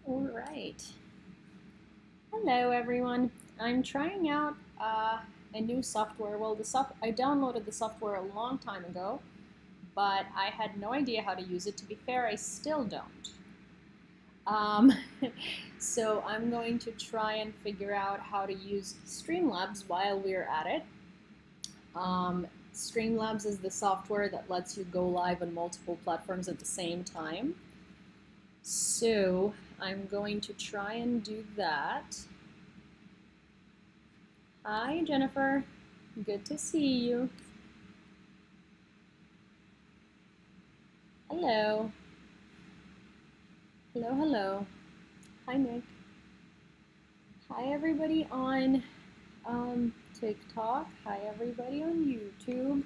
All right. Hello, everyone. I'm trying out a new software. Well, I downloaded the software a long time ago, but I had no idea how to use it. To be fair, I still don't. Um, so I'm going to try and figure out how to use Streamlabs while we're at it. Streamlabs is the software that lets you go live on multiple platforms at the same time. So I'm going to try and do that. Hi, Jennifer. Good to see you. Hello. Hello, hello. Hi, Nick. Hi, everybody on TikTok. Hi, everybody on YouTube.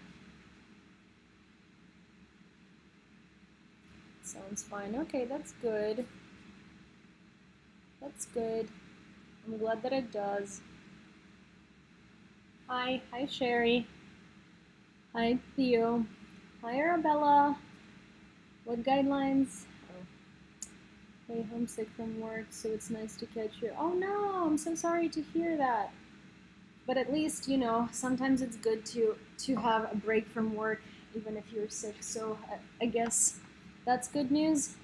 Sounds fine. Okay, that's good. That's good. I'm glad that it does. Hi. Hi, Sherry. Hi, Theo. Hi, Arabella. What guidelines? Oh. Hey, homesick from work, so it's nice to catch you. Oh no, I'm so sorry to hear that. But at least, sometimes it's good to have a break from work, even if you're sick. So I guess that's good news.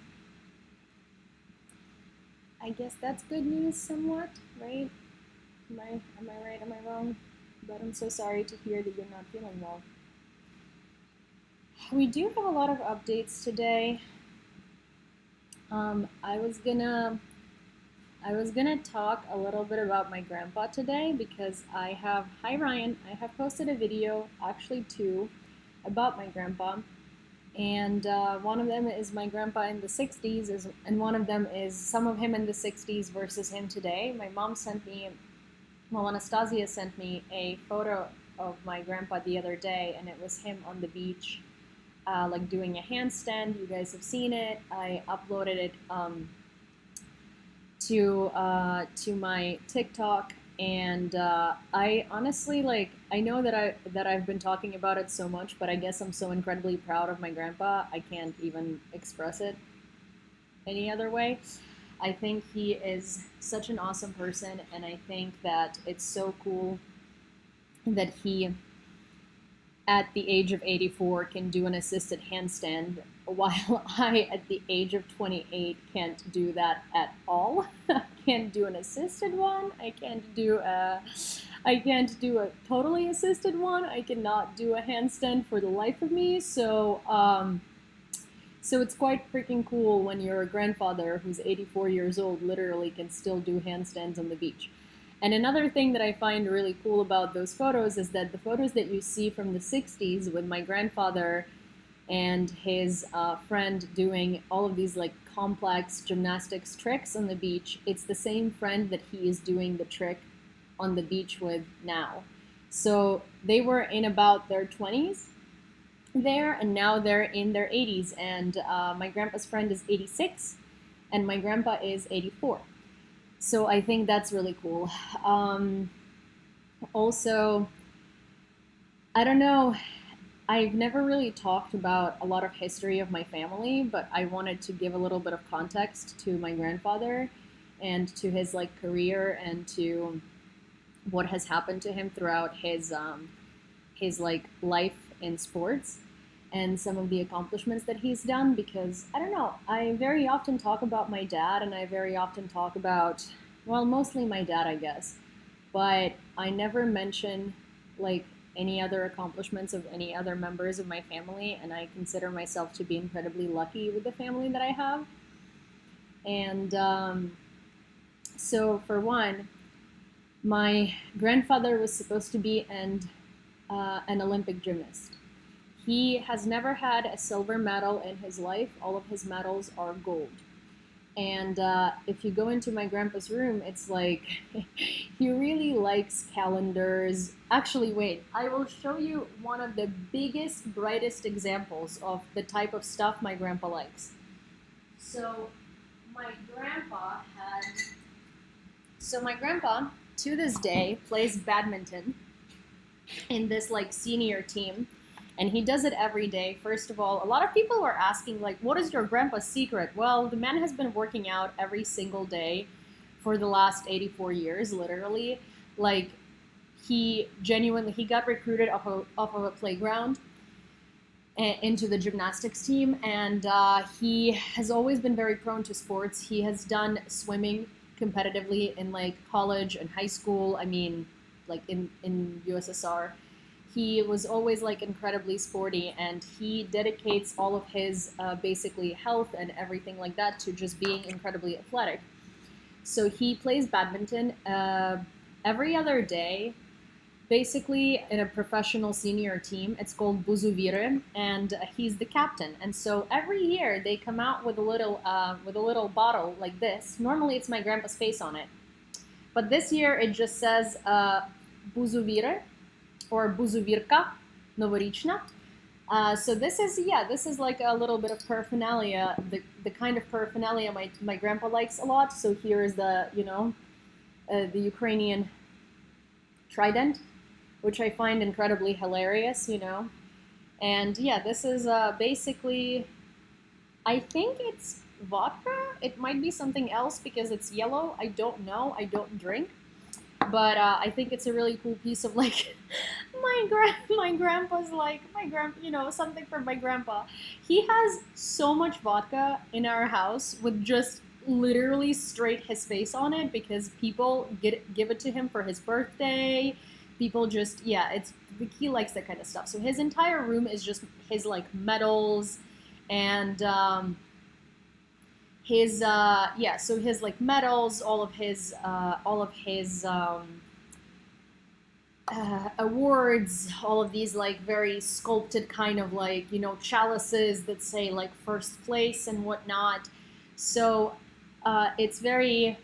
I guess that's good news somewhat, right? Am I right? Am I wrong? But I'm so sorry to hear that you're not feeling well. We do have a lot of updates today. I was gonna talk a little bit about my grandpa today because hi Ryan, I have posted a video, actually two, about my grandpa. And one of them is my grandpa in the 60s, and one of them is some of him in the 60s versus him today. My mom sent me, well, Anastasia sent me a photo of my grandpa the other day, and it was him on the beach, like doing a handstand. You guys have seen it. I uploaded it to my TikTok, and I honestly I know that I've been talking about it so much, but I guess I'm so incredibly proud of my grandpa. I can't even express it any other way. I think he is such an awesome person, and I think that it's so cool that he, at the age of 84, can do an assisted handstand, while I, at the age of 28, can't do that at all. I can't do an assisted one. I can't do a totally assisted one. I cannot do a handstand for the life of me. So it's quite freaking cool when your grandfather, who's 84 years old, literally can still do handstands on the beach. And another thing that I find really cool about those photos is that the photos that you see from the 60s with my grandfather and his friend doing all of these complex gymnastics tricks on the beach, it's the same friend that he is doing the trick on the beach with now. So they were in about their 20s there, and now they're in their 80s. And my grandpa's friend is 86, and my grandpa is 84. So I think that's really cool. Also, I don't know, I've never really talked about a lot of history of my family, but I wanted to give a little bit of context to my grandfather and to his career and to what has happened to him throughout his life in sports and some of the accomplishments that he's done. Because I don't know, I very often talk about my dad, and I very often talk about, well, mostly my dad, I guess, but I never mention any other accomplishments of any other members of my family, and I consider myself to be incredibly lucky with the family that I have. And so, for one, my grandfather was supposed to be an Olympic gymnast. He has never had a silver medal in his life. All of his medals are gold. And if you go into my grandpa's room, it's like he really likes calendars. Actually, wait, I will show you one of the biggest, brightest examples of the type of stuff my grandpa likes. So my grandpa had, so my grandpa, to this day, plays badminton in this senior team. And he does it every day. First of all, a lot of people are asking, like, what is your grandpa's secret? Well, the man has been working out every single day for the last 84 years, literally. Like, he got recruited off of a playground into the gymnastics team, and he has always been very prone to sports. He has done swimming competitively in like college and high school. I mean, like in USSR. He was always like incredibly sporty, and he dedicates all of his basically health and everything like that to just being incredibly athletic. So he plays badminton every other day, basically in a professional senior team. It's called Buzuvire, and he's the captain. And so every year they come out with a little bottle like this. Normally it's my grandpa's face on it, but this year it just says Buzuvire or Buzuvirka Novorichna. So this is like a little bit of paraphernalia, the kind of paraphernalia my grandpa likes a lot. So here is the the Ukrainian trident, which I find incredibly hilarious, And yeah, this is basically, I think it's vodka. It might be something else because it's yellow. I don't know. I don't drink. But I think it's a really cool piece of like my grandpa's like something from my grandpa. He has so much vodka in our house with just literally straight his face on it because people give it to him for his birthday. People just he likes that kind of stuff. So his entire room is just his like medals and so his like medals, all of his awards, all of these like very sculpted kind of like chalices that say like first place and whatnot. So it's very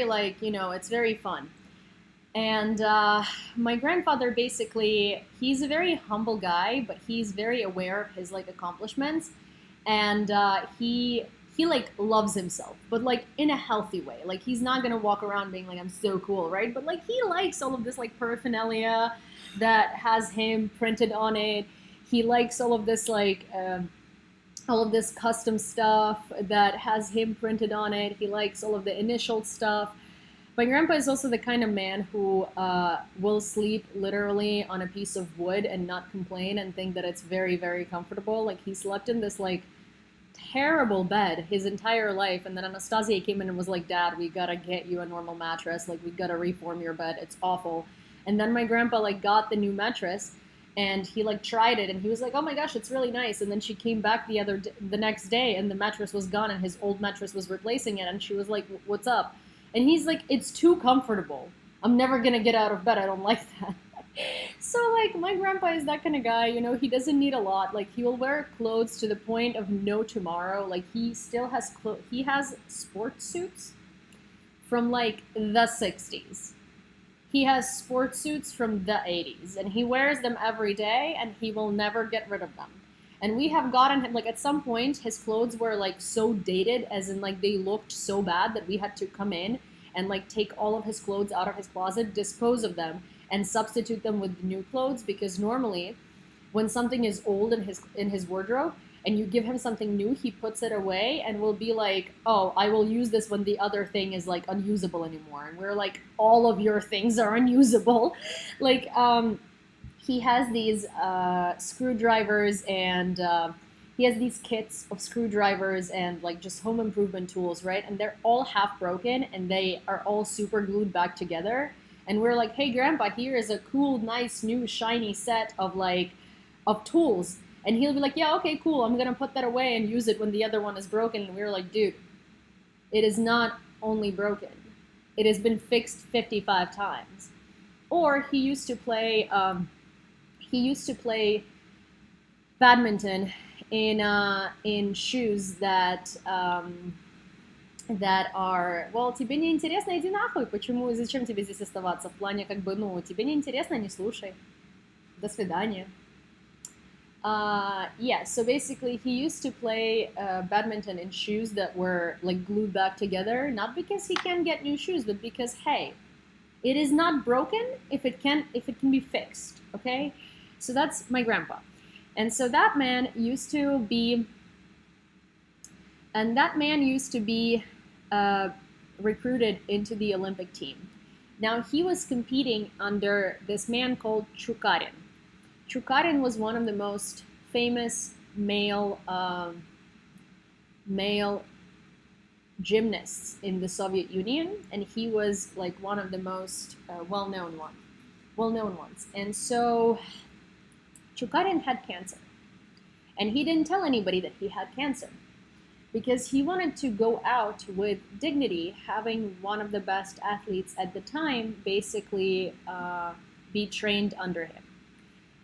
like it's very fun. And my grandfather basically, he's a very humble guy, but he's very aware of his like accomplishments, and he like loves himself, but like in a healthy way. Like he's not gonna walk around being like I'm so cool, right? But like he likes all of this like paraphernalia that has him printed on it. He likes all of this like all of this custom stuff that has him printed on it. He likes all of the initial stuff. My grandpa is also the kind of man who will sleep literally on a piece of wood and not complain and think that it's very, very comfortable. Like he slept in this like terrible bed his entire life, and then Anastasia came in and was like, Dad, we gotta get you a normal mattress. Like we gotta reform your bed. It's awful. And then my grandpa like got the new mattress, and he like tried it, and he was like, oh my gosh, it's really nice. And then she came back the next day, and the mattress was gone, and his old mattress was replacing it. And she was like, what's up? And he's like, it's too comfortable. I'm never gonna get out of bed. I don't like that. So like my grandpa is that kind of guy, he doesn't need a lot. Like he will wear clothes to the point of no tomorrow. Like he still has he has sports suits from like the 60s. He has sports suits from the 80s, and he wears them every day, and he will never get rid of them. And we have gotten him, like at some point, his clothes were like so dated, as in like they looked so bad that we had to come in and like take all of his clothes out of his closet, dispose of them, and substitute them with new clothes. Because normally, when something is old in his wardrobe, and you give him something new, he puts it away and will be like, oh, I will use this when the other thing is like unusable anymore. And we're like, all of your things are unusable. Like, he has these screwdrivers, and he has these kits of screwdrivers and like just home improvement tools, right? And they're all half broken, and they are all super glued back together. And we're like, hey, Grandpa, here is a cool, nice, new, shiny set of tools. And he'll be like, yeah, okay, cool. I'm gonna put that away and use it when the other one is broken. And we're like, dude, it is not only broken; it has been fixed 55 times. Or he used to play. He used to play badminton in shoes that are, well, тебе не интересно, иди нахуй. Почему, зачем тебе здесь оставаться? В плане, как бы, тебе не интересно, не слушай. До свидания. So basically he used to play badminton in shoes that were like glued back together, not because he can't get new shoes, but because, hey, It is not broken if it can be fixed. Okay, so that's my grandpa, and so that man used to be uh, recruited into the Olympic team. Now he was competing under this man called Chukarin. Chukarin was one of the most famous male gymnasts in the Soviet Union, and he was like one of the most well-known ones. And so Chukarin had cancer, and he didn't tell anybody that he had cancer because he wanted to go out with dignity, having one of the best athletes at the time basically be trained under him.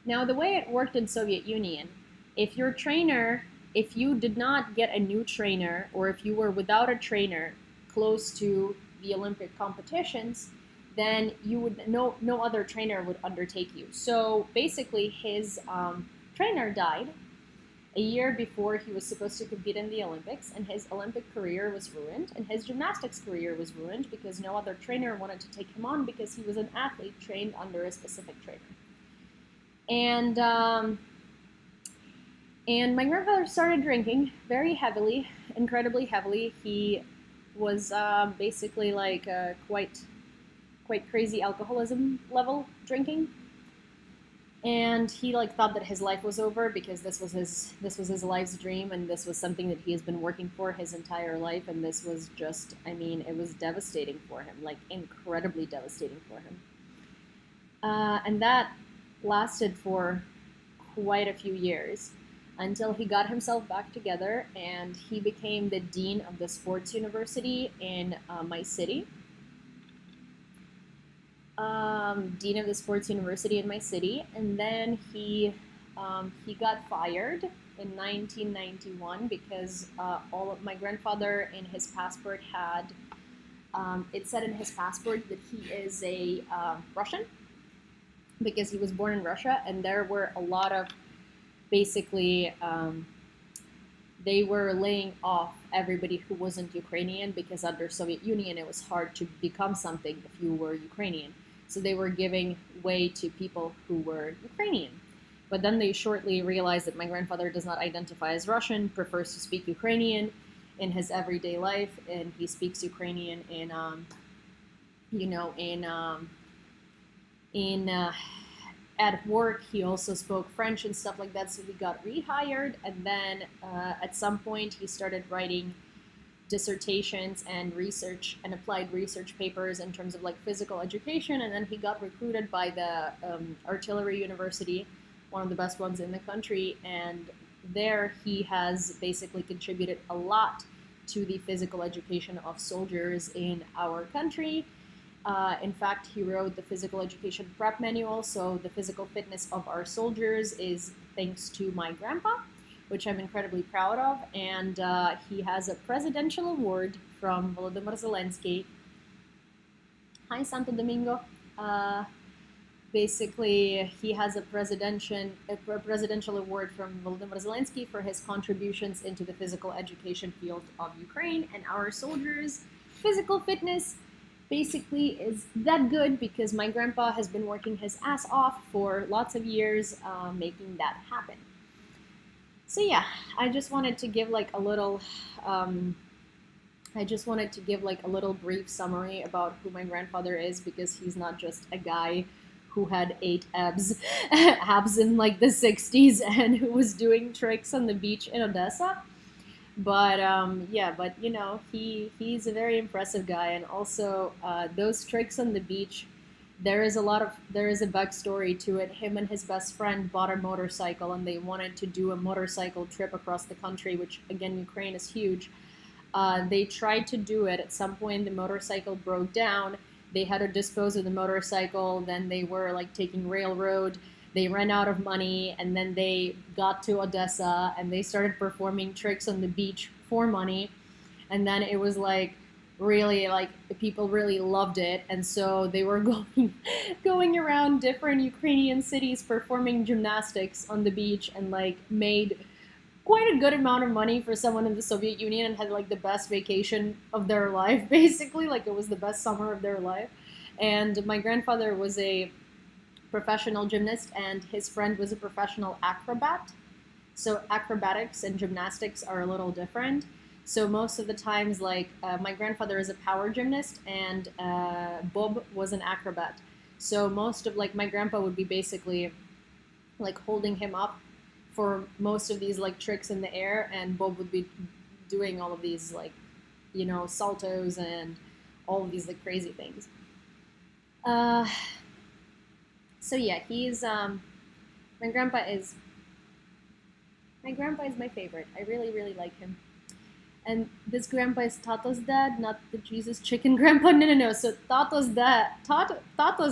Now, the way it worked in Soviet Union, if your trainer, if you did not get a new trainer, or if you were without a trainer close to the Olympic competitions, then you would no other trainer would undertake you. So basically, his trainer died a year before he was supposed to compete in the Olympics, and his Olympic career was ruined, and his gymnastics career was ruined because no other trainer wanted to take him on because he was an athlete trained under a specific trainer. And my grandfather started drinking very heavily, incredibly heavily. He was basically like quite crazy alcoholism level drinking, and he like thought that his life was over because this was his life's dream, and this was something that he has been working for his entire life, and this was just, I mean, it was devastating for him, like incredibly devastating for him. And that lasted for quite a few years until he got himself back together and he became the dean of the sports university in my city. Dean of the sports university in my city, and then he got fired in 1991 because all of my grandfather in his passport had it said in his passport that he is a Russian because he was born in Russia, and there were a lot of basically they were laying off everybody who wasn't Ukrainian because under Soviet Union it was hard to become something if you were Ukrainian. So they were giving way to people who were Ukrainian. But then they shortly realized that my grandfather does not identify as Russian, prefers to speak Ukrainian in his everyday life, and he speaks Ukrainian in at work. He also spoke French and stuff like that, so he got rehired, and then at some point he started writing dissertations and research and applied research papers in terms of like physical education, and then he got recruited by the artillery university, one of the best ones in the country, and there he has basically contributed a lot to the physical education of soldiers in our country. In fact, he wrote the physical education prep manual, so the physical fitness of our soldiers is thanks to my grandpa, which I'm incredibly proud of, and he has a presidential award from Volodymyr Zelensky. Hi, Santo Domingo. Basically, he has a presidential award from Volodymyr Zelensky for his contributions into the physical education field of Ukraine, and our soldiers' physical fitness basically is that good because my grandpa has been working his ass off for lots of years making that happen. So yeah, I just wanted to give like a little brief summary about who my grandfather is, because he's not just a guy who had 8 abs in like the 60s and who was doing tricks on the beach in Odessa. But you know, he's a very impressive guy, and also those tricks on the beach, there is a backstory to it. Him and his best friend bought a motorcycle, and they wanted to do a motorcycle trip across the country, which again, Ukraine is huge. They tried to do it. At some point, the motorcycle broke down. They had to dispose of the motorcycle. Then they were like taking railroad. They ran out of money, and then they got to Odessa, and they started performing tricks on the beach for money. And then it was like really like people really loved it, and so they were going around different Ukrainian cities performing gymnastics on the beach, and like made quite a good amount of money for someone in the Soviet Union, and had like the best vacation of their life, basically. Like it was the best summer of their life. And my grandfather was a professional gymnast, and his friend was a professional acrobat. So acrobatics and gymnastics are a little different. So most of the times, like my grandfather is a power gymnast, and Bob was an acrobat. So most of like my grandpa would be basically like holding him up for most of these like tricks in the air, and Bob would be doing all of these like, you know, saltos and all of these like crazy things. Uh, so yeah, he's my grandpa is my grandpa is my favorite. I really really like him. And this grandpa is Tato's dad, not the Jesus chicken grandpa. No, no, no. So Tato's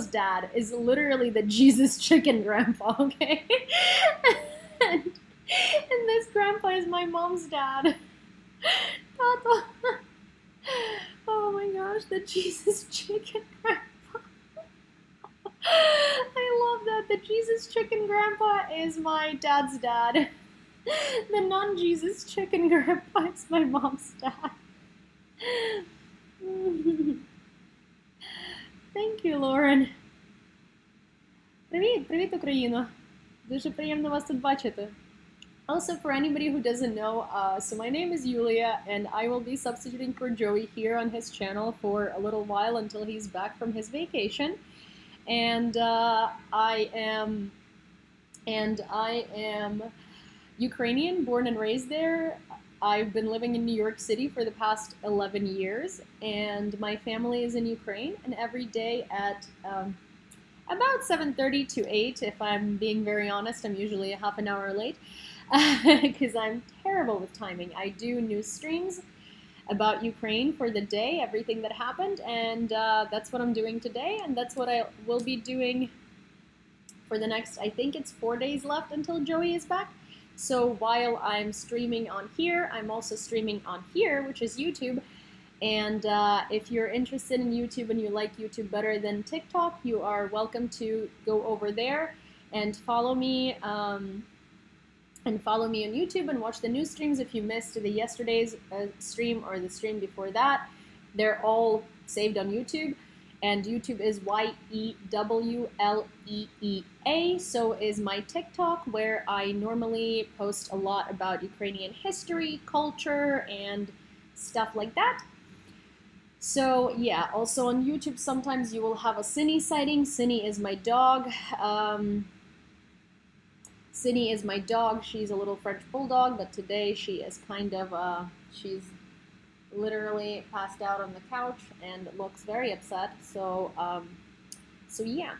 dad is literally the Jesus chicken grandpa. Okay, and this grandpa is my mom's dad. Tato. Oh my gosh, the Jesus chicken grandpa. I love that. The Jesus chicken grandpa is my dad's dad. The non-Jesus chicken grandpa is my mom's dad. Thank you, Lauren. Привіт, привіт, Україно. Дуже приємно вас тут бачити. Also, for anybody who doesn't know, so my name is Yulia, and I will be substituting for Joey here on his channel for a little while until he's back from his vacation. And I am Ukrainian, born and raised there. I've been living in New York City for the past 11 years, and my family is in Ukraine. And every day at about 7:30 to 8, if I'm being very honest, I'm usually a half an hour late because I'm terrible with timing. I do news streams about Ukraine for the day, everything that happened, and that's what I'm doing today, and that's what I will be doing for the next, I think it's 4 days left until Joey is back. So while I'm streaming on here, I'm also streaming on here, which is YouTube. And if you're interested in YouTube and you like YouTube better than TikTok, you are welcome to go over there and follow me on YouTube and watch the news streams. If you missed the yesterday's stream or the stream before that, they're all saved on YouTube. And YouTube is YEWLEEA. So is my TikTok, where I normally post a lot about Ukrainian history, culture, and stuff like that. So yeah, also on YouTube sometimes you will have a Cinny sighting. Cinny is my dog. Cinny is my dog. She's a little French bulldog, but today she is kind of, she's literally passed out on the couch and looks very upset. So, so yeah.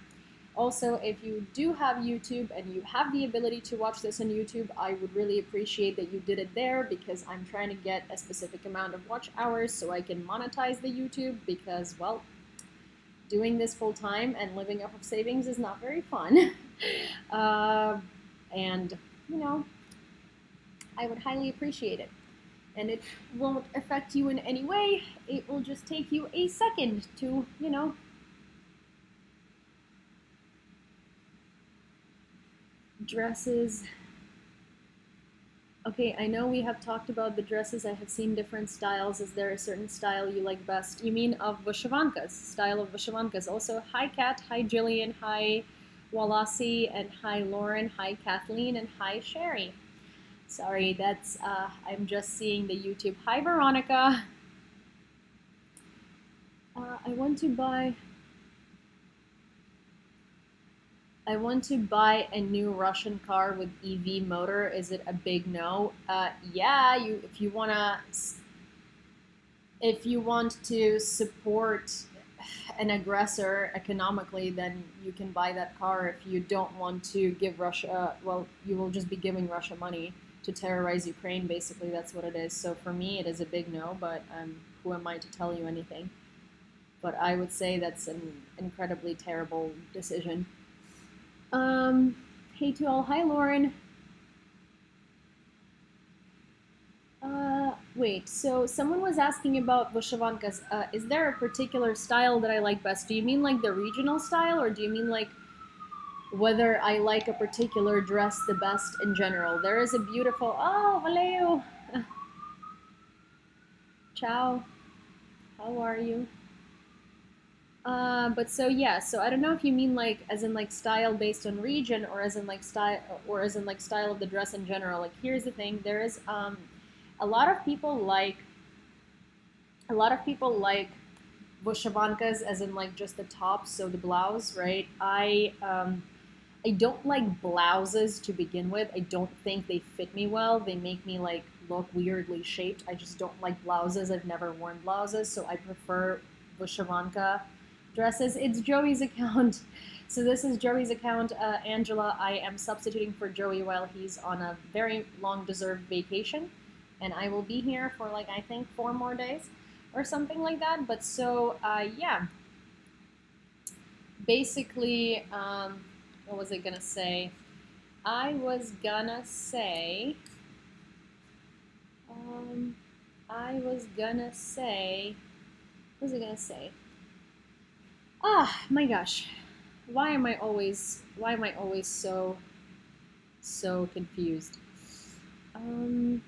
Also, if you do have YouTube and you have the ability to watch this on YouTube, I would really appreciate that you did it there, because I'm trying to get a specific amount of watch hours so I can monetize the YouTube, because, well, doing this full time and living off of savings is not very fun. And, you know, I would highly appreciate it. And it won't affect you in any way. It will just take you a second to, you know, dresses. Okay, I know we have talked about the dresses. I have seen different styles. Is there a certain style you like best? You mean of vyshyvankas, style of vyshyvankas. Also, hi Kat, hi Jillian, hi Walasi, and hi Lauren, hi Kathleen, and hi Sherry. Sorry, that's, I'm just seeing the YouTube. Hi, Veronica. I want to buy a new Russian car with EV motor. Is it a big no? Yeah, if you want to support an aggressor economically, then you can buy that car. If you don't want to give Russia, well, you will just be giving Russia money to terrorize Ukraine, basically. That's what it is. So for me, it is a big no, but who am I to tell you anything? But I would say that's an incredibly terrible decision. Hey to all. Hi, Lauren. Wait, so someone was asking about vyshyvankas. Is there a particular style that I like best? Do you mean like the regional style, or do you mean like whether I like a particular dress the best in general? There is a beautiful, oh, Valeo. Ciao. How are you? But so yeah, so I don't know if you mean like as in like style based on region, or as in like style, or as in like style of the dress in general. Like here's the thing, there is a lot of people like a lot of people like vyshyvankas as in like just the top, so the blouse, right? I don't like blouses to begin with. I don't think they fit me well. They make me like look weirdly shaped. I just don't like blouses. I've never worn blouses, so I prefer vyshyvanka dresses. It's Joey's account. So this is Joey's account, Angela. I am substituting for Joey while he's on a very long deserved vacation, and I will be here for like I think 4 more days or something like that. But so yeah, basically, what was I gonna say? I was gonna say, um, I was gonna say, what was I gonna say? Ah, my gosh, why am I always so confused? Um,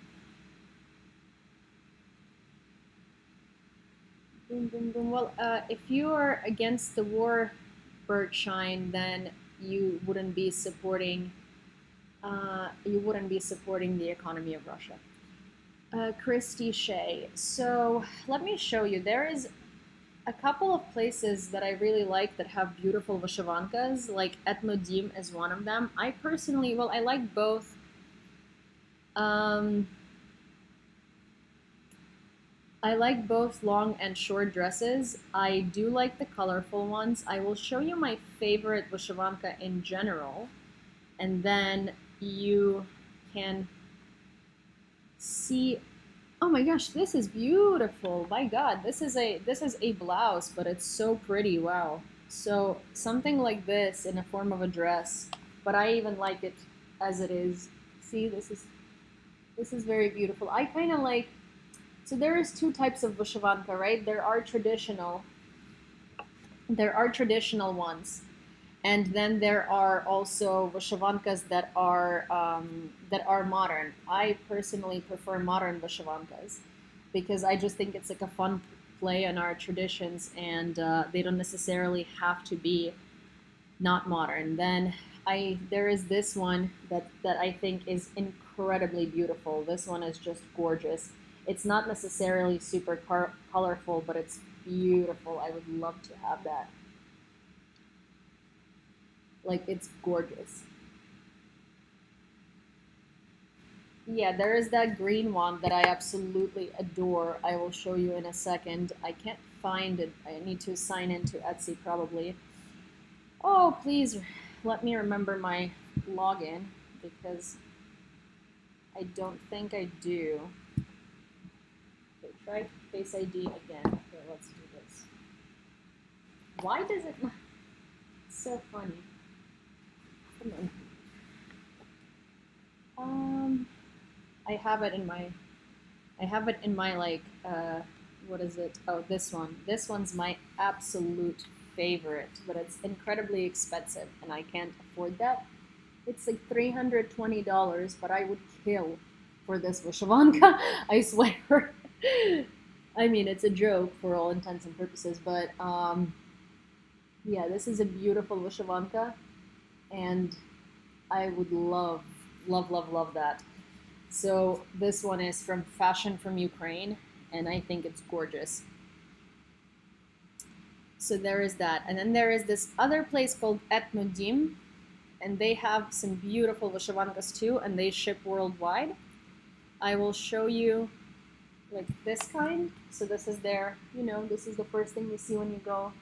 boom, boom, boom. Well, if you are against the war, Berkshire, then you wouldn't be supporting the economy of Russia. Christy Shea. So let me show you. There is a couple of places that I really like that have beautiful vyshyvankas, like Etnodim is one of them. I personally, well, I like both. Um, I like both long and short dresses. I do like the colorful ones. I will show you my favorite vyshyvanka in general, and then you can see. Oh my gosh, this is beautiful. My God, this is a blouse, but it's so pretty. Wow. So something like this in a form of a dress, but I even like it as it is. See, this is very beautiful. I kind of like. So there is two types of vyshyvanka, right? There are traditional ones, and then there are also vyshyvankas that are modern. I personally prefer modern vyshyvankas because I just think it's like a fun play on our traditions, and they don't necessarily have to be not modern. Then there is this one that I think is incredibly beautiful. This one is just gorgeous. It's not necessarily super colorful, but it's beautiful. I would love to have that. Like it's gorgeous. Yeah, there is that green one that I absolutely adore. I will show you in a second. I can't find it. I need to sign into Etsy probably. Oh, please let me remember my login because I don't think I do. Okay, try Face ID again. Okay, let's do this. Why does it not? So funny. Come on. I have it in my like what is it? Oh, this one. This one's my absolute favorite, but it's incredibly expensive and I can't afford that. It's like $320, but I would kill for this vyshyvanka. I swear. I mean, it's a joke for all intents and purposes, but yeah, this is a beautiful vyshyvanka, and I would love, love, love, love that. So this one is from Fashion from Ukraine, and I think it's gorgeous. So there is that, and then there is this other place called Etnodim, and they have some beautiful vyshyvankas too, and they ship worldwide. I will show you like this kind. So this is this is the first thing you see when you go.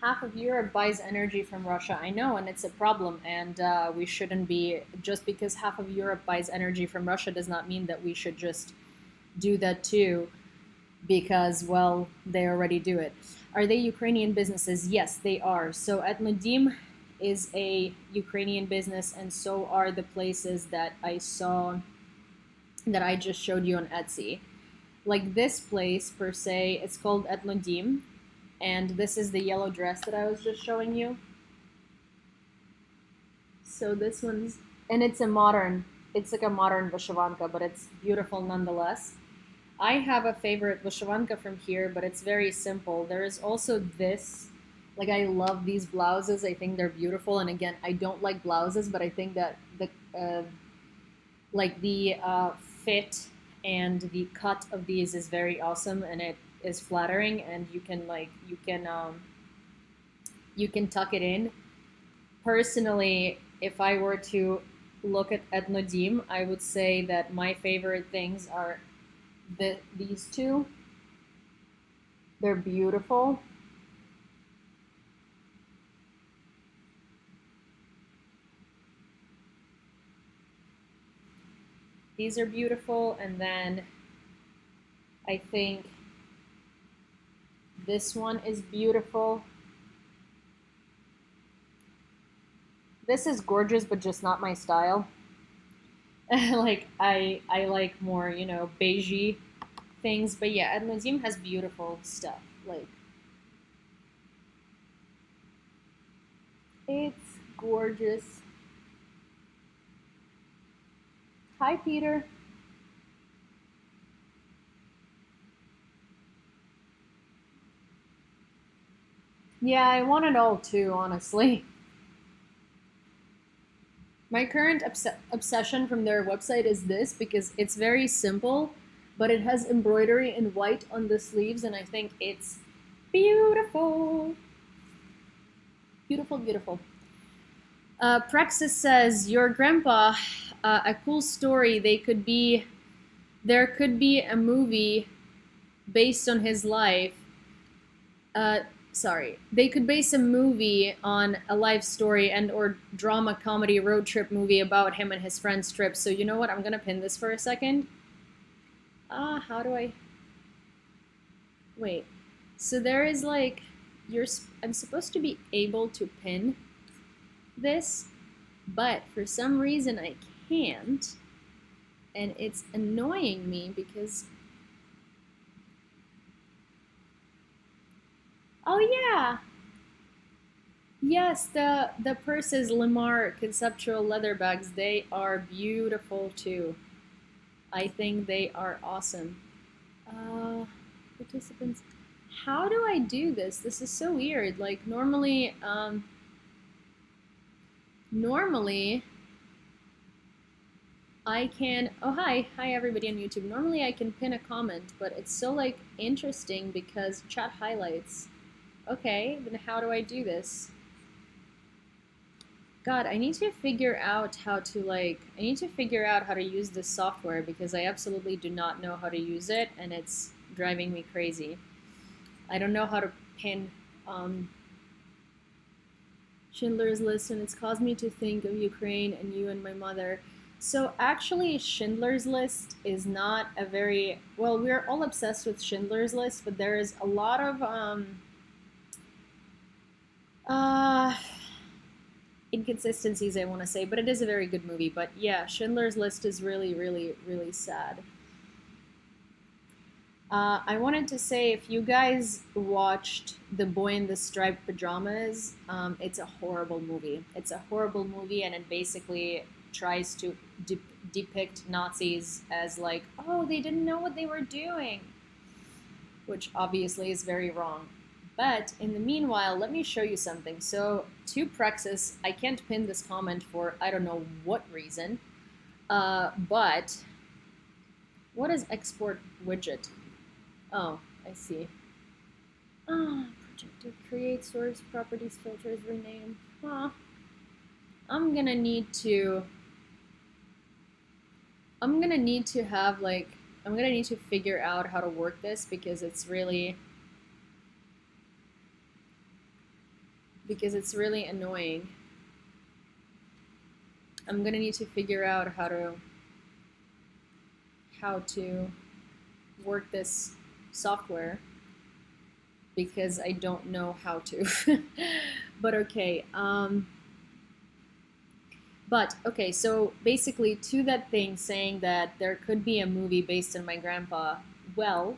Half of Europe buys energy from Russia. I know, and it's a problem, and we shouldn't be. Just because half of Europe buys energy from Russia does not mean that we should just do that too, because, well, they already do it. Are they Ukrainian businesses? Yes, they are. So Etnodim is a Ukrainian business, and so are the places that I saw that I just showed you on Etsy. Like this place per se, it's called Etnodim, and this is the yellow dress that I was just showing you. So this one's, and it's a modern. it's like a modern vyshyvanka, but it's beautiful nonetheless. I have a favorite vyshyvanka from here, but it's very simple. There is also this. Like, I love these blouses. I think they're beautiful. And again, I don't like blouses, but I think that the fit and the cut of these is very awesome, and it is flattering, and you can tuck it in. Personally, if I were to look at Nadim, I would say that my favorite things are these two. They're beautiful. These are beautiful, and then I think this one is beautiful. This is gorgeous, but just not my style. Like I like more, beigey things. But yeah, Nadim has beautiful stuff. Like, it's gorgeous. Hi, Peter. Yeah, I want it all too, honestly. My current obsession from their website is this because it's very simple, but it has embroidery in white on the sleeves, and I think it's beautiful. Beautiful, beautiful. Praxis says, your grandpa, a cool story. There could be a movie based on his life. Sorry, they could base a movie on a life story and or drama comedy road trip movie about him and his friends' trip. So you know what? I'm gonna pin this for a second. How do I? Wait. So there is like I'm supposed to be able to pin this, but for some reason I can't, and it's annoying me because. Oh yeah. Yes, the purses, Lamar conceptual leather bags, they are beautiful too. I think they are awesome. Participants. How do I do this? This is so weird. Like normally I can. Oh hi everybody on YouTube. Normally I can pin a comment, but it's so like interesting because chat highlights. Okay, then how do I do this? God, I need to figure out how to use this software because I absolutely do not know how to use it, and it's driving me crazy. I don't know how to pin Schindler's List, and it's caused me to think of Ukraine and you and my mother. So actually, Schindler's List is not a very well. We're all obsessed with Schindler's List, but there is a lot of inconsistencies, I want to say, but it is a very good movie. But yeah, Schindler's List is really, really, really sad. I wanted to say, if you guys watched The Boy in the Striped Pajamas, it's a horrible movie. It's a horrible movie, and it basically tries to depict Nazis as like, oh, they didn't know what they were doing, which obviously is very wrong. But in the meanwhile, let me show you something. So to Praxis, I can't pin this comment for I don't know what reason, but what is export widget? Oh, I see. Projected, create, source, properties, filters, rename. I'm gonna need to have like, I'm gonna need to figure out how to work this because it's really annoying. I'm gonna need to figure out how to work this software because I don't know how to. But okay. But okay, so basically to that thing saying that there could be a movie based on my grandpa, well,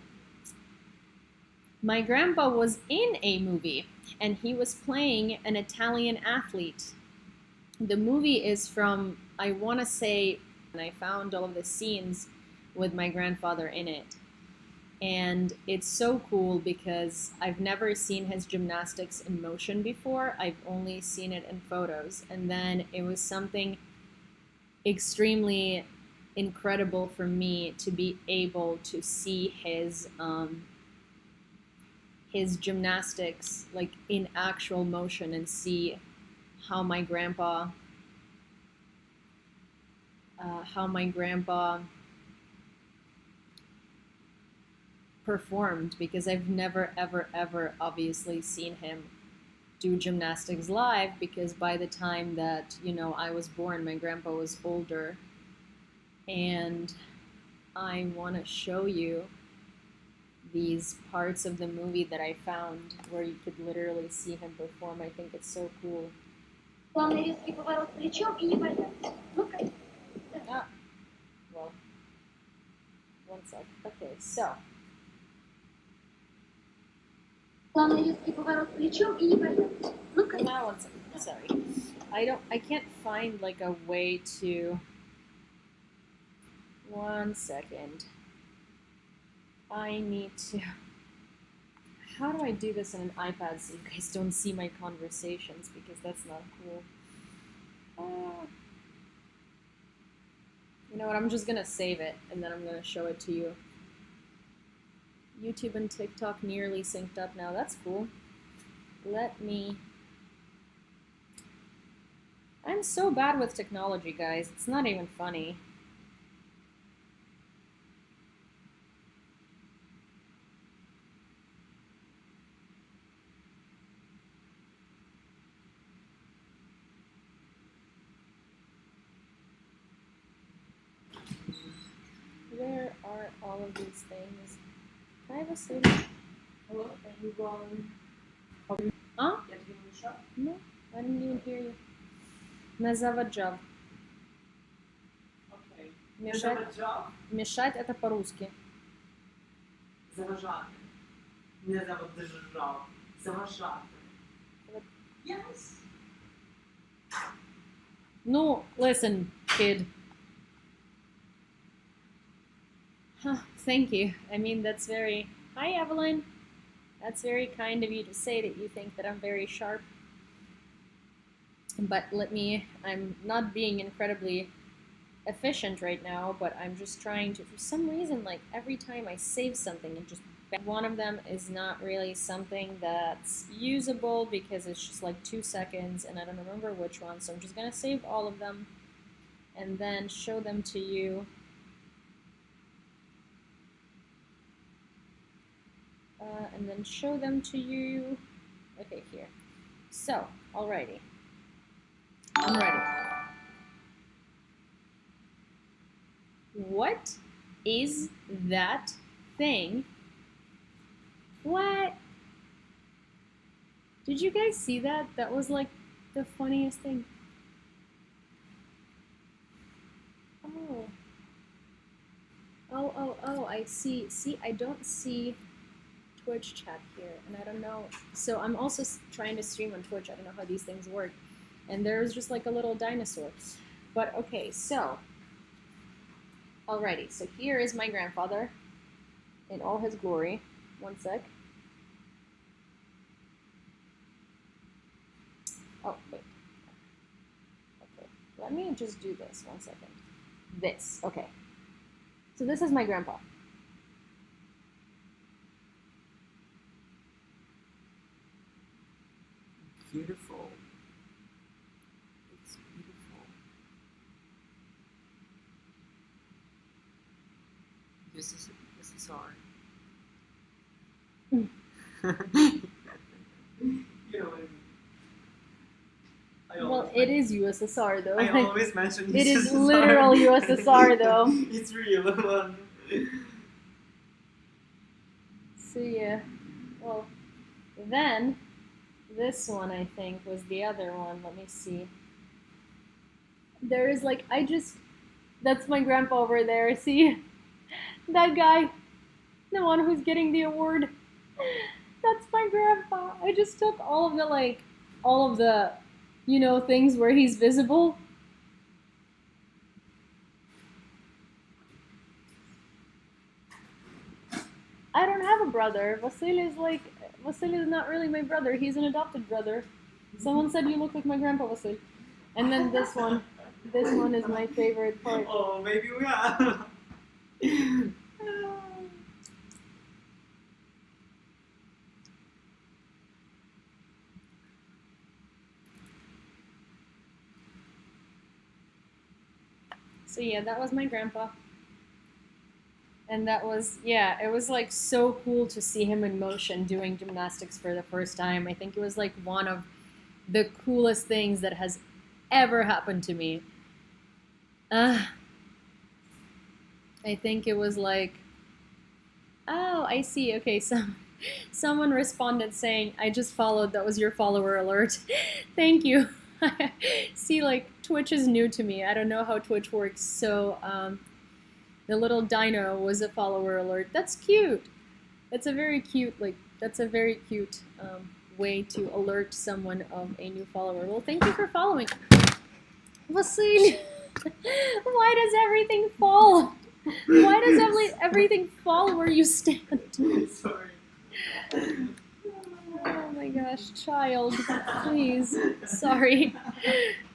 my grandpa was in a movie and he was playing an Italian athlete. The movie is from, I want to say, and I found all of the scenes with my grandfather in it. And it's so cool because I've never seen his gymnastics in motion before. I've only seen it in photos. And then it was something extremely incredible for me to be able to see his gymnastics like in actual motion and see how my grandpa performed, because I've never ever obviously seen him do gymnastics live, because by the time that I was born, my grandpa was older. And I want to show you these parts of the movie that I found where you could literally see him perform. I think it's so cool. Плавный резкий поворот плечом и не бояться. Ну-ка. Ah, well, one sec. Okay, so. Плавный резкий поворот плечом и не бояться. Ну-ка. Now one second. Sorry. I can't find like a way to. One second. I need to. How do I do this on an iPad so you guys don't see my conversations, because that's not cool. You know what, I'm just gonna save it and then I'm gonna show it to you. YouTube and TikTok nearly synced up now. That's cool. I'm so bad with technology, guys. It's not even funny. Where are all of these things? Can I have a seat? Hello, everyone. Huh? Я тебе мешал? No, I didn't even hear you. Не заводжав. Окей. Мешать, Заважав. мешать это по-русски. Заважати. Не заважав. Заважати. Yes. No, listen, kid. Huh, thank you. I mean, that's very... Hi, Evelyn. That's very kind of you to say that you think that I'm very sharp. But I'm not being incredibly efficient right now, but I'm just trying to, for some reason, like every time I save something, it just... One of them is not really something that's usable because it's just like 2 seconds and I don't remember which one, so I'm just gonna save all of them and then show them to you. And then show them to you. Okay, here. So, alrighty. I'm ready. What is that thing? What? Did you guys see that? That was like the funniest thing. Oh, I see. See, I don't see Twitch chat here, and I don't know. So I'm also trying to stream on Twitch. I don't know how these things work. And there's just like a little dinosaur. But okay, so. Alrighty, so here is my grandfather in all his glory. One sec. Oh, wait. Okay, let me just do this. 1 second. This, okay. So this is my grandpa. Beautiful. It's beautiful. This is art. You know what I mean. Well, it is USSR though. I always mention it is USSR. literal USSR though. It's real. So yeah, well, then this one I think was the other one. Let me see. There is like, that's my grandpa over there. See, that guy, the one who's getting the award. That's my grandpa. I just took all of the, things where he's visible. I don't have a brother. Vasily is not really my brother. He's an adopted brother. Someone said you look like my grandpa Vasily. And then this one is my favorite part. Oh, maybe we are. So yeah, that was my grandpa. And that was, yeah, it was like so cool to see him in motion doing gymnastics for the first time. I think it was like one of the coolest things that has ever happened to me. Uh, I think it was like, oh, I see. Okay, someone responded saying, I just followed. That was your follower alert. Thank you. See, like, Twitch is new to me. I don't know how Twitch works. So, the little dino was a follower alert. That's cute. That's a very cute, way to alert someone of a new follower. Well, thank you for following. Vasily, why does everything fall? Why does everything fall where you stand? Sorry. Oh my gosh, child, please. Sorry.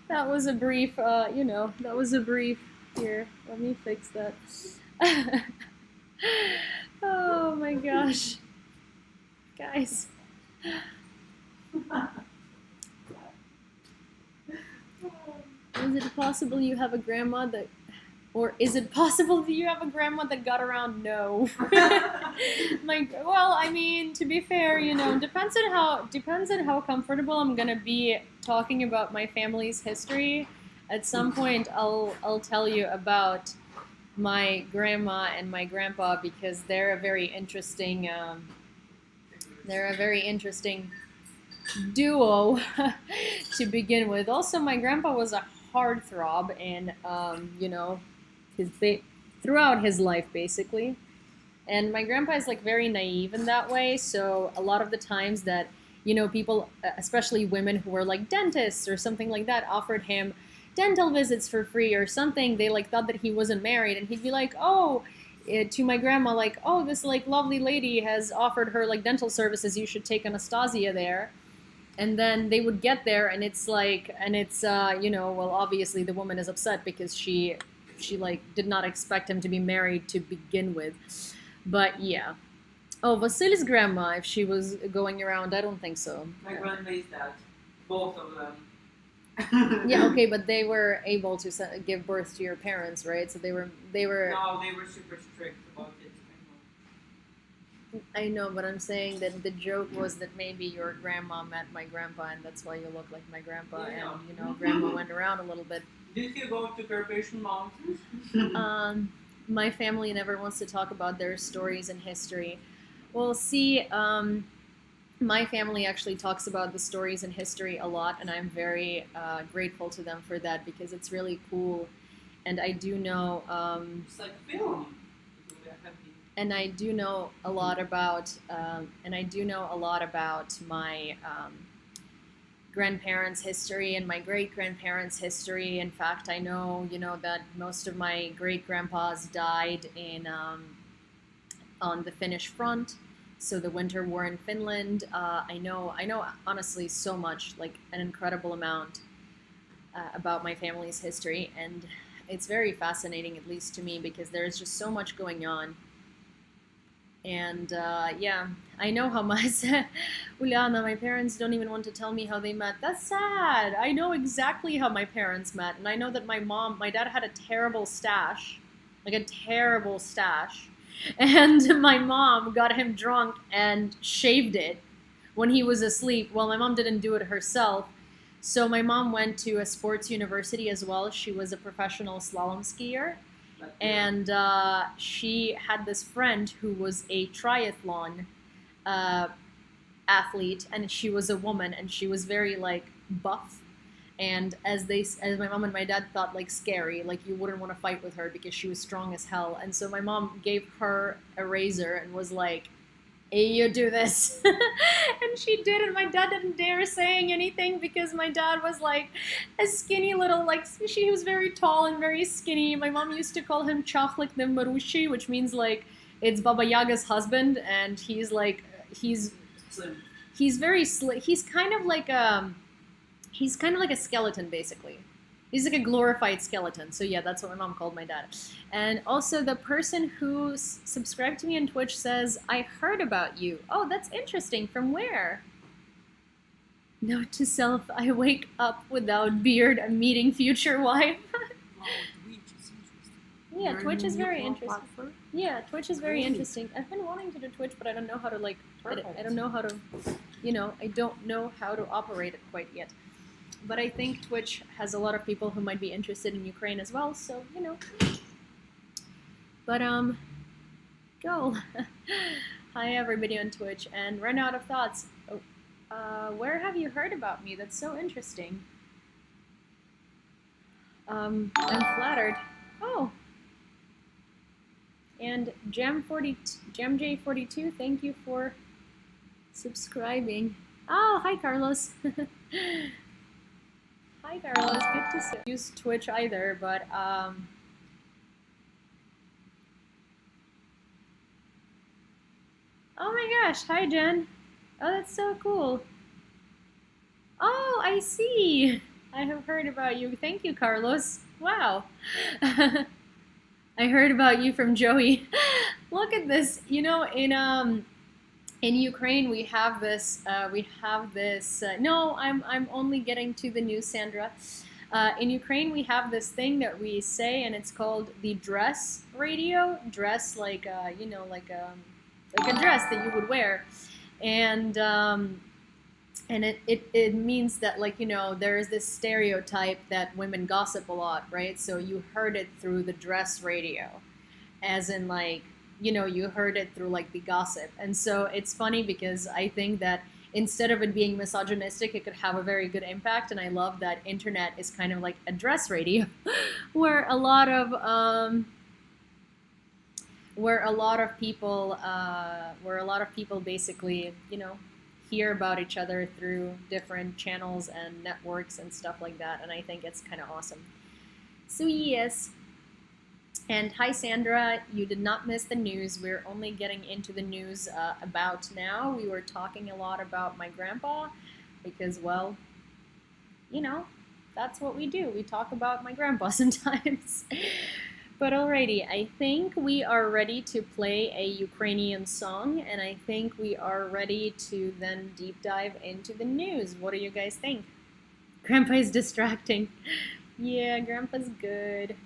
That was a brief, that was a brief. Here, let me fix that. Oh my gosh. Guys. Is it possible you have a grandma that, or is it possible that you have a grandma that got around? No. Well, I mean, to be fair, depends on how comfortable I'm gonna be talking about my family's history. At some point, I'll tell you about my grandma and my grandpa because they're a very interesting duo to begin with. Also, my grandpa was a heartthrob, and throughout his life, basically. And my grandpa is like very naive in that way. So a lot of the times that people, especially women who were like dentists or something like that, offered him dental visits for free or something, they like thought that he wasn't married, and he'd be like, oh, to my grandma, like, oh, this like lovely lady has offered her like dental services, you should take Anastasia there. And then they would get there, and it's well, obviously the woman is upset because she like did not expect him to be married to begin with. But yeah. Oh, Vasily's grandma, if she was going around, I don't think so. My grandma is that. Both of them. Yeah, okay, but they were able to give birth to your parents, right? So they were. No, they were super strict about it. I know, but I'm saying that the joke was that maybe your grandma met my grandpa, and that's why you look like my grandpa, Yeah. And grandma went around a little bit. Did you go to Carpathian Mountains? My family never wants to talk about their stories and history. Well, see, my family actually talks about the stories and history a lot, and I'm very grateful to them for that because it's really cool. And I do know. It's like film. And I do know a lot about. My grandparents' history and my great grandparents' history. In fact, I know that most of my great grandpas died on the Finnish front. So the Winter War in Finland. I know honestly so much, like an incredible amount about my family's history, and it's very fascinating, at least to me, because there's just so much going on. And yeah, I know how much. Uliana, my parents don't even want to tell me how they met. That's sad. I know exactly how my parents met, and I know that my dad had a terrible stash, like a terrible stash. And my mom got him drunk and shaved it when he was asleep. Well, my mom didn't do it herself. So my mom went to a sports university as well. She was a professional slalom skier. And she had this friend who was a triathlon athlete, and she was a woman, and she was very like buff. And as my mom and my dad thought, like scary, like you wouldn't want to fight with her because she was strong as hell. And so my mom gave her a razor and was like, hey, you do this. And she did, and my dad didn't dare saying anything because my dad was like a skinny little, like she was very tall and very skinny. My mom used to call him Chachlik the Marushi, which means like It's Baba Yaga's husband, and he's like Slim. he's very slick. He's kind of like a skeleton, basically. He's like a glorified skeleton. So yeah, that's what my mom called my dad. And also, the person who subscribed to me on Twitch says, "I heard about you." Oh, that's interesting. From where? Note to self: I wake up without beard. I'm meeting future wife. Oh, Twitch is interesting. Yeah, You're Twitch in is a very new interesting. platform? Yeah, Twitch is very Really? interesting. I've been wanting to do Twitch, but I don't know how to I Perfect. don't know how to, I don't know how to operate it quite yet. But I think Twitch has a lot of people who might be interested in Ukraine as well, so, But, go. Hi, everybody on Twitch, and run out of thoughts. Oh, where have you heard about me? That's so interesting. I'm flattered. Oh. And JamJ42, thank you for subscribing. Oh, hi, Carlos. Hi, Carlos. Good to see you. Use Twitch either, but oh my gosh, hi, Jen. Oh, that's so cool. Oh, I see. I have heard about you. Thank you, Carlos. Wow. I heard about you from Joey. Look at this. In Ukraine, we have this. No, I'm only getting to the news, Sandra. In Ukraine, we have this thing that we say, and it's called the dress radio. Dress like like a dress that you would wear, and it means that there is this stereotype that women gossip a lot, right? So you heard it through the dress radio, as in you heard it through the gossip. And so it's funny because I think that instead of it being misogynistic, it could have a very good impact. And I love that internet is kind of like a dress radio, where a lot of people basically hear about each other through different channels and networks and stuff like that. And I think it's kind of awesome. So yes. And hi, Sandra. You did not miss the news. We're only getting into the news about now. We were talking a lot about my grandpa because, well, that's what we do. We talk about my grandpa sometimes. But alrighty, I think we are ready to play a Ukrainian song, and I think we are ready to then deep dive into the news. What do you guys think? Grandpa is distracting. Yeah, Grandpa's good.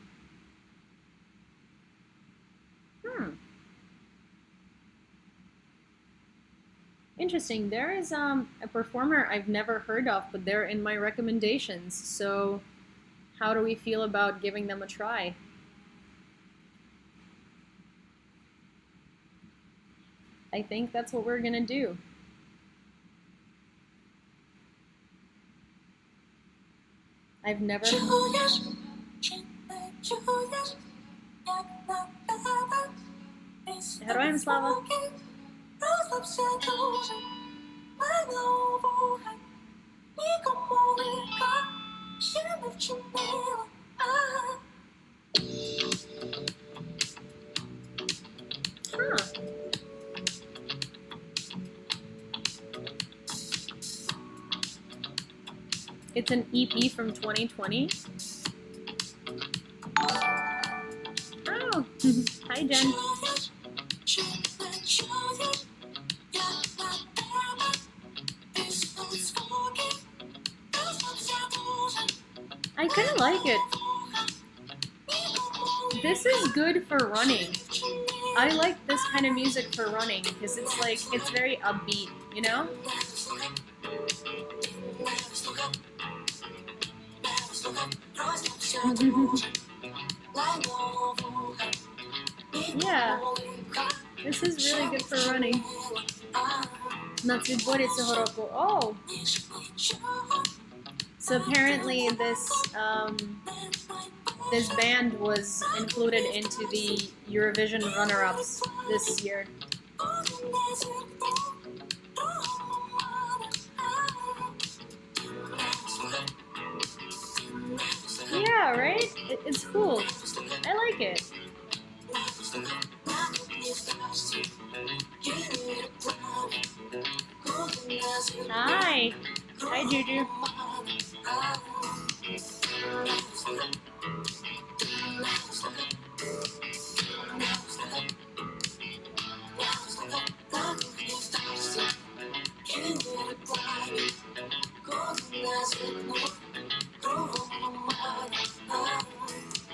Interesting. There is a performer I've never heard of, but they're in my recommendations. So how do we feel about giving them a try? I think that's what we're gonna do. I've never... Героям слава! Huh. It's an EP from 2020. Oh, hi Jen. I kind of like it. This is good for running. I like this kind of music for running because it's very upbeat, you know? Yeah, this is really good for running. На цвітборі цього року. Oh! So apparently this band was included into the Eurovision runner-ups this year. Yeah, right? It's cool. I like it. Hi. Hi, Juju.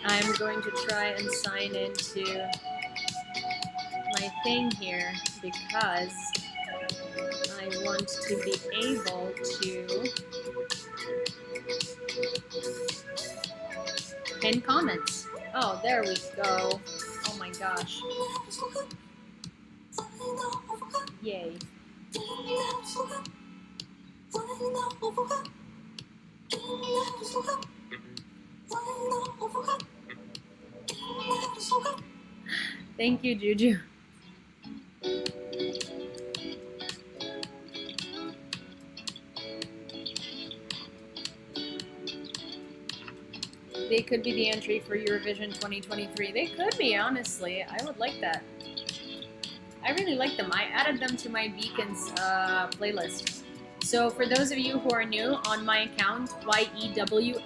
I'm going to try and sign into my thing here because I want to be able to pin comments. Oh, there we go. Oh my gosh. Yay. Thank you, Juju. They could be the entry for Eurovision 2023. They could be, honestly. I would like that. I really like them. I added them to my Beacons playlist. So for those of you who are new, on my account, Yewleea,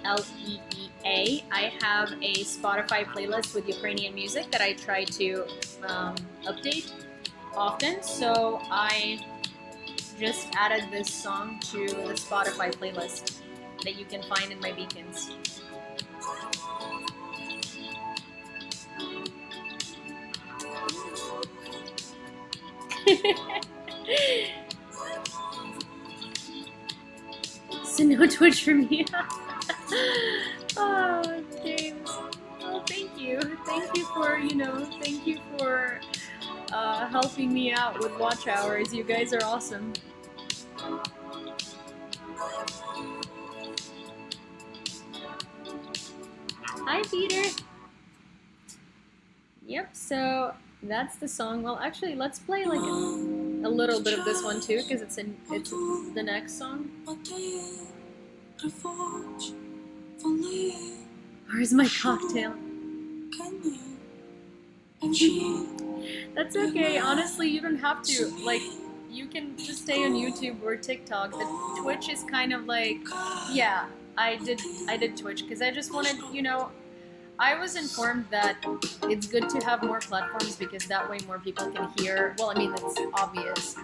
I have a Spotify playlist with Ukrainian music that I try to update often. So I just added this song to the Spotify playlist that you can find in my Beacons. So no Twitch for me. Oh, James. Oh, thank you. Thank you for, thank you for helping me out with watch hours. You guys are awesome. Hi, Peter. Yep, so that's the song. Well, actually, let's play like a little bit of this one too, because it's the next song. Where's my cocktail? That's okay. Honestly, you don't have to. Like, you can just stay on YouTube or TikTok. The Twitch is kind of like, yeah, I did Twitch because I just wanted, I was informed that it's good to have more platforms because that way more people can hear. Well, I mean, that's obvious,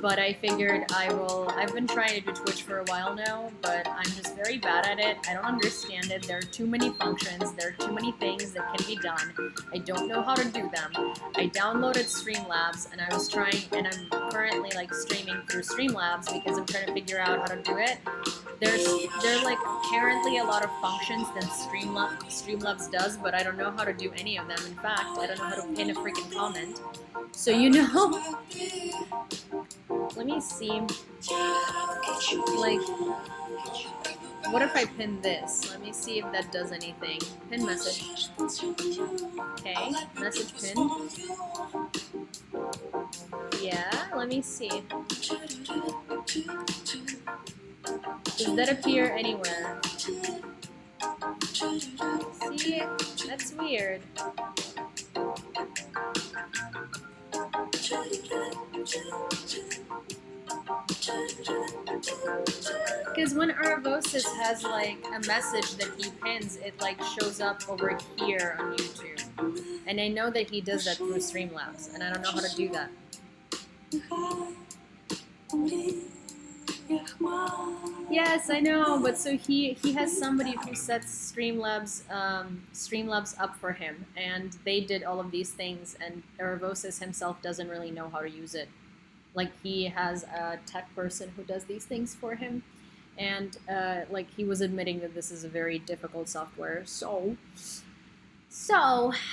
but I figured I've been trying to do Twitch for a while now, but I'm just very bad at it. I don't understand it. There are too many functions. There are too many things that can be done. I don't know how to do them. I downloaded Streamlabs and I was trying, and I'm currently like streaming through Streamlabs because I'm trying to figure out how to do it. There are like apparently a lot of functions that Streamlabs does, but I don't know how to do any of them. In fact, I don't know how to pin a freaking comment. So let me see. Like, what if I pin this? Let me see if that does anything. Pin message. Okay, message pin. Yeah, let me see. Does that appear anywhere? See? That's weird. Because when Aravosis has like a message that he pins, it like shows up over here on YouTube. And I know that he does that through Streamlabs, and I don't know how to do that. Yes, I know, but so he has somebody who sets Streamlabs up for him, and they did all of these things, and Aravosis himself doesn't really know how to use it. Like, he has a tech person who does these things for him, and like he was admitting that this is a very difficult software. So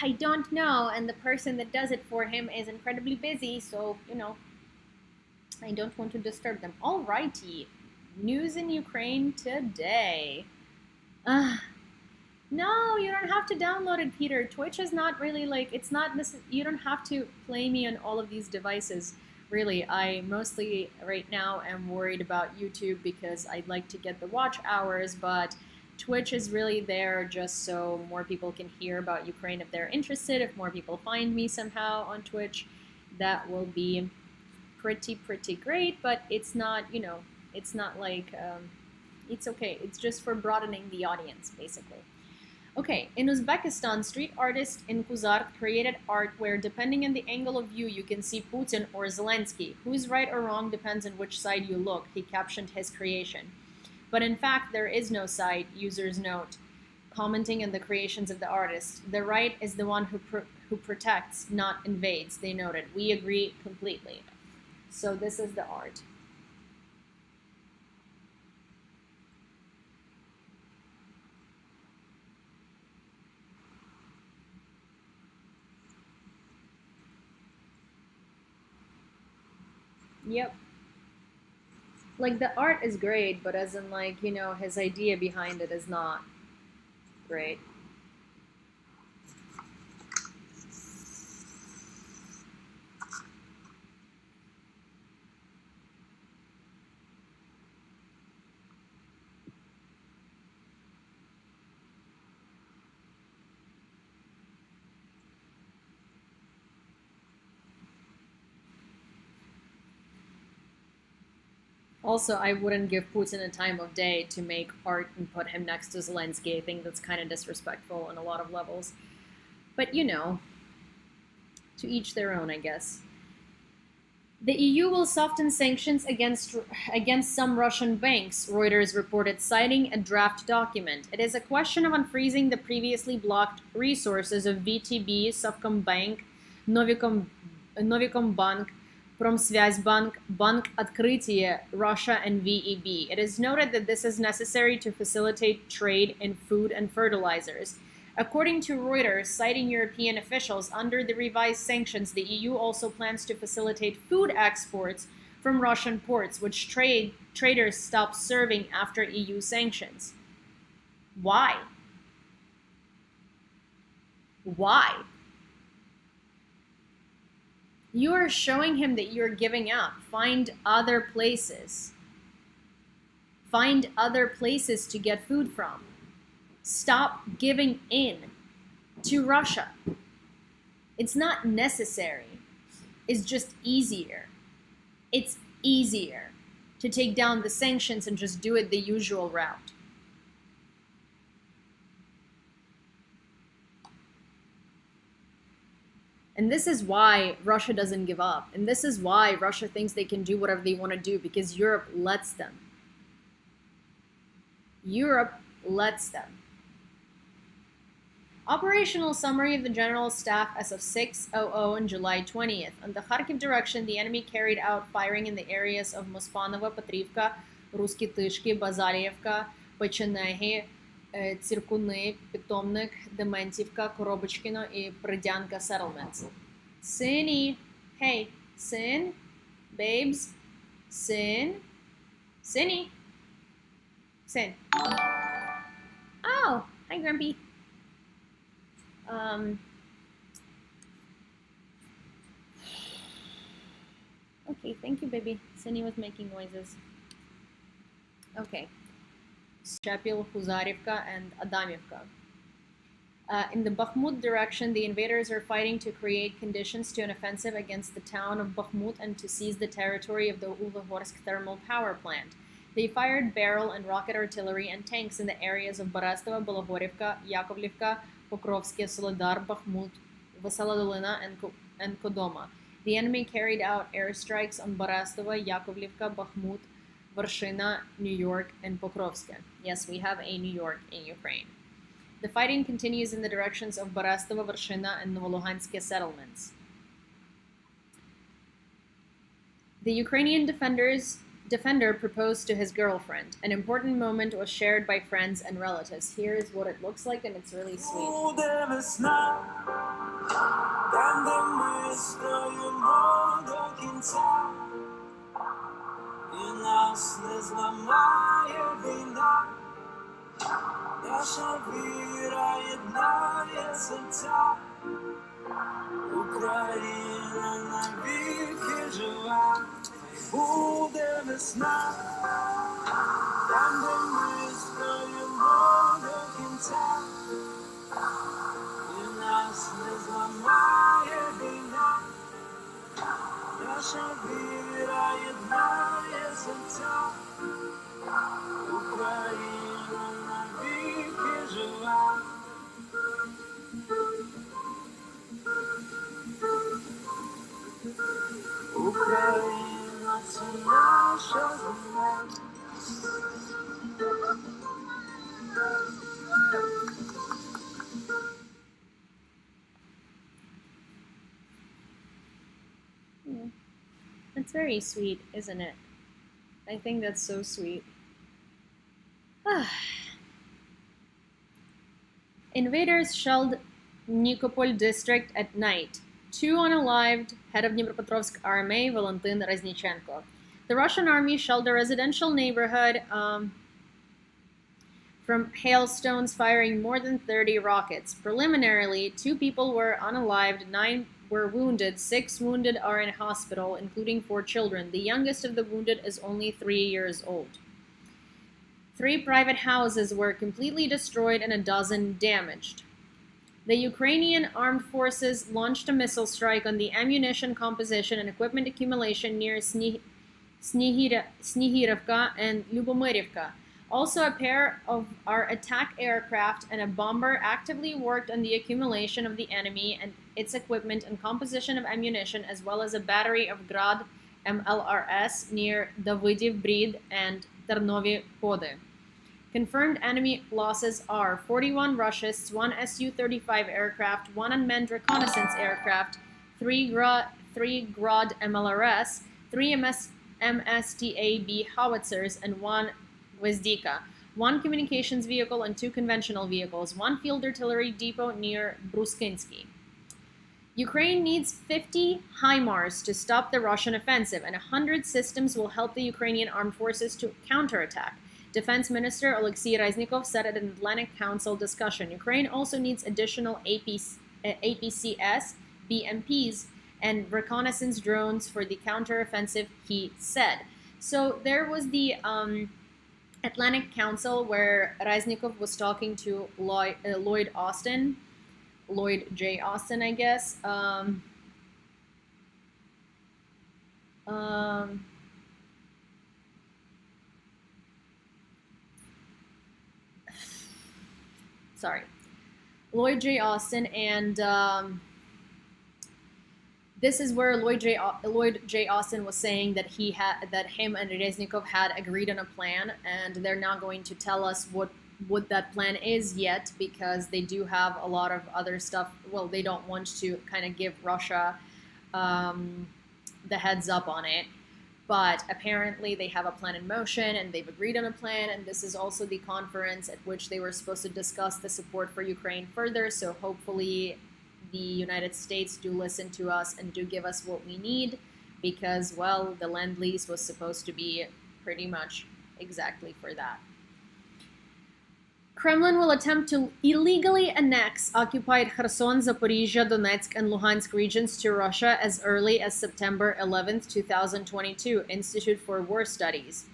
I don't know, and the person that does it for him is incredibly busy, so I don't want to disturb them. Alrighty, news in Ukraine today. No, you don't have to download it, Peter. Twitch is not really like, it's not you don't have to play me on all of these devices. Really, I mostly right now am worried about YouTube because I'd like to get the watch hours, but Twitch is really there just so more people can hear about Ukraine if they're interested, if more people find me somehow on Twitch. that will be pretty great, but it's not, it's not like, it's okay. It's just for broadening the audience, basically. Okay, in Uzbekistan, street artists in Kuzart created art where, depending on the angle of view, you can see Putin or Zelensky. Who's right or wrong depends on which side you look, he captioned his creation. But in fact, there is no side, users note, commenting on the creations of the artist. The right is the one who protects, not invades, they noted. We agree completely. So this is the art. Yep. Like, the art is great, but as in, like, his idea behind it is not great. Also, I wouldn't give Putin a time of day to make art and put him next to Zelensky. I think that's kind of disrespectful on a lot of levels. But, to each their own, I guess. The EU will soften sanctions against some Russian banks, Reuters reported, citing a draft document. It is a question of unfreezing the previously blocked resources of VTB, Совкомбанк, Novikombank, Pромsvязьbank, Bank Открытие, Russia, and VEB. It is noted that this is necessary to facilitate trade in food and fertilizers. According to Reuters, citing European officials, under the revised sanctions, the EU also plans to facilitate food exports from Russian ports, which traders stopped serving after EU sanctions. Why? Why? You are showing him that you're giving up. Find other places. Find other places to get food from. Stop giving in to Russia. It's not necessary. It's just easier. It's easier to take down the sanctions and just do it the usual route. And this is why Russia doesn't give up. And this is why Russia thinks they can do whatever they want to do, because Europe lets them. Europe lets them. Operational summary of the General Staff as of 6:00 on July 20th. On the Kharkiv direction, the enemy carried out firing in the areas of Mospanova, Petrivka, Ruski Tishki, Bazarievka, Pechenegi, Циркуны, Питомник, Дементьевка, Коробочкино и Придянka settlements. Sini, hey, Sin, babes, Sin, Sini, Sin. Oh, hi, Grumpy. Okay, thank you, baby. Sini was making noises. Okay. Shapil, Huzarivka, and Adamivka. In the Bakhmut direction, the invaders are fighting to create conditions to an offensive against the town of Bakhmut and to seize the territory of the Ulvahorsk thermal power plant. They fired barrel and rocket artillery and tanks in the areas of Barastova, Bologorivka, Yakovlivka, Pokrovsky, Solidar, Bakhmut, Vasala Dolina, and Kodoma. The enemy carried out airstrikes on Barastova, Yakovlivka, Bakhmut, Varshina, New York, and Pokrovsk. Yes, we have a New York in Ukraine. The fighting continues in the directions of Barastova, Varshina, and Novoluhansk settlements. The Ukrainian defender proposed to his girlfriend. An important moment was shared by friends and relatives. Here is what it looks like, and it's really sweet. Нас не зламає війна, наша віра єднає серця, Україна навіки жива, буде весна, там, де ми стоїмо до кінця, і нас не зламає війна, наша віра єднається так. Україна навіки жива. Україна це наша земля. That's very sweet, isn't it? I think that's so sweet. Invaders shelled Nikopol district at night. 2 unalived, head of Dnipropetrovsk army, Valentin Reznichenko. The Russian army shelled a residential neighborhood from hailstones, firing more than 30 rockets. Preliminarily, 2 people were unalived, 9 were wounded, 6 wounded are in hospital, including 4 children. The youngest of the wounded is only 3 years old. 3 private houses were completely destroyed and a dozen damaged. The Ukrainian armed forces launched a missile strike on the ammunition composition and equipment accumulation near Snihirivka and Lyubomirivka. Also, a pair of our attack aircraft and a bomber actively worked on the accumulation of the enemy and its equipment and composition of ammunition, as well as a battery of Grad MLRS near Davydiv Brid and Ternovi Pode. Confirmed enemy losses are 41 Russists, 1 Su-35 aircraft, 1 unmanned reconnaissance aircraft, 3 Grad MLRS, 3 MSTAB howitzers, and 1 Gvezdika, 1 communications vehicle and 2 conventional vehicles, 1 field artillery depot near Bruskinsky. Ukraine needs 50 HIMARS to stop the Russian offensive, and 100 systems will help the Ukrainian armed forces to counterattack. Defense Minister Alexei Reznikov said at an Atlantic Council discussion. Ukraine also needs additional APCS, BMPs, and reconnaissance drones for the counteroffensive, he said. So there was the Atlantic Council where Reznikov was talking to Lloyd J. Austin, I guess. Lloyd J. Austin, and this is where Lloyd J. Austin was saying that him and Reznikov had agreed on a plan, and they're not going to tell us what that plan is yet, because they do have a lot of other stuff. Well, they don't want to kind of give Russia the heads up on it. But apparently they have a plan in motion, and they've agreed on a plan, and this is also the conference at which they were supposed to discuss the support for Ukraine further. So hopefully the United States do listen to us and do give us what we need, because, well, the Lend-Lease was supposed to be pretty much exactly for that. Kremlin will attempt to illegally annex occupied Kherson, Zaporizhia, Donetsk, and Luhansk regions to Russia as early as September 11, 2022, Institute for War Studies.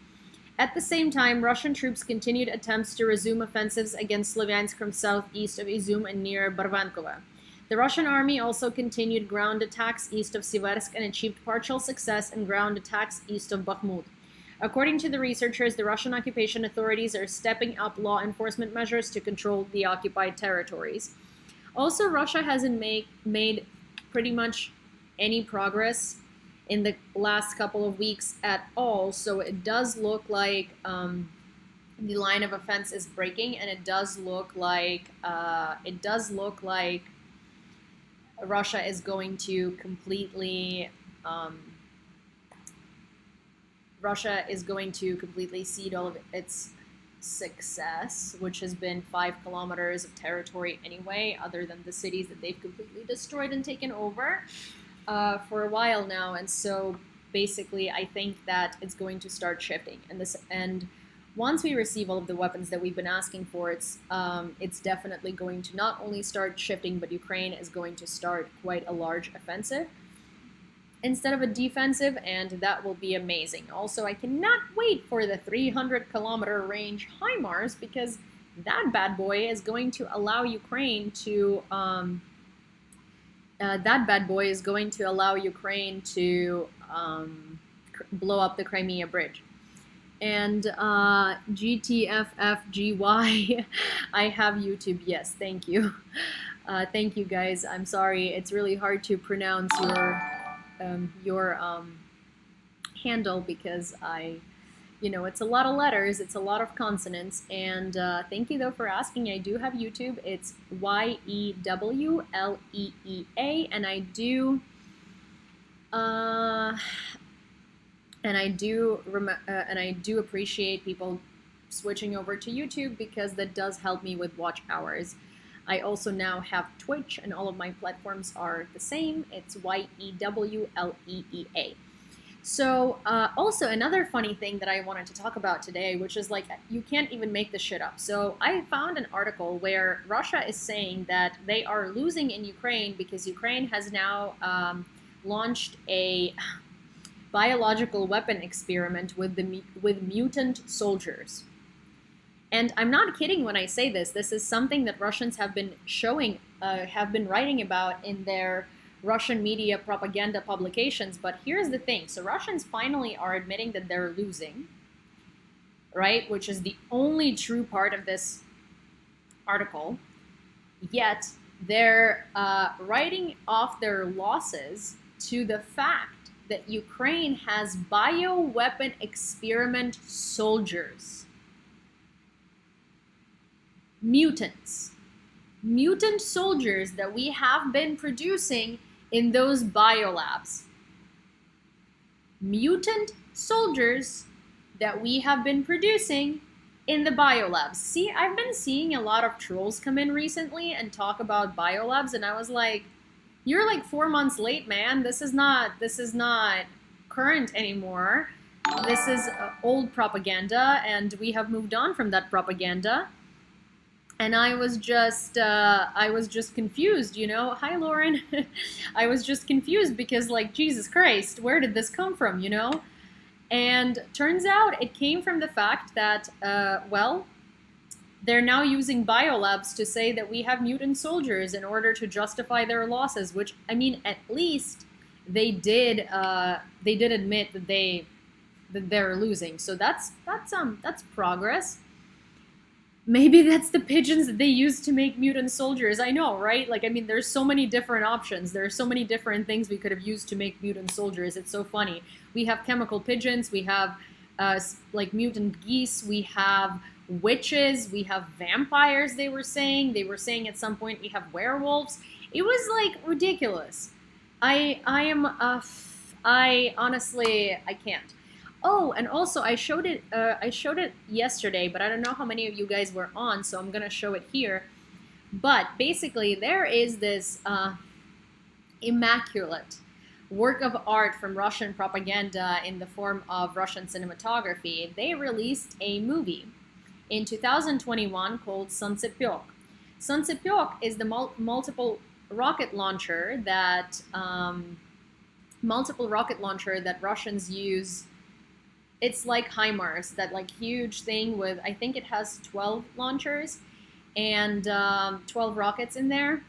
At the same time, Russian troops continued attempts to resume offensives against Slavyansk from southeast of Izum and near Barvankovo. The Russian army also continued ground attacks east of Siversk and achieved partial success in ground attacks east of Bakhmut. According to the researchers, the Russian occupation authorities are stepping up law enforcement measures to control the occupied territories. Also, Russia hasn't made pretty much any progress in the last couple of weeks at all, so it does look like the line of offense is breaking, and it does look like Russia is going to completely cede all of its success, which has been 5 kilometers of territory anyway, other than the cities that they've completely destroyed and taken over for a while now. And so basically, I think that it's going to start shifting. And once we receive all of the weapons that we've been asking for, it's definitely going to not only start shifting, but Ukraine is going to start quite a large offensive instead of a defensive, and that will be amazing. Also, I cannot wait for the 300-kilometer range HIMARS, because that bad boy is going to allow Ukraine to blow up the Crimea Bridge. And GTFFGY, I have YouTube. Yes, thank you. Thank you, guys. I'm sorry. It's really hard to pronounce your handle because it's a lot of letters, it's a lot of consonants, and thank you though for asking. I do have YouTube. It's Yewleea, and I do appreciate people switching over to YouTube because that does help me with watch hours. I also now have Twitch, and all of my platforms are the same. It's Yewleea. So also another funny thing that I wanted to talk about today, which is like, you can't even make this shit up. So I found an article where Russia is saying that they are losing in Ukraine because Ukraine has now launched a biological weapon experiment with mutant soldiers. And I'm not kidding when I say this. This is something that Russians have been writing about in their Russian media propaganda publications. But here's the thing. So Russians finally are admitting that they're losing, right? Which is the only true part of this article. Yet they're writing off their losses to the fact that Ukraine has bioweapon experiment soldiers. Mutants. Mutant soldiers that we have been producing in those biolabs. Mutant soldiers that we have been producing in the biolabs. See, I've been seeing a lot of trolls come in recently and talk about biolabs, and I was like, you're like 4 months late, man. This is not current anymore. This is old propaganda, and we have moved on from that propaganda. And I was just confused, Hi, Lauren. I was just confused because, like, Jesus Christ, where did this come from, And turns out it came from the fact that, they're now using biolabs to say that we have mutant soldiers in order to justify their losses, which, I mean, at least they did admit that they're losing. So that's progress. Maybe that's the pigeons that they use to make mutant soldiers. I know, right? Like, I mean, there's so many different options. There are so many different things we could have used to make mutant soldiers. It's so funny. We have chemical pigeons. We have, mutant geese. We have witches. We have vampires, they were saying. They were saying at some point we have werewolves. It was, like, ridiculous. I honestly, I can't. Oh, and also I showed it yesterday, but I don't know how many of you guys were on, so I'm going to show it here. But basically, there is this immaculate work of art from Russian propaganda in the form of Russian cinematography. They released a movie in 2021 called Santsepyok. Santsepyok is the multiple rocket launcher that Russians use. It's like HIMARS, that like huge thing with, I think it has 12 launchers and 12 rockets in there.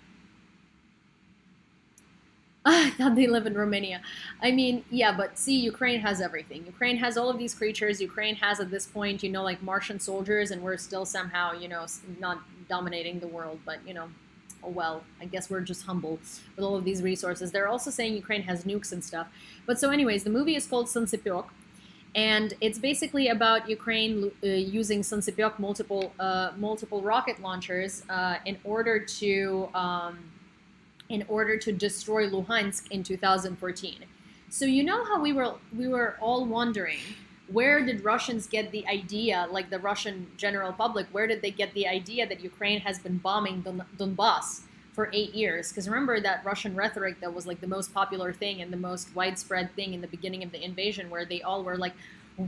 I thought they live in Romania. I mean, yeah, but see, Ukraine has everything. Ukraine has all of these creatures. Ukraine has, at this point, like Martian soldiers, and we're still somehow, not dominating the world, but, oh well, I guess we're just humble with all of these resources. They're also saying Ukraine has nukes and stuff. But so anyways, the movie is called Santsepyok. And it's basically about Ukraine using Santsepyok multiple rocket launchers in order to destroy Luhansk in 2014. So how we were all wondering, where did Russians get the idea, like the Russian general public, where did they get the idea that Ukraine has been bombing Donbass for 8 years? Because remember that Russian rhetoric that was like the most popular thing and the most widespread thing in the beginning of the invasion, where they all were like,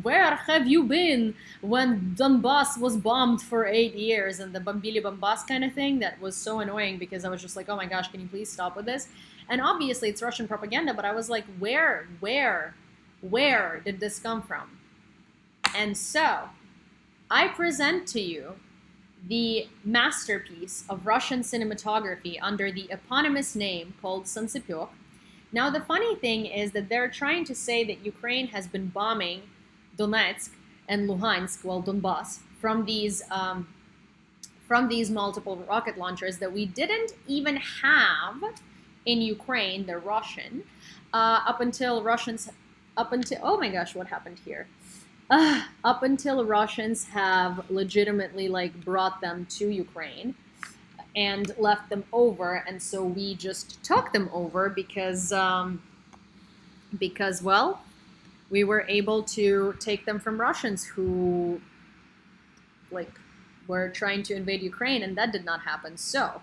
where have you been when Donbass was bombed for 8 years, and the Bombili Bombas kind of thing? That was so annoying because I was just like, oh my gosh, can you please stop with this? And obviously it's Russian propaganda, but I was like, where did this come from? And so I present to you the masterpiece of Russian cinematography under the eponymous name called Santsepyok. Now, the funny thing is that they're trying to say that Ukraine has been bombing Donetsk and Luhansk, well, Donbass, from these multiple rocket launchers that we didn't even have in Ukraine. They're Russian. Up until oh my gosh, what happened here? Up until Russians have legitimately like brought them to Ukraine and left them over, and so we just took them over because well, we were able to take them from Russians who like were trying to invade Ukraine, and that did not happen. So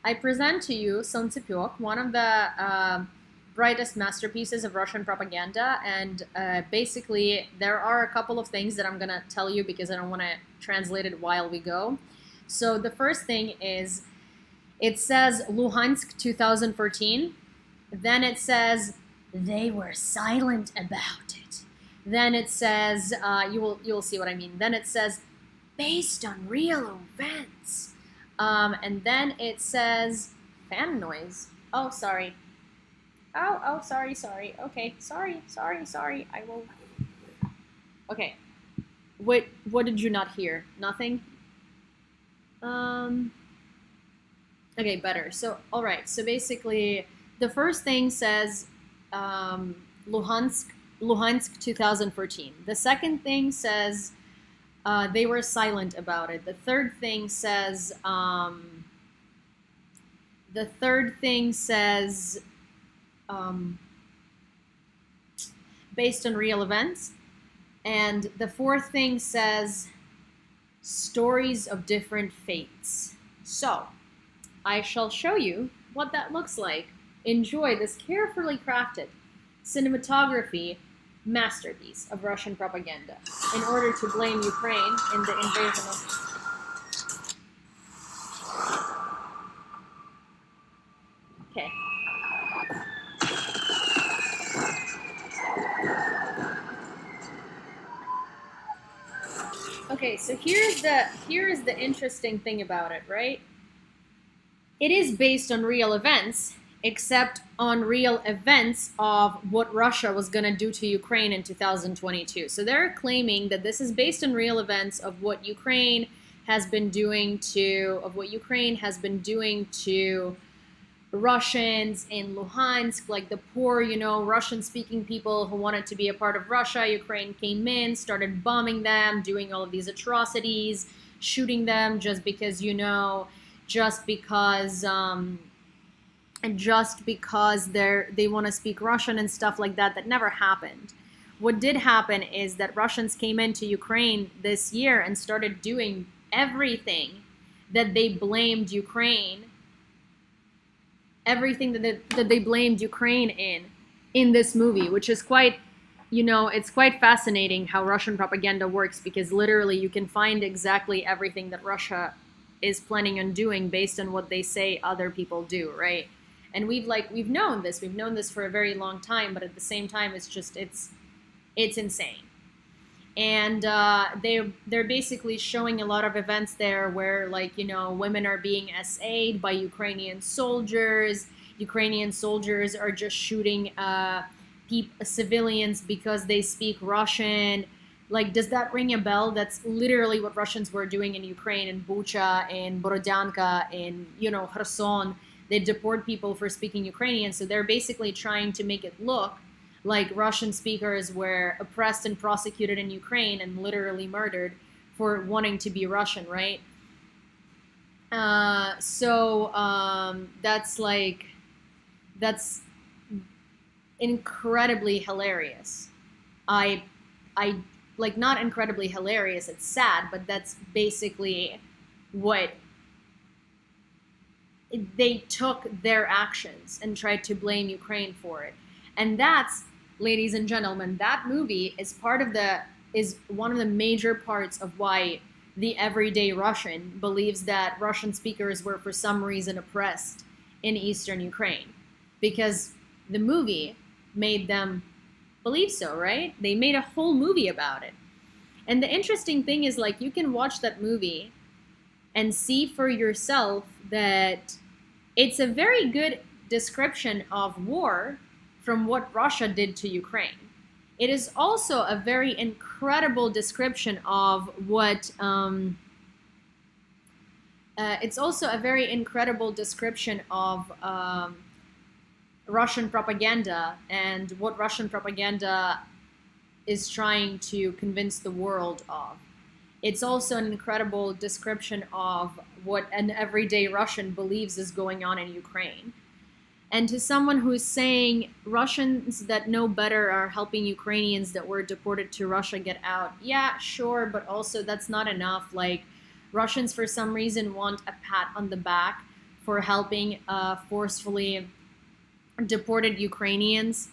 I present to you Солнцепёк, one of the brightest masterpieces of Russian propaganda, and basically there are a couple of things that I'm gonna tell you because I don't want to translate it while we go. So the first thing is, it says Luhansk 2014, then it says they were silent about it. Then it says you'll see what I mean. Then it says based on real events, and then it says fan noise. Oh, sorry. Oh, sorry. Okay, sorry. I will. Okay. What did you not hear? Nothing? Okay, better. So, all right. So basically, the first thing says Luhansk 2014. The second thing says they were silent about it. The third thing says based on real events, and the fourth thing says stories of different fates. So I shall show you what that looks like. Enjoy this carefully crafted cinematography masterpiece of Russian propaganda in order to blame Ukraine in the invasion of... Okay. Okay, so here's the interesting thing about it, right? It is based on real events, except on real events of what Russia was going to do to Ukraine in 2022. So they're claiming that this is based on real events of what Ukraine has been doing to Russians in Luhansk, like the poor, Russian-speaking people who wanted to be a part of Russia. Ukraine came in, started bombing them, doing all of these atrocities, shooting them just because they want to speak Russian and stuff like that. That never happened. What did happen is that Russians came into Ukraine this year and started doing everything that they blamed Ukraine, in this movie, which is quite, it's quite fascinating how Russian propaganda works, because literally you can find exactly everything that Russia is planning on doing based on what they say other people do, right? And we've known this for a very long time, but at the same time, it's insane. And they're basically showing a lot of events there where, women are being SA'd by Ukrainian soldiers. Ukrainian soldiers are just shooting civilians because they speak Russian. Like, does that ring a bell? That's literally what Russians were doing in Ukraine, in Bucha, in Borodyanka, in, Kherson. They deport people for speaking Ukrainian. So they're basically trying to make it look like Russian speakers were oppressed and prosecuted in Ukraine and literally murdered for wanting to be Russian, right? That's incredibly hilarious. Not incredibly hilarious, it's sad, but that's basically what they took their actions and tried to blame Ukraine for it. And that's, ladies and gentlemen, that movie is one of the major parts of why the everyday Russian believes that Russian speakers were for some reason oppressed in eastern Ukraine. Because the movie made them believe so, right? They made a whole movie about it. And the interesting thing is, you can watch that movie and see for yourself that it's a very good description of war from what Russia did to Ukraine. It is also a very incredible description of what. It's also a very incredible description of Russian propaganda and what Russian propaganda is trying to convince the world of. It's also an incredible description of what an everyday Russian believes is going on in Ukraine. And to someone who's saying Russians that know better are helping Ukrainians that were deported to Russia get out, yeah, sure, but also that's not enough. Like, Russians for some reason want a pat on the back for helping forcefully deported Ukrainians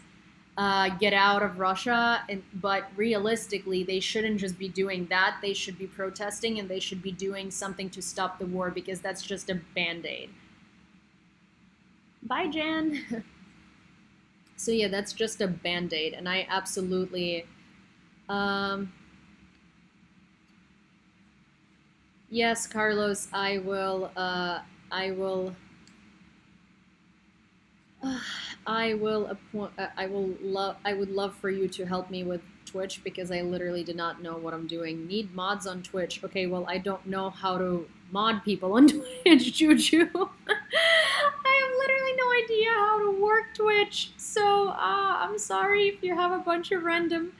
get out of Russia, but realistically, they shouldn't just be doing that. They should be protesting, and they should be doing something to stop the war, because that's just a band-aid. Bye, Jan. So yeah, that's just a band-aid, and I absolutely... Yes, Carlos, I will I would love for you to help me with Twitch, because I literally did not know what I'm doing. Need mods on Twitch. Okay, well, I don't know how to mod people on Twitch, Juju. I have literally no idea how to work Twitch. So, I'm sorry if you have a bunch of random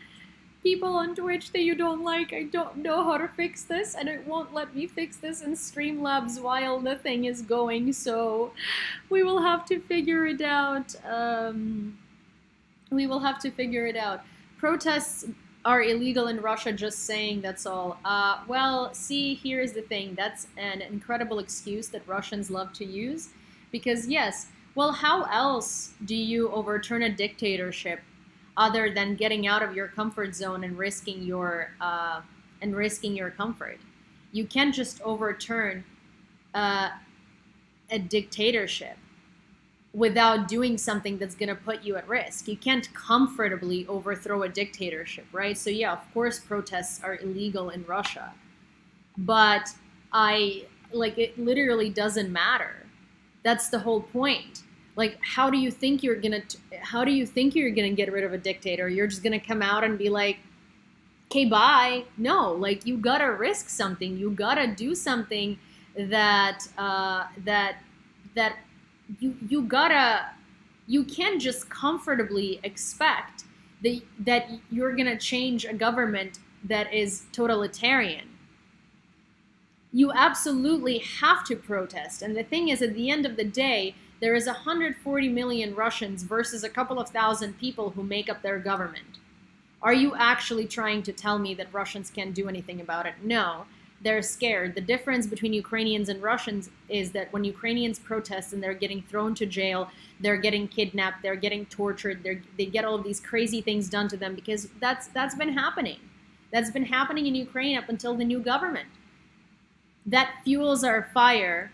people on Twitch that you don't like. I don't know how to fix this, and it won't let me fix this in Streamlabs while the thing is going, so we will have to figure it out. Protests are illegal in Russia, just saying, that's all. Well, see, here's the thing. That's an incredible excuse that Russians love to use, because yes, well, how else do you overturn a dictatorship other than getting out of your comfort zone and risking your comfort? You can't just overturn a dictatorship without doing something that's going to put you at risk. You can't comfortably overthrow a dictatorship, right? So yeah, of course protests are illegal in Russia, but it literally doesn't matter. That's the whole point. Like, how do you think you're gonna get rid of a dictator? You're just gonna come out and be like, okay, bye. No, like, you gotta risk something. You gotta do something that you can't just comfortably expect that you're gonna change a government that is totalitarian. You absolutely have to protest. And the thing is, at the end of the day, there is 140 million Russians versus a couple of thousand people who make up their government. Are you actually trying to tell me that Russians can't do anything about it? No, they're scared. The difference between Ukrainians and Russians is that when Ukrainians protest and they're getting thrown to jail, they're getting kidnapped, they're getting tortured, they get all of these crazy things done to them, because that's been happening. That's been happening in Ukraine up until the new government. That fuels our fire,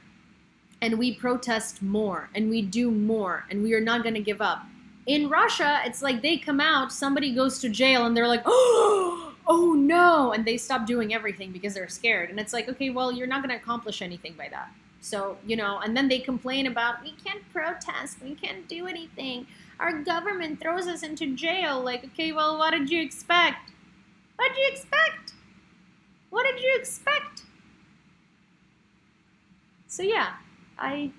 and we protest more, and we do more, and we are not going to give up. In Russia, it's like they come out, somebody goes to jail, and they're like, oh no, and they stop doing everything because they're scared. And it's like, okay, well, you're not going to accomplish anything by that. So, and then they complain about, we can't protest, we can't do anything. Our government throws us into jail. Like, okay, well, what did you expect? What did you expect? What did you expect? So yeah, I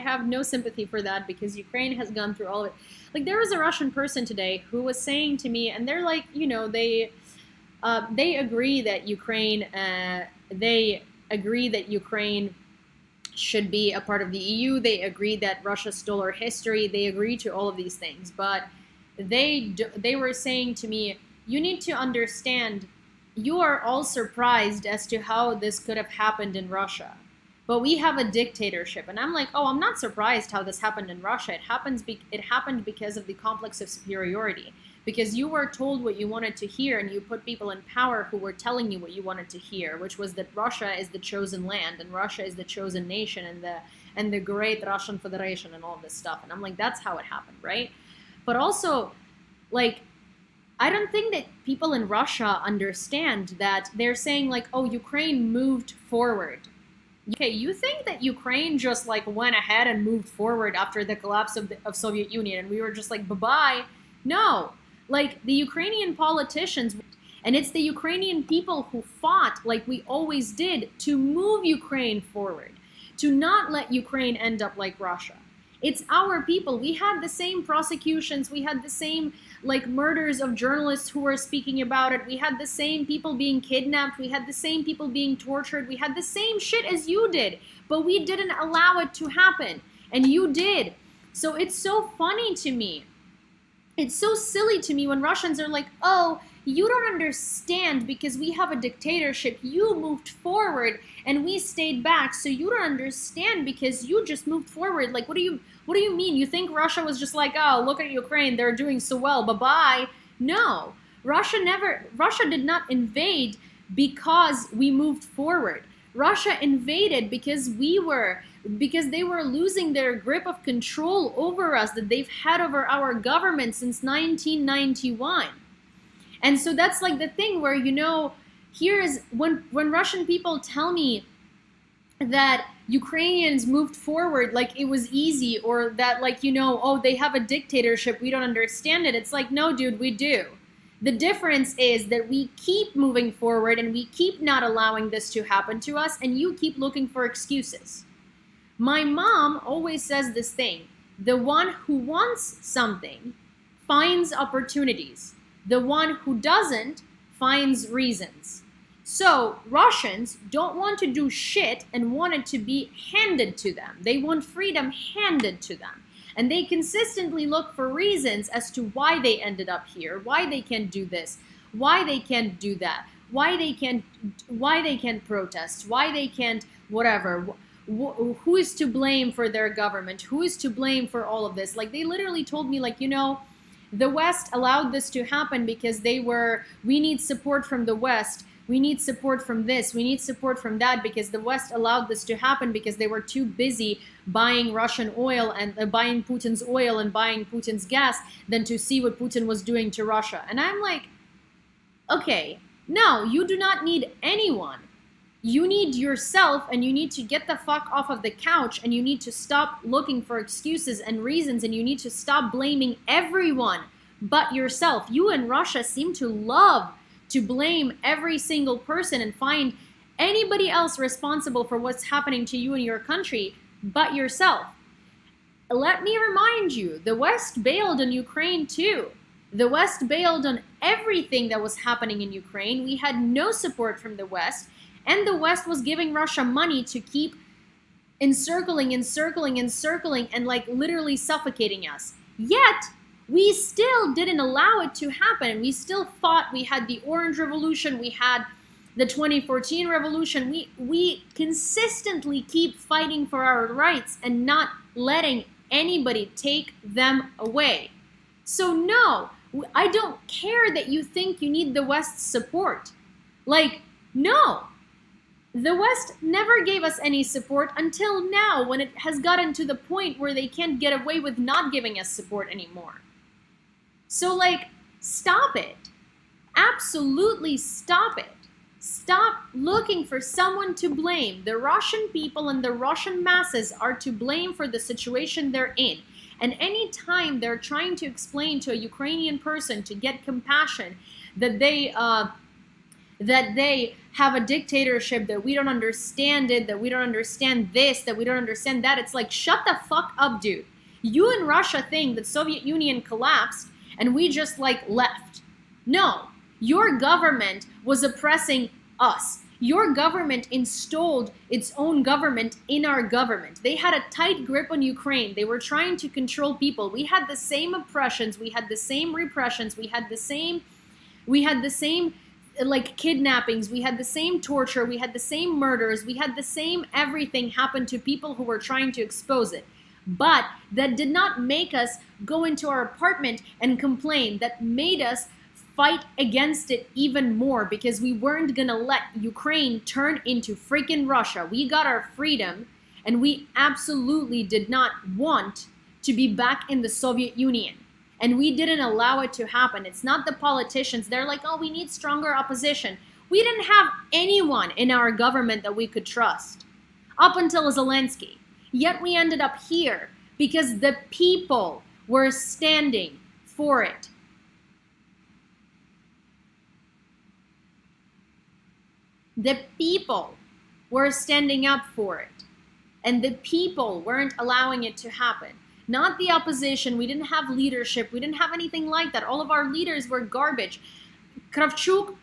have no sympathy for that, because Ukraine has gone through all of it. Like, there was a Russian person today who was saying to me, and they're like, they agree that Ukraine should be a part of the EU. They agree that Russia stole our history. They agree to all of these things, but they were saying to me, you need to understand, you are all surprised as to how this could have happened in Russia. But we have a dictatorship. And I'm like, oh, I'm not surprised how this happened in Russia. It happened because of the complex of superiority. Because you were told what you wanted to hear, and you put people in power who were telling you what you wanted to hear, which was that Russia is the chosen land, and Russia is the chosen nation, and the great Russian Federation, and all this stuff. And I'm like, that's how it happened, right? But also, like, I don't think that people in Russia understand that they're saying, like, oh, Ukraine moved forward. Okay, you think that Ukraine just like went ahead and moved forward after the collapse of Soviet Union and we were just like bye-bye? No. Like the Ukrainian politicians, and it's the Ukrainian people who fought like we always did to move Ukraine forward, to not let Ukraine end up like Russia. It's our people. We had the same prosecutions, we had the same like murders of journalists who were speaking about it. We had the same people being kidnapped. We had the same people being tortured. We had the same shit as you did, but we didn't allow it to happen. And you did. So it's so funny to me. It's so silly to me when Russians are like, oh, you don't understand because we have a dictatorship. You moved forward and we stayed back. So you don't understand because you just moved forward. Like, what do you mean? You think Russia was just like, oh, look at Ukraine, they're doing so well, bye-bye? No, Russia did not invade because we moved forward. Russia invaded because they were losing their grip of control over us that they've had over our government since 1991. And so that's like the thing where, here is when Russian people tell me that Ukrainians moved forward like it was easy, or that like, oh, they have a dictatorship, we don't understand it. It's like, no, dude, we do. The difference is that we keep moving forward and we keep not allowing this to happen to us, and you keep looking for excuses. My mom always says this thing: the one who wants something finds opportunities. The one who doesn't finds reasons. So Russians don't want to do shit and want it to be handed to them. They want freedom handed to them. And they consistently look for reasons as to why they ended up here, why they can't do this, why they can't do that, why they can't protest, why they can't whatever. Who is to blame for their government? Who is to blame for all of this? Like, they literally told me, like, the West allowed this to happen because we need support from the West. We need support from this. We need support from that because the West allowed this to happen because they were too busy buying Russian oil and buying Putin's oil and buying Putin's gas than to see what Putin was doing to Russia. And I'm like, okay, no, you do not need anyone. You need yourself, and you need to get the fuck off of the couch, and you need to stop looking for excuses and reasons, and you need to stop blaming everyone but yourself. You in Russia seem to love to blame every single person and find anybody else responsible for what's happening to you in your country but yourself. Let me remind you, the West bailed on Ukraine too. The West bailed on everything that was happening in Ukraine. We had no support from the West. And the West was giving Russia money to keep encircling and like literally suffocating us. Yet, we still didn't allow it to happen. We still fought. We had the Orange Revolution. We had the 2014 revolution. We consistently keep fighting for our rights and not letting anybody take them away. So no, I don't care that you think you need the West's support. Like, no. The West never gave us any support until now, when it has gotten to the point where they can't get away with not giving us support anymore. So, like, stop it. Absolutely stop it. Stop looking for someone to blame. The Russian people and the Russian masses are to blame for the situation they're in. And anytime they're trying to explain to a Ukrainian person to get compassion that they have a dictatorship, that we don't understand it, that we don't understand this, that we don't understand that, it's like, shut the fuck up, dude. You in Russia think that Soviet Union collapsed and we just like left. No, your government was oppressing us. Your government installed its own government in our government. They had a tight grip on Ukraine. They were trying to control people. We had the same oppressions, we had the same repressions, we had the same like kidnappings, we had the same torture, we had the same murders, we had the same everything happen to people who were trying to expose it. But that did not make us go into our apartment and complain. That made us fight against it even more, because we weren't gonna let Ukraine turn into freaking Russia. We got our freedom, and we absolutely did not want to be back in the Soviet Union. And we didn't allow it to happen. It's not the politicians. They're like, oh, we need stronger opposition. We didn't have anyone in our government that we could trust. up until Zelensky. Yet we ended up here because the people were standing for it. The people were standing up for it. And the people weren't allowing it to happen. Not the opposition. We didn't have leadership. We didn't have anything like that. All of our leaders were garbage. Kravchuk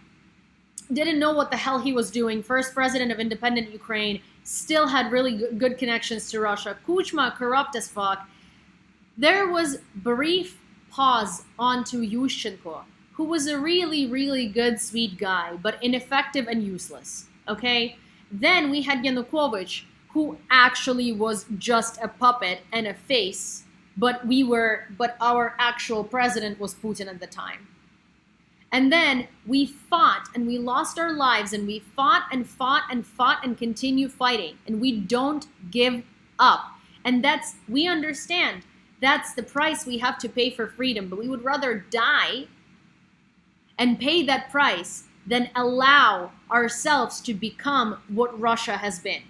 didn't know what the hell he was doing. First president of independent Ukraine, still had really good connections to Russia. Kuchma, corrupt as fuck. There was brief pause onto Yushchenko, who was a really, really good, sweet guy, but ineffective and useless. Okay? Then we had Yanukovych, who actually was just a puppet and a face, but our actual president was Putin at the time. And then we fought and we lost our lives and we fought and fought and fought and continue fighting. And we don't give up. And we understand that's the price we have to pay for freedom, but we would rather die and pay that price than allow ourselves to become what Russia has been.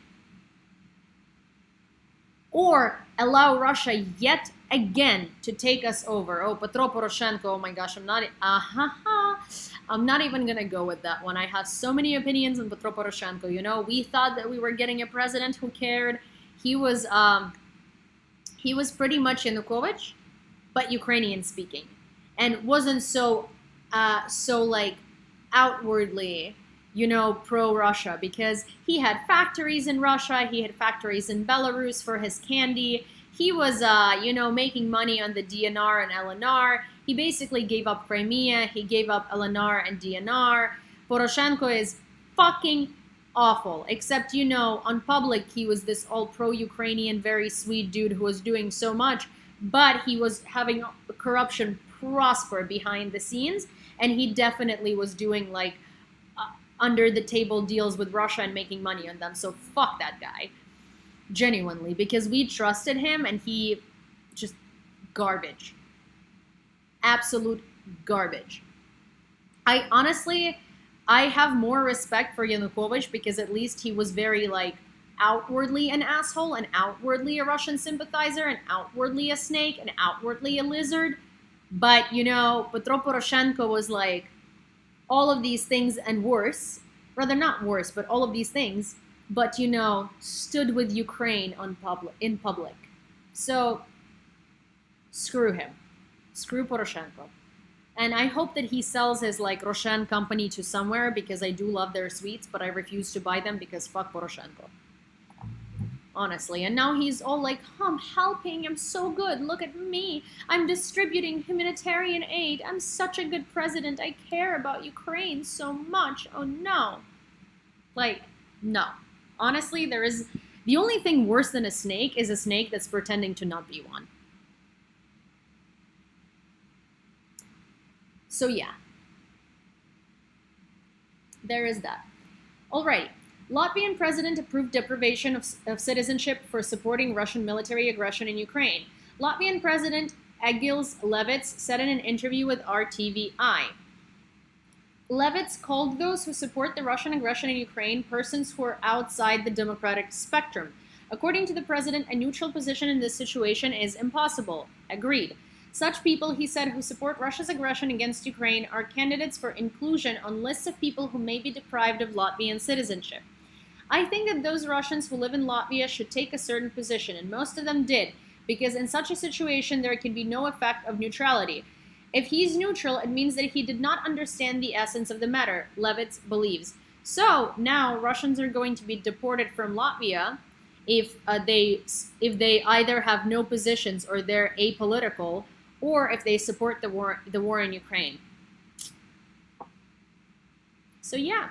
Or allow Russia yet again to take us over. Oh, Petro Poroshenko, oh my gosh, I'm not even gonna go with that one. I have so many opinions on Petro Poroshenko. You know, we thought that we were getting a president who cared. He was pretty much Yanukovych, but Ukrainian speaking, and wasn't so like outwardly, you know, pro-Russia, because he had factories in Russia, he had factories in Belarus for his candy, he was, you know, making money on the DNR and LNR, he basically gave up Crimea, he gave up LNR and DNR. Poroshenko is fucking awful, except, you know, on public, he was this all pro-Ukrainian, very sweet dude who was doing so much, but he was having corruption prosper behind the scenes, and he definitely was doing, like, under the table deals with Russia and making money on them. So fuck that guy. Genuinely. Because we trusted him and he just garbage. Absolute garbage. I have more respect for Yanukovych because at least he was very like outwardly an asshole and outwardly a Russian sympathizer and outwardly a snake and outwardly a lizard. But, you know, Petro Poroshenko was like, all of these things and worse, rather not worse, but all of these things, but, you know, stood with Ukraine in public. So, screw him. Screw Poroshenko. And I hope that he sells his, like, Roshan company to somewhere, because I do love their sweets, but I refuse to buy them because fuck Poroshenko. Honestly. And now he's all like, oh, I'm helping, I'm so good, look at me, I'm distributing humanitarian aid, I'm such a good president, I care about Ukraine so much, oh no. Like, no. Honestly, the only thing worse than a snake is a snake that's pretending to not be one. So yeah. There is that. Alright. Latvian president approved deprivation of citizenship for supporting Russian military aggression in Ukraine. Latvian President Egils Levits said in an interview with RTVI. Levits called those who support the Russian aggression in Ukraine persons who are outside the democratic spectrum. According to the president, a neutral position in this situation is impossible. Agreed. Such people, he said, who support Russia's aggression against Ukraine are candidates for inclusion on lists of people who may be deprived of Latvian citizenship. I think that those Russians who live in Latvia should take a certain position, and most of them did, because in such a situation there can be no effect of neutrality. If he's neutral, it means that he did not understand the essence of the matter, Levits believes. So now Russians are going to be deported from Latvia if they either have no positions or they're apolitical, or if they support the war in Ukraine. So yeah.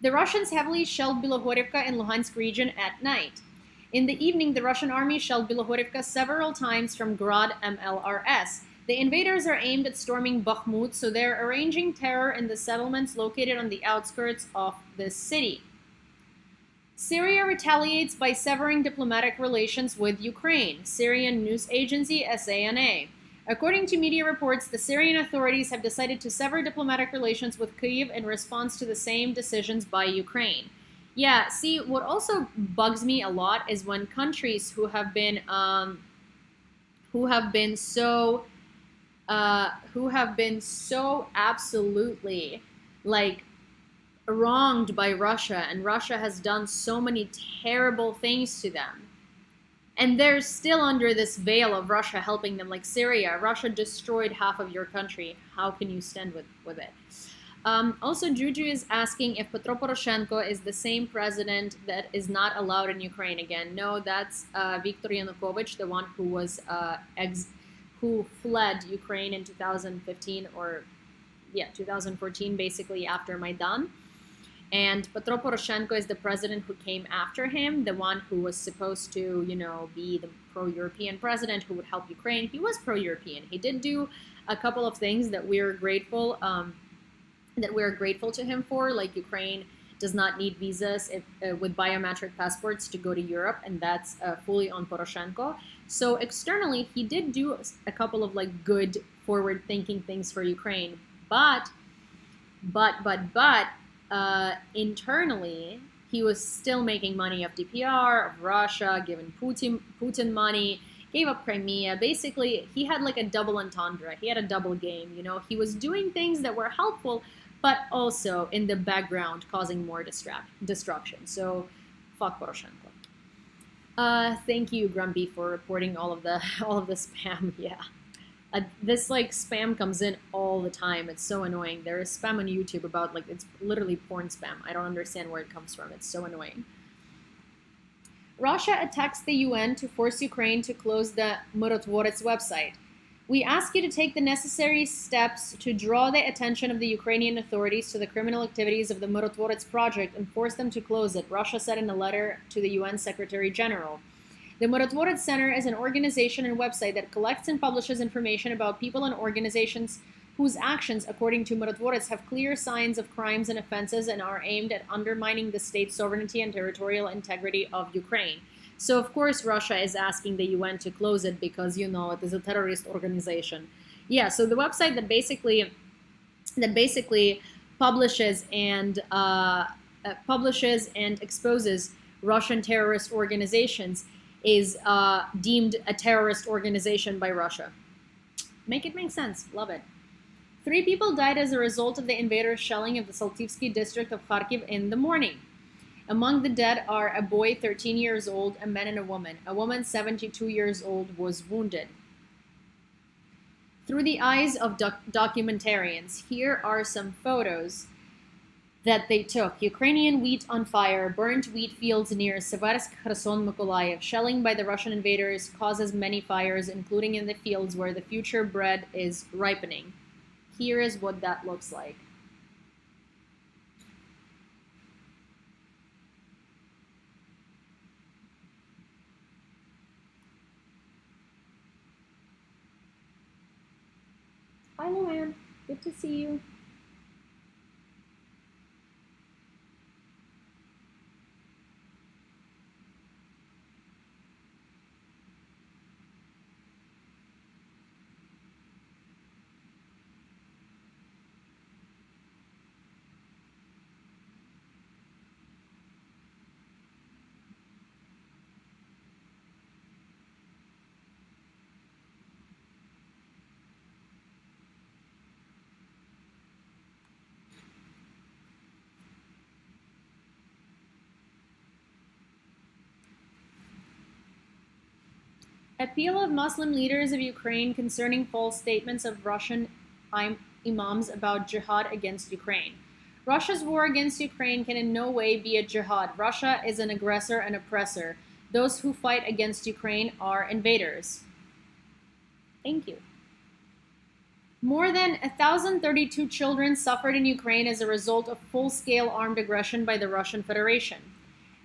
The Russians heavily shelled Bilohorivka in Luhansk region at night. In the evening, the Russian army shelled Bilohorivka several times from Grad MLRS. The invaders are aimed at storming Bakhmut, so they're arranging terror in the settlements located on the outskirts of the city. Syria retaliates by severing diplomatic relations with Ukraine, Syrian news agency SANA. According to media reports, the Syrian authorities have decided to sever diplomatic relations with Kyiv in response to the same decisions by Ukraine. Yeah, see, what also bugs me a lot is when countries who have been so who have been so absolutely like wronged by Russia, and Russia has done so many terrible things to them. And they're still under this veil of Russia helping them, like Syria. Russia destroyed half of your country. How can you stand with it? Also, Juju is asking if Petro Poroshenko is the same president that is not allowed in Ukraine again. No, that's Viktor Yanukovych, the one who was who fled Ukraine in 2015 or 2014, basically after Maidan. And Petro Poroshenko is the president who came after him, the one who was supposed to, be the pro-European president who would help Ukraine. He was pro-European. He did do a couple of things that we're grateful to him for, like Ukraine does not need visas with biometric passports to go to Europe, and that's fully on Poroshenko. So externally, he did do a couple of good forward-thinking things for Ukraine, but internally, he was still making money of DPR, of Russia, giving Putin money, gave up Crimea. Basically, he had a double entendre. He had a double game. He was doing things that were helpful, but also in the background causing more destruction. So, fuck Poroshenko. Thank you, Grumpy, for reporting all of the spam. Yeah. This spam comes in all the time. It's so annoying. There is spam on YouTube about it's literally porn spam. I don't understand where it comes from. It's so annoying. Russia attacks the UN to force Ukraine to close the Mirotvorets website. We ask you to take the necessary steps to draw the attention of the Ukrainian authorities to the criminal activities of the Mirotvorets project and force them to close it, Russia said in a letter to the UN Secretary General. The Mirotvorets Center is an organization and website that collects and publishes information about people and organizations whose actions, according to Mirotvorets, have clear signs of crimes and offenses and are aimed at undermining the state sovereignty and territorial integrity of Ukraine. So, of course, Russia is asking the UN to close it because, it is a terrorist organization. Yeah, so the website that basically publishes and exposes Russian terrorist organizations is deemed a terrorist organization by Russia. Make it make sense. Love it. 3 people died as a result of the invaders' shelling of the Saltivsky district of Kharkiv in the morning. Among the dead are a boy 13 years old, a man and a woman. A woman 72 years old was wounded. Through the eyes of documentarians, here are some photos that they took. Ukrainian wheat on fire, burnt wheat fields near Seversk, Kherson, Mykolaiv. Shelling by the Russian invaders causes many fires, including in the fields where the future bread is ripening. Here is what that looks like. Hi, Luann. Good to see you. Appeal of Muslim leaders of Ukraine concerning false statements of Russian imams about jihad against Ukraine. Russia's war against Ukraine can in no way be a jihad. Russia is an aggressor and oppressor. Those who fight against Ukraine are invaders. Thank you. More than 1,032 children suffered in Ukraine as a result of full-scale armed aggression by the Russian Federation.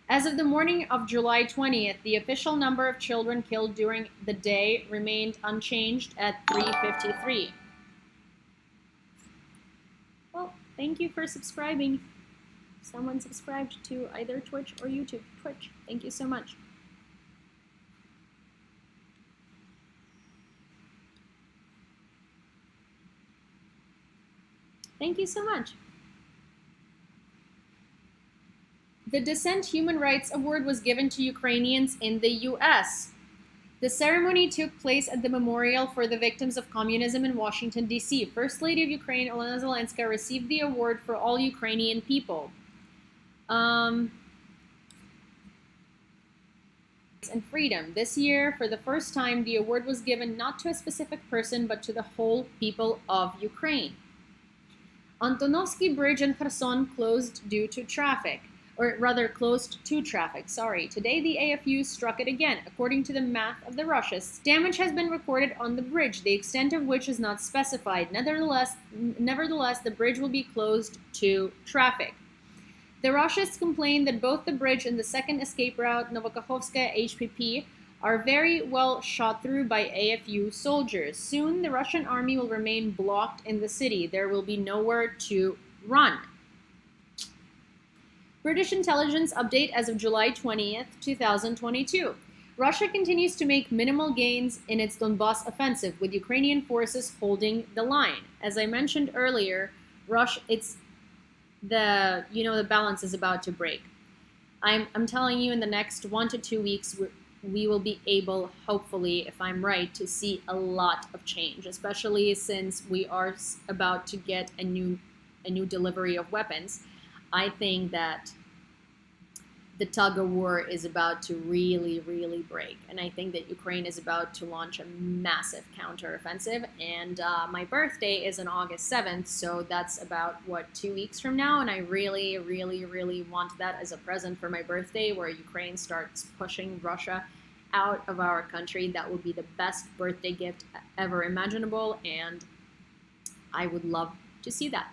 As of the morning of July 20th, the official number of children killed during the day remained unchanged at 353. Well, thank you for subscribing. Someone subscribed to either Twitch or YouTube. Twitch, thank you so much. Thank you so much. The Dissent Human Rights Award was given to Ukrainians in the US. The ceremony took place at the Memorial for the Victims of Communism in Washington, D.C. First Lady of Ukraine, Olena Zelenska, received the award for all Ukrainian people. And freedom. This year, for the first time, the award was given not to a specific person, but to the whole people of Ukraine. Antonovsky Bridge in Kherson closed due to traffic. Or rather, closed to traffic, sorry. Today, the AFU struck it again. According to the math of the Russians, damage has been recorded on the bridge, the extent of which is not specified. Nevertheless, the bridge will be closed to traffic. The Russians complain that both the bridge and the second escape route, Novokakhovskaya HPP, are very well shot through by AFU soldiers. Soon, the Russian army will remain blocked in the city. There will be nowhere to run. British intelligence update as of July 20th, 2022. Russia continues to make minimal gains in its Donbas offensive, with Ukrainian forces holding the line. As I mentioned earlier, the balance is about to break. I'm telling you, in the next 1 to 2 weeks, we will be able, hopefully, if I'm right, to see a lot of change, especially since we are about to get a new delivery of weapons. I think that the tug of war is about to really, really break. And I think that Ukraine is about to launch a massive counteroffensive. And my birthday is on August 7th, so that's about, 2 weeks from now? And I really, really, really want that as a present for my birthday, where Ukraine starts pushing Russia out of our country. That would be the best birthday gift ever imaginable, and I would love to see that.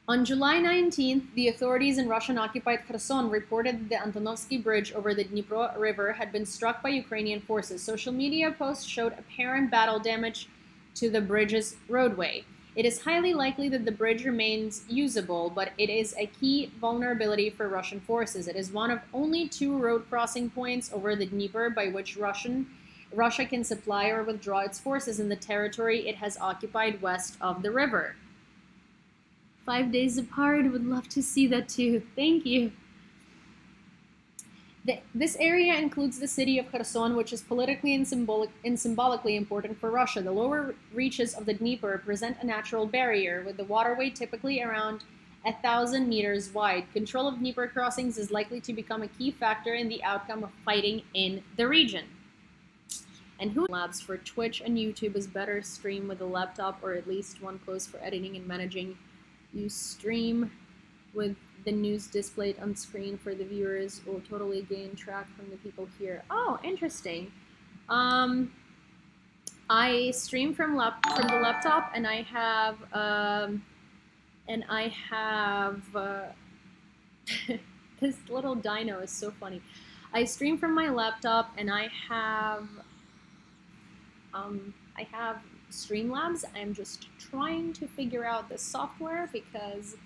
On July 19th, the authorities in Russian-occupied Kherson reported that the Antonovsky Bridge over the Dnipro River had been struck by Ukrainian forces. Social media posts showed apparent battle damage to the bridge's roadway. It is highly likely that the bridge remains usable, but it is a key vulnerability for Russian forces. It is one of only 2 road crossing points over the Dnieper by which Russia can supply or withdraw its forces in the territory it has occupied west of the river. 5 days apart, would love to see that too. Thank you. This area includes the city of Kherson, which is politically and symbolically important for Russia. The lower reaches of the Dnieper present a natural barrier, with the waterway typically around 1,000 meters wide. Control of Dnieper crossings is likely to become a key factor in the outcome of fighting in the region. And who labs for Twitch and YouTube is better stream with a laptop, or at least one close for editing and managing. You stream with the news displayed on screen for the viewers will totally gain track from the people here. Oh, interesting. I stream from the laptop, and I have this little dino is so funny. I stream from my laptop, and I have Streamlabs. I'm just trying to figure out the software because,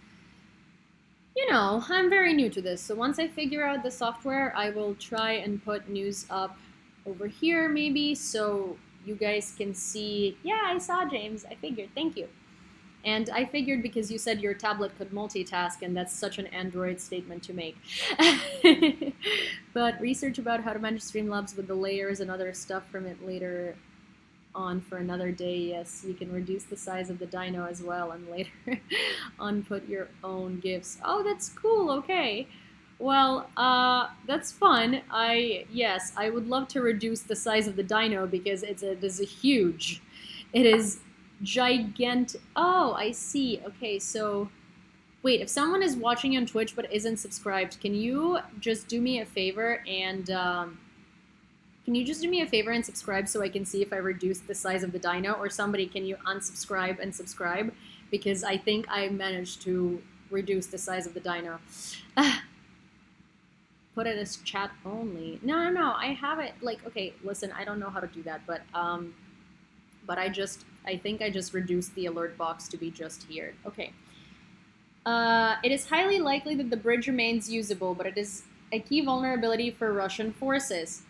I'm very new to this. So once I figure out the software, I will try and put news up over here maybe, so you guys can see. Yeah, I saw, James. I figured. Thank you. And I figured because you said your tablet could multitask, and that's such an Android statement to make. But research about how to manage Streamlabs with the layers and other stuff from it later on for another day. Yes, you can reduce the size of the dino as well, and later on put your own GIFs. Oh, that's cool. Okay. Well, that's fun. Yes, I would love to reduce the size of the dino because it is gigantic. Oh, I see. Okay, so wait, if someone is watching on Twitch but isn't subscribed, can you just do me a favor and subscribe so I can see if I reduced the size of the dino? Or somebody, can you unsubscribe and subscribe? Because I think I managed to reduce the size of the dino. Put it as chat only. No, I have it. Like, okay, listen, I don't know how to do that, but I think I just reduced the alert box to be just here. Okay. It is highly likely that the bridge remains usable, but it is a key vulnerability for Russian forces.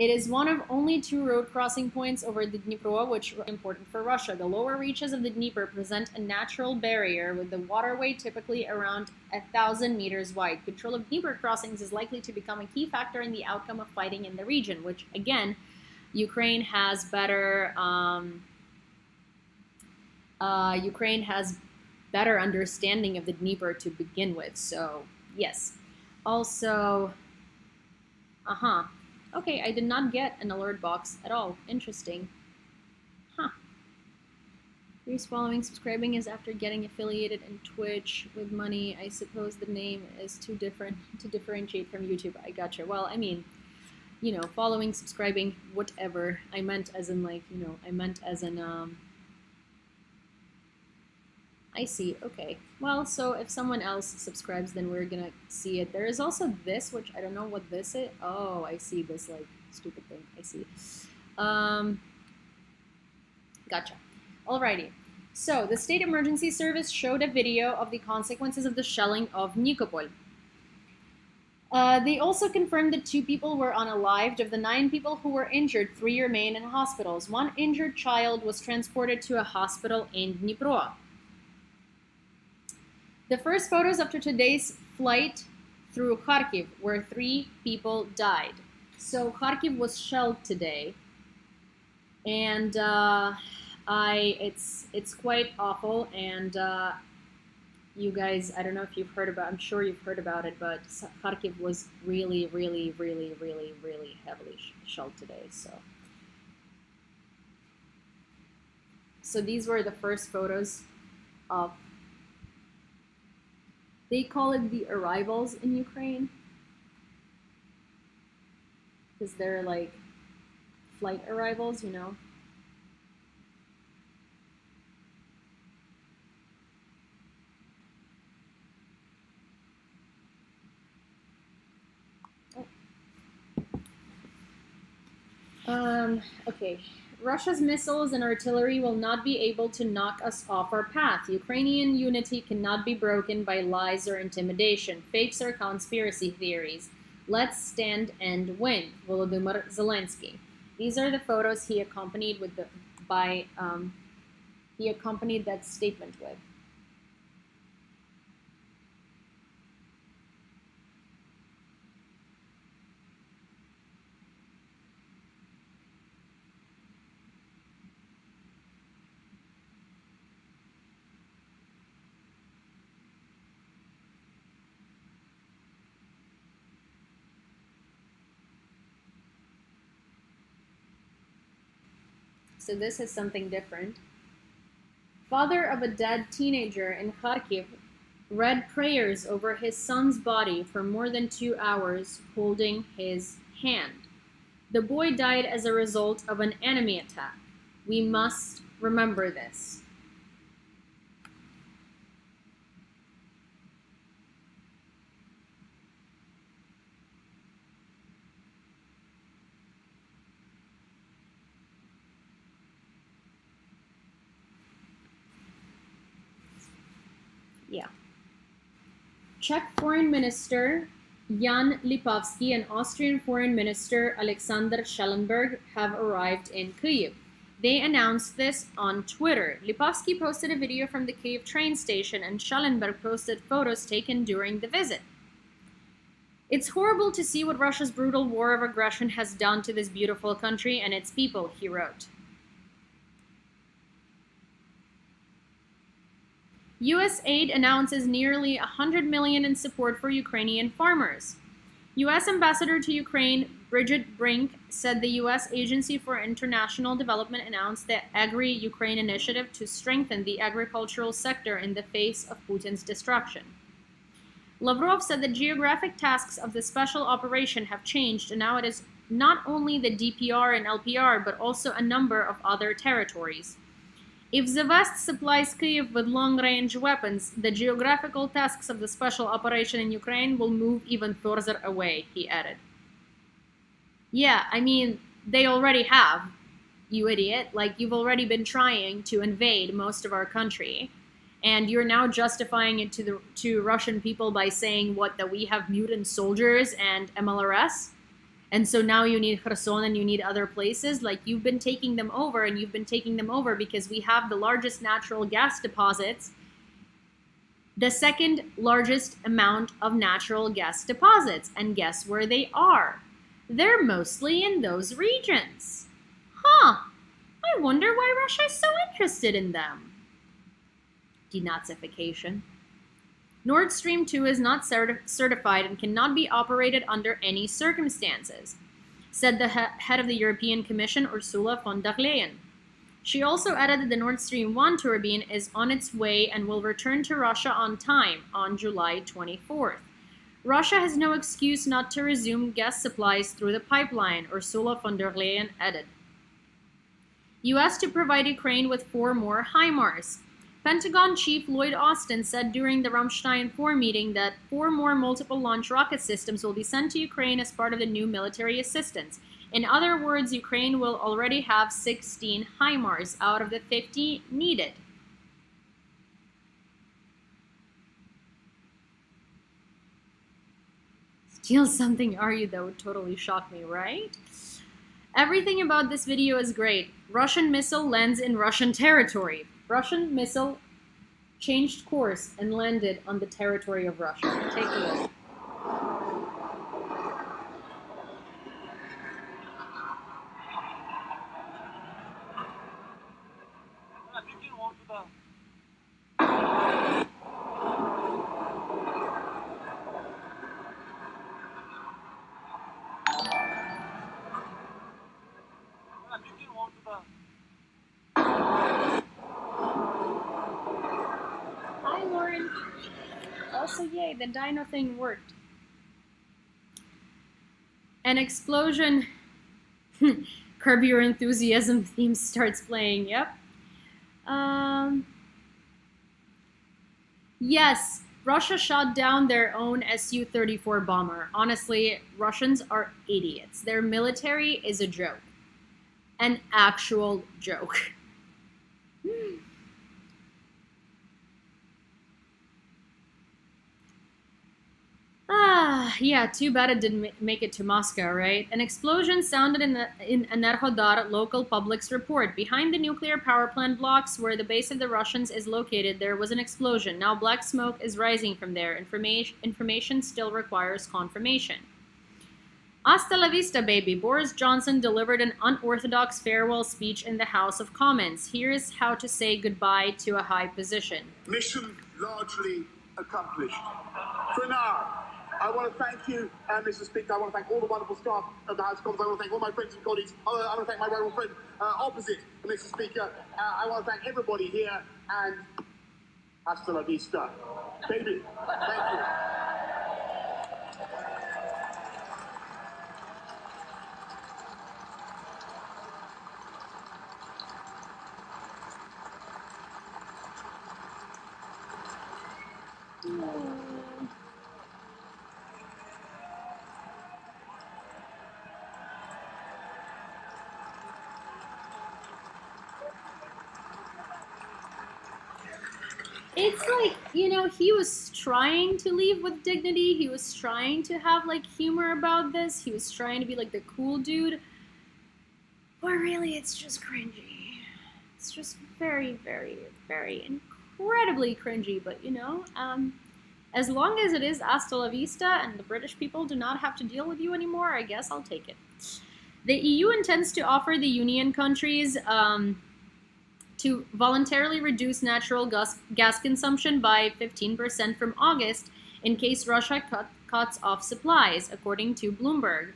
It is one of only 2 road crossing points over the Dnipro, which are important for Russia. The lower reaches of the Dnieper present a natural barrier, with the waterway typically around 1,000 meters wide. Control of Dnieper crossings is likely to become a key factor in the outcome of fighting in the region, which, again, Ukraine has better understanding of the Dnieper to begin with. So, yes. Also, okay, I did not get an alert box at all. Interesting. Here's following, subscribing is after getting affiliated in Twitch with money. I suppose the name is too different to differentiate from YouTube. I gotcha. Well, I mean, you know, following, subscribing, whatever. I meant as in I see, okay. Well, so if someone else subscribes, then we're gonna see it. There is also this, which I don't know what this is. Oh, I see this, like, stupid thing. I see. Gotcha. Alrighty. So, the State Emergency Service showed a video of the consequences of the shelling of Nikopol. They also confirmed that 2 people were unalived. Of the 9 people who were injured, 3 remain in hospitals. 1 injured child was transported to a hospital in Dnipro. The first photos after today's flight through Kharkiv, where 3 people died. So Kharkiv was shelled today, and it's quite awful. And you guys, I don't know if you've heard about. I'm sure you've heard about it, but Kharkiv was really, really, really, really, really heavily shelled today. So these were the first photos of. They call it the arrivals in Ukraine, because they're like flight arrivals, you know. Okay. Russia's missiles and artillery will not be able to knock us off our path. Ukrainian unity cannot be broken by lies or intimidation, fakes or conspiracy theories. Let's stand and win. Volodymyr Zelensky. These are the photos he accompanied he accompanied that statement with. So this is something different. Father of a dead teenager in Kharkiv read prayers over his son's body for more than 2 hours, holding his hand. The boy died as a result of an enemy attack. We must remember this. Yeah. Czech Foreign Minister Jan Lipavsky and Austrian Foreign Minister Alexander Schellenberg have arrived in Kyiv. They announced this on Twitter. Lipavsky posted a video from the Kyiv train station, and Schellenberg posted photos taken during the visit. It's horrible to see what Russia's brutal war of aggression has done to this beautiful country and its people, he wrote. U.S. aid announces nearly $100 million in support for Ukrainian farmers. U.S. Ambassador to Ukraine Bridget Brink said the U.S. Agency for International Development announced the Agri-Ukraine initiative to strengthen the agricultural sector in the face of Putin's destruction. Lavrov said the geographic tasks of the special operation have changed, and now it is not only the DPR and LPR, but also a number of other territories. If the West supplies Kyiv with long-range weapons, the geographical tasks of the special operation in Ukraine will move even further away, he added. Yeah, I mean, they already have, you idiot. Like, you've already been trying to invade most of our country, and you're now justifying it to Russian people by saying, what, that we have mutant soldiers and MLRS? And so now you need Kherson and you need other places. Like, you've been taking them over, and you've been taking them over because we have the largest natural gas deposits, the second largest amount of natural gas deposits. And guess where they are? They're mostly in those regions. Huh. I wonder why Russia is so interested in them. Denazification. Nord Stream 2 is not certified and cannot be operated under any circumstances, said the head of the European Commission, Ursula von der Leyen. She also added that the Nord Stream 1 turbine is on its way and will return to Russia on time on July 24th. Russia has no excuse not to resume gas supplies through the pipeline, Ursula von der Leyen added. U.S. to provide Ukraine with 4 more HIMARS. Pentagon Chief Lloyd Austin said during the Ramstein 4 meeting that 4 more multiple launch rocket systems will be sent to Ukraine as part of the new military assistance. In other words, Ukraine will already have 16 HIMARS out of the 50 needed. Steal something, are you? That would totally shock me, right? Everything about this video is great. Russian missile lands in Russian territory. Russian missile changed course and landed on the territory of Russia. Take a look. Hi, Lauren. Also, yay, the dino thing worked. An explosion. Curb Your Enthusiasm theme starts playing. Yep. Yes, Russia shot down their own Su-34 bomber. Honestly, Russians are idiots. Their military is a joke. An actual joke. Yeah, too bad it didn't make it to Moscow, right? An explosion sounded in Enerhodar local public's report. Behind the nuclear power plant blocks where the base of the Russians is located, there was an explosion. Now black smoke is rising from there. Information still requires confirmation. Hasta la vista, baby. Boris Johnson delivered an unorthodox farewell speech in the House of Commons. Here's how to say goodbye to a high position. Mission largely accomplished. For now, I want to thank you, Mr. Speaker. I want to thank all the wonderful staff of the House of Commons. I want to thank all my friends and colleagues. I want to thank my rival friend opposite, Mr. Speaker. I want to thank everybody here, and hasta la vista, baby. Thank you. It's like, you know, he was trying to leave with dignity. He was trying to have, like, humor about this. He was trying to be, like, the cool dude. But really, it's just cringy. It's just very, very, very incredibly cringy. But, you know, as long as it is hasta la vista and the British people do not have to deal with you anymore, I guess I'll take it. The EU intends to offer the Union countries to voluntarily reduce natural gas consumption by 15% from August in case Russia cuts off supplies, according to Bloomberg.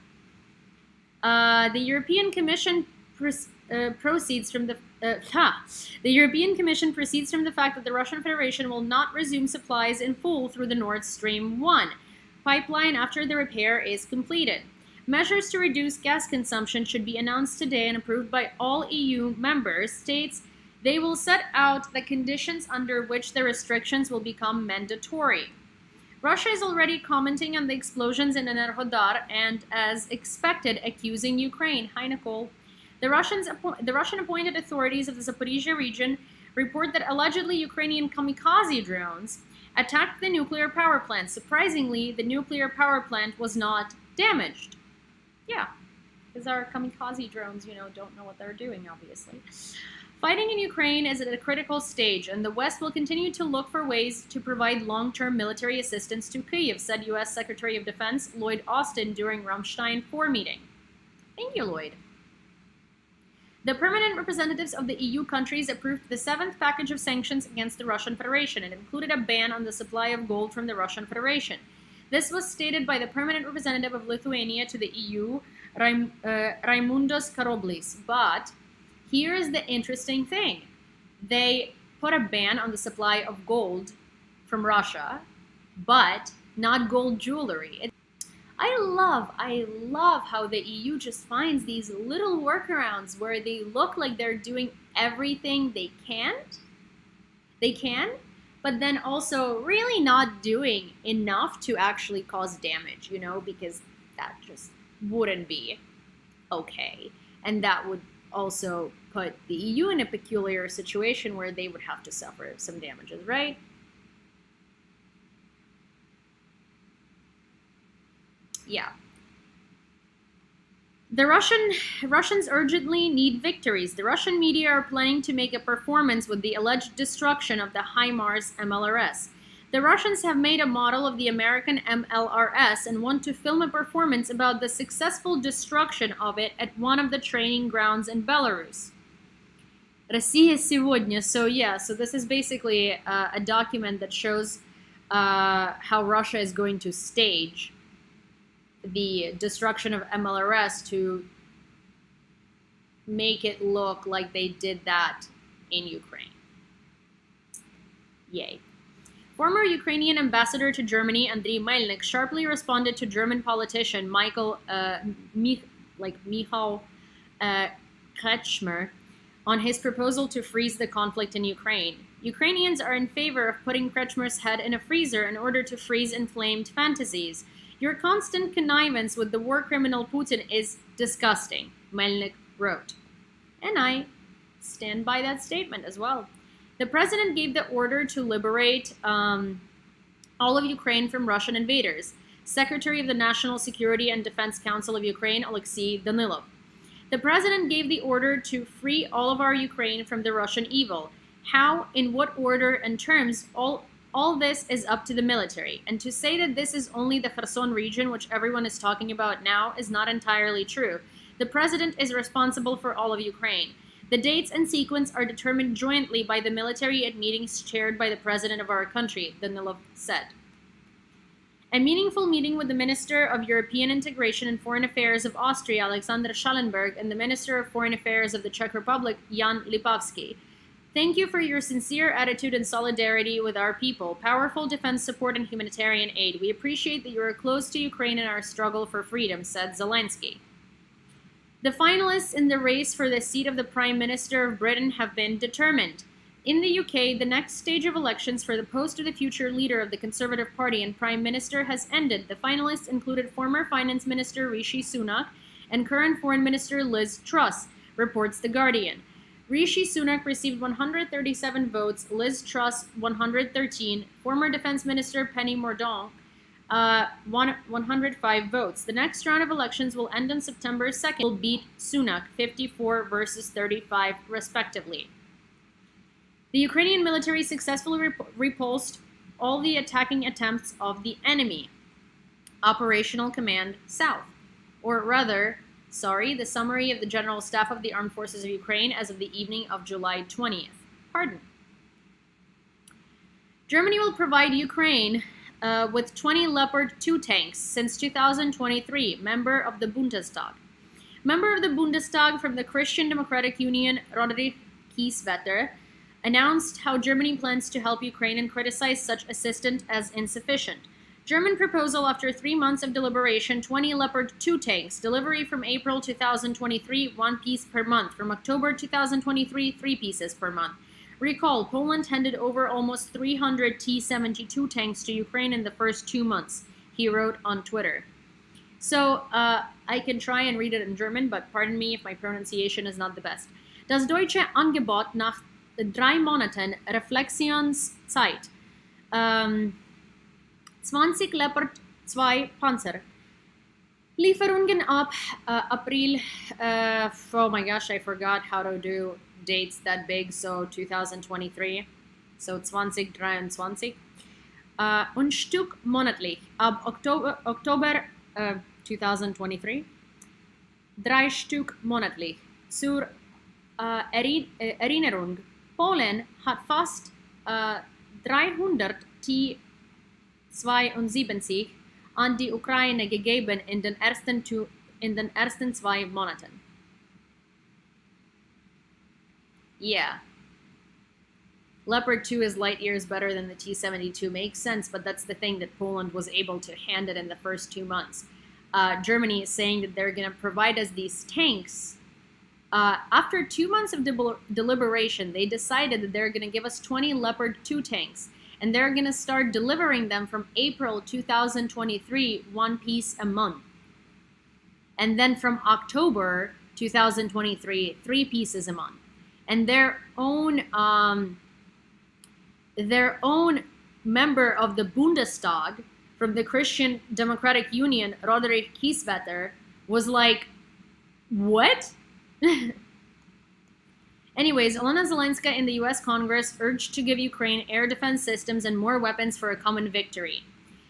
The European Commission proceeds from the European Commission proceeds from the fact that the Russian Federation will not resume supplies in full through the Nord Stream 1 pipeline after the repair is completed. Measures to reduce gas consumption should be announced today and approved by all EU member states. They will set out the conditions under which the restrictions will become mandatory. Russia is already commenting on the explosions in Enerhodar and, as expected, accusing Ukraine. Hi, Nicole. The Russian-appointed authorities of the Zaporizhia region report that allegedly Ukrainian kamikaze drones attacked the nuclear power plant. Surprisingly, the nuclear power plant was not damaged. Yeah, because our kamikaze drones, don't know what they're doing, obviously. Fighting in Ukraine is at a critical stage, and the West will continue to look for ways to provide long-term military assistance to Kyiv, said U.S. Secretary of Defense Lloyd Austin during Ramstein 4 meeting. Thank you, Lloyd. The permanent representatives of the EU countries approved the 7th package of sanctions against the Russian Federation. It included a ban on the supply of gold from the Russian Federation. This was stated by the permanent representative of Lithuania to the EU, Raimundas Karoblis. But here is the interesting thing. They put a ban on the supply of gold from Russia, but not gold jewelry. I love how the EU just finds these little workarounds where they look like they're doing everything they can, but then also really not doing enough to actually cause damage, because that just wouldn't be okay. And that would also put the EU in a peculiar situation where they would have to suffer some damages, right? Yeah. The Russians urgently need victories. The Russian media are planning to make a performance with the alleged destruction of the HIMARS MLRS. The Russians have made a model of the American MLRS and want to film a performance about the successful destruction of it at one of the training grounds in Belarus. Россия сегодня. So this is basically a document that shows how Russia is going to stage the destruction of MLRS to make it look like they did that in Ukraine. Yay. Former Ukrainian ambassador to Germany, Andriy Melnik, sharply responded to German politician Michael Kretschmer on his proposal to freeze the conflict in Ukraine. Ukrainians are in favor of putting Kretschmer's head in a freezer in order to freeze inflamed fantasies. Your constant connivance with the war criminal Putin is disgusting, Melnik wrote. And I stand by that statement as well. The president gave the order to liberate all of Ukraine from Russian invaders. Secretary of the National Security and Defense Council of Ukraine, Alexei Danilov. The president gave the order to free all of our Ukraine from the Russian evil. How, in what order and terms, all this is up to the military. And to say that this is only the Kherson region, which everyone is talking about now, is not entirely true. The president is responsible for all of Ukraine. The dates and sequence are determined jointly by the military at meetings chaired by the president of our country, Danilov said. A meaningful meeting with the Minister of European Integration and Foreign Affairs of Austria, Alexander Schallenberg, and the Minister of Foreign Affairs of the Czech Republic, Jan Lipavsky. Thank you for your sincere attitude and solidarity with our people, powerful defense support and humanitarian aid. We appreciate that you are close to Ukraine in our struggle for freedom, said Zelensky. The finalists in the race for the seat of the Prime Minister of Britain have been determined. In the UK, the next stage of elections for the post of the future leader of the Conservative Party and Prime Minister has ended. The finalists included former Finance Minister Rishi Sunak and current Foreign Minister Liz Truss, reports The Guardian. Rishi Sunak received 137 votes, Liz Truss 113, former Defense Minister Penny Mordaunt 105 votes. The next round of elections will end on September 2nd. Will beat Sunak 54 versus 35 respectively. The Ukrainian military successfully repulsed all the attacking attempts of the enemy. Operational Command South. Or rather, the summary of the General Staff of the Armed Forces of Ukraine as of the evening of July 20th. Pardon. Germany will provide Ukraine with 20 Leopard 2 tanks since 2023, member of the Bundestag. Member of the Bundestag from the Christian Democratic Union, Roderich Kieswetter, announced how Germany plans to help Ukraine and criticized such assistance as insufficient. German proposal after 3 months of deliberation, 20 Leopard 2 tanks, delivery from April 2023, 1 piece per month. From October 2023, 3 pieces per month. Recall, Poland handed over almost 300 T-72 tanks to Ukraine in the first 2 months, he wrote on Twitter. So, I can try and read it in German, but pardon me if my pronunciation is not the best. Das deutsche Angebot nach 3 Monaten Reflexionszeit 20 Leopard 2 Panzer Lieferungen ab April, oh my gosh, I forgot how to do dates that big, so 2023, so 2023. Und Stück monatlich ab Oktober 2023, 3 Stück monatlich. Zur Erinnerung, Polen hat fast 300 T-72 an die Ukraine gegeben in den ersten 2 Monaten. Yeah. Leopard 2 is light years better than the T-72. Makes sense, but that's the thing, that Poland was able to hand it in the first 2 months. Germany is saying that they're going to provide us these tanks. After 2 months of deliberation, they decided that they're going to give us 20 Leopard 2 tanks, and they're going to start delivering them from April 2023, 1 piece a month. And then from October 2023, 3 pieces a month. And their own member of the Bundestag from the Christian Democratic Union, Roderick Kieswetter, was like, what? Anyways, Olena Zelenska in the US Congress urged to give Ukraine air defense systems and more weapons for a common victory.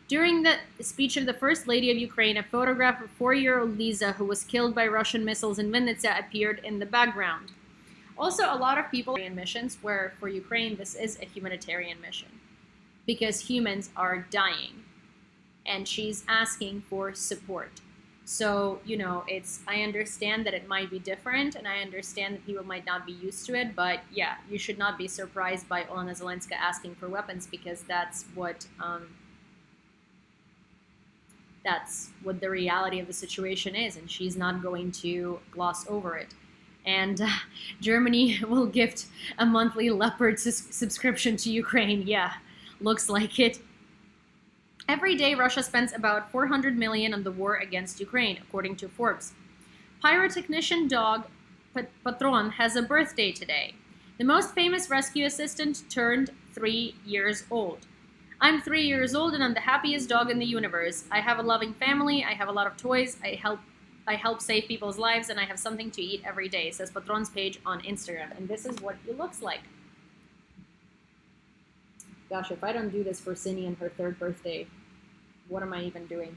During the speech of the First Lady of Ukraine, a photograph of 4-year-old Lisa, who was killed by Russian missiles in Vinnytsia, appeared in the background. Also, a lot of people in missions where for Ukraine this is a humanitarian mission because humans are dying, and she's asking for support. So, I understand that it might be different, and I understand that people might not be used to it, but yeah, you should not be surprised by Olena Zelenska asking for weapons, because that's what the reality of the situation is, and she's not going to gloss over it. And Germany will gift a monthly Leopard subscription to Ukraine. Yeah, looks like it. Every day, Russia spends about $400 million on the war against Ukraine, according to Forbes. Pyrotechnician dog Patron has a birthday today. The most famous rescue assistant turned 3 years old. I'm 3 years old and I'm the happiest dog in the universe. I have a loving family, I have a lot of toys, I help save people's lives, and I have something to eat every day, says Patron's page on Instagram. And this is what he looks like. Gosh, if I don't do this for Cindy and her 3rd birthday, what am I even doing?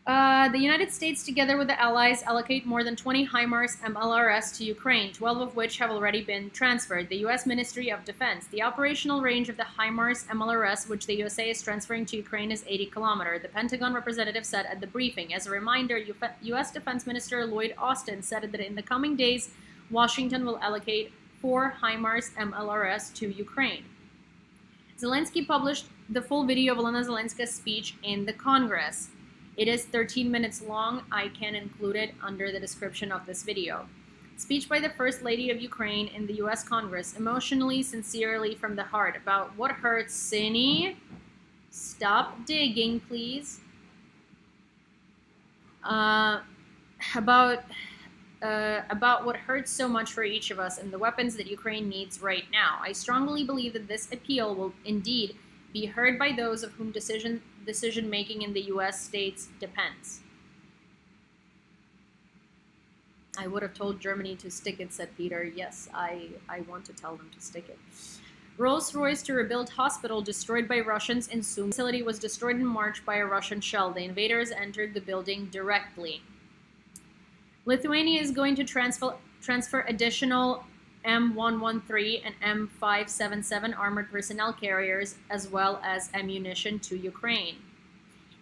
The United States, together with the Allies, allocate more than 20 HIMARS MLRS to Ukraine, 12 of which have already been transferred. The U.S. Ministry of Defense. The operational range of the HIMARS MLRS, which the USA is transferring to Ukraine, is 80 kilometers. The Pentagon representative said at the briefing. As a reminder, U.S. Defense Minister Lloyd Austin said that in the coming days, Washington will allocate 4 HIMARS MLRS to Ukraine. Zelensky published the full video of Olena Zelenska's speech in the Congress. It is 13 minutes long. I can include it under the description of this video. Speech by the First Lady of Ukraine in the U.S. Congress, emotionally, sincerely, from the heart, about what hurts. Sini, stop digging, please. About what hurts so much for each of us and the weapons that Ukraine needs right now. I strongly believe that this appeal will indeed be heard by those of whom decision-making in the U.S. states depends. I would have told Germany to stick it, said Peter. Yes, I want to tell them to stick it. Rolls-Royce to rebuild hospital destroyed by Russians in Sumy. The facility was destroyed in March by a Russian shell. The invaders entered the building directly. Lithuania is going to transfer additional M113 and M577 armored personnel carriers, as well as ammunition, to Ukraine.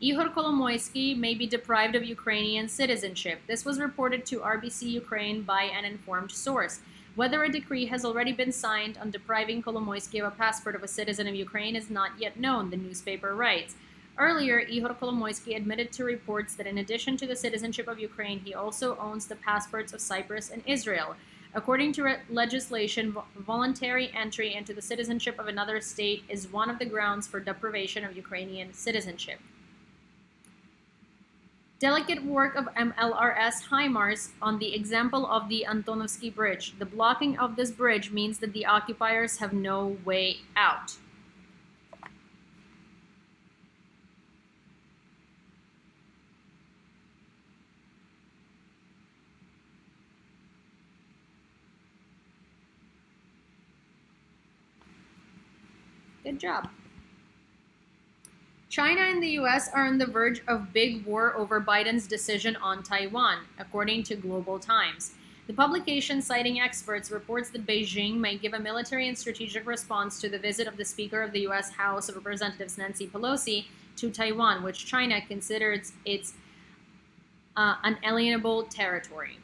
Ihor Kolomoisky may be deprived of Ukrainian citizenship. This was reported to RBC Ukraine by an informed source. Whether a decree has already been signed on depriving Kolomoisky of a passport of a citizen of Ukraine is not yet known, the newspaper writes. Earlier, Ihor Kolomoisky admitted to reports that in addition to the citizenship of Ukraine, he also owns the passports of Cyprus and Israel. According to legislation, voluntary entry into the citizenship of another state is one of the grounds for deprivation of Ukrainian citizenship. Delicate work of MLRS HIMARS on the example of the Antonovsky Bridge. The blocking of this bridge means that the occupiers have no way out. Good job. China and the US are on the verge of big war over Biden's decision on Taiwan, according to Global Times. The publication, citing experts, reports that Beijing might give a military and strategic response to the visit of the Speaker of the U.S. House of Representatives, Nancy Pelosi, to Taiwan, which China considers its unalienable territory.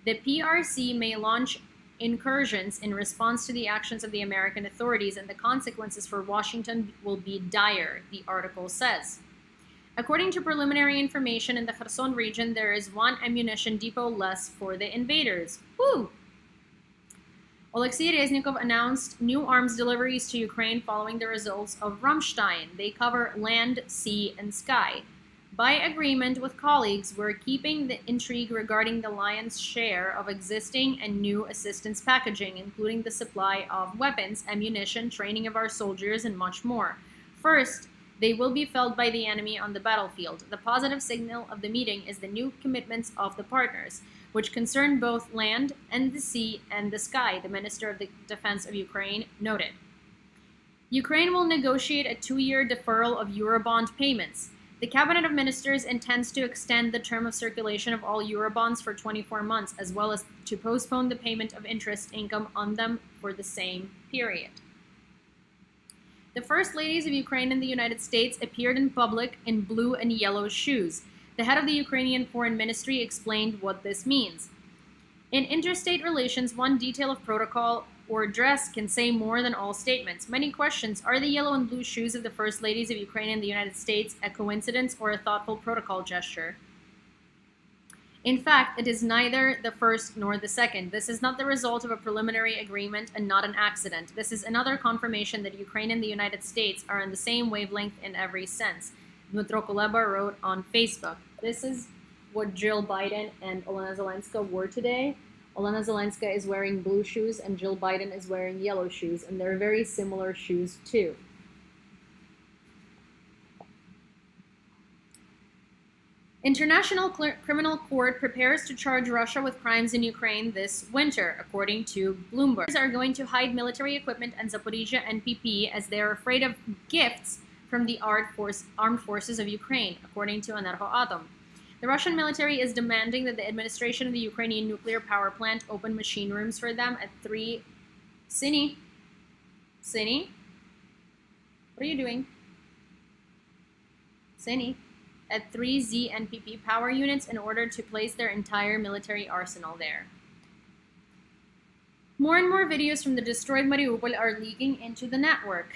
The PRC may launch incursions in response to the actions of the American authorities, and the consequences for Washington will be dire, the article says. According to preliminary information, in the Kherson region, there is one ammunition depot less for the invaders. Woo! Alexei Reznikov announced new arms deliveries to Ukraine following the results of Ramstein. They cover land, sea, and sky. By agreement with colleagues, we're keeping the intrigue regarding the lion's share of existing and new assistance packaging, including the supply of weapons, ammunition, training of our soldiers, and much more. First, they will be felt by the enemy on the battlefield. The positive signal of the meeting is the new commitments of the partners, which concern both land and the sea and the sky, the Minister of the Defense of Ukraine noted. Ukraine will negotiate a 2-year deferral of Eurobond payments. The Cabinet of Ministers intends to extend the term of circulation of all Eurobonds for 24 months, as well as to postpone the payment of interest income on them for the same period. The First Ladies of Ukraine and the United States appeared in public in blue and yellow shoes. The head of the Ukrainian Foreign Ministry explained what this means. In interstate relations, one detail of protocol or dress can say more than all statements. Many questions: are the yellow and blue shoes of the First Ladies of Ukraine and the United States a coincidence or a thoughtful protocol gesture? In fact, it is neither the first nor the second. This is not the result of a preliminary agreement and not an accident. This is another confirmation that Ukraine and the United States are on the same wavelength in every sense, Dmytro Kuleba wrote on Facebook. This is what Jill Biden and Olena Zelenska wore today. Olena Zelenska is wearing blue shoes and Jill Biden is wearing yellow shoes, and they're very similar shoes too. International Criminal Court prepares to charge Russia with crimes in Ukraine this winter, according to Bloomberg. Are going to hide military equipment and Zaporizhia NPP as they are afraid of gifts from the armed forces of Ukraine, according to Energoatom. The Russian military is demanding that the administration of the Ukrainian nuclear power plant open machine rooms for them at 3... Sini? What are you doing? Sini? At 3 ZNPP power units in order to place their entire military arsenal there. More and more videos from the destroyed Mariupol are leaking into the network.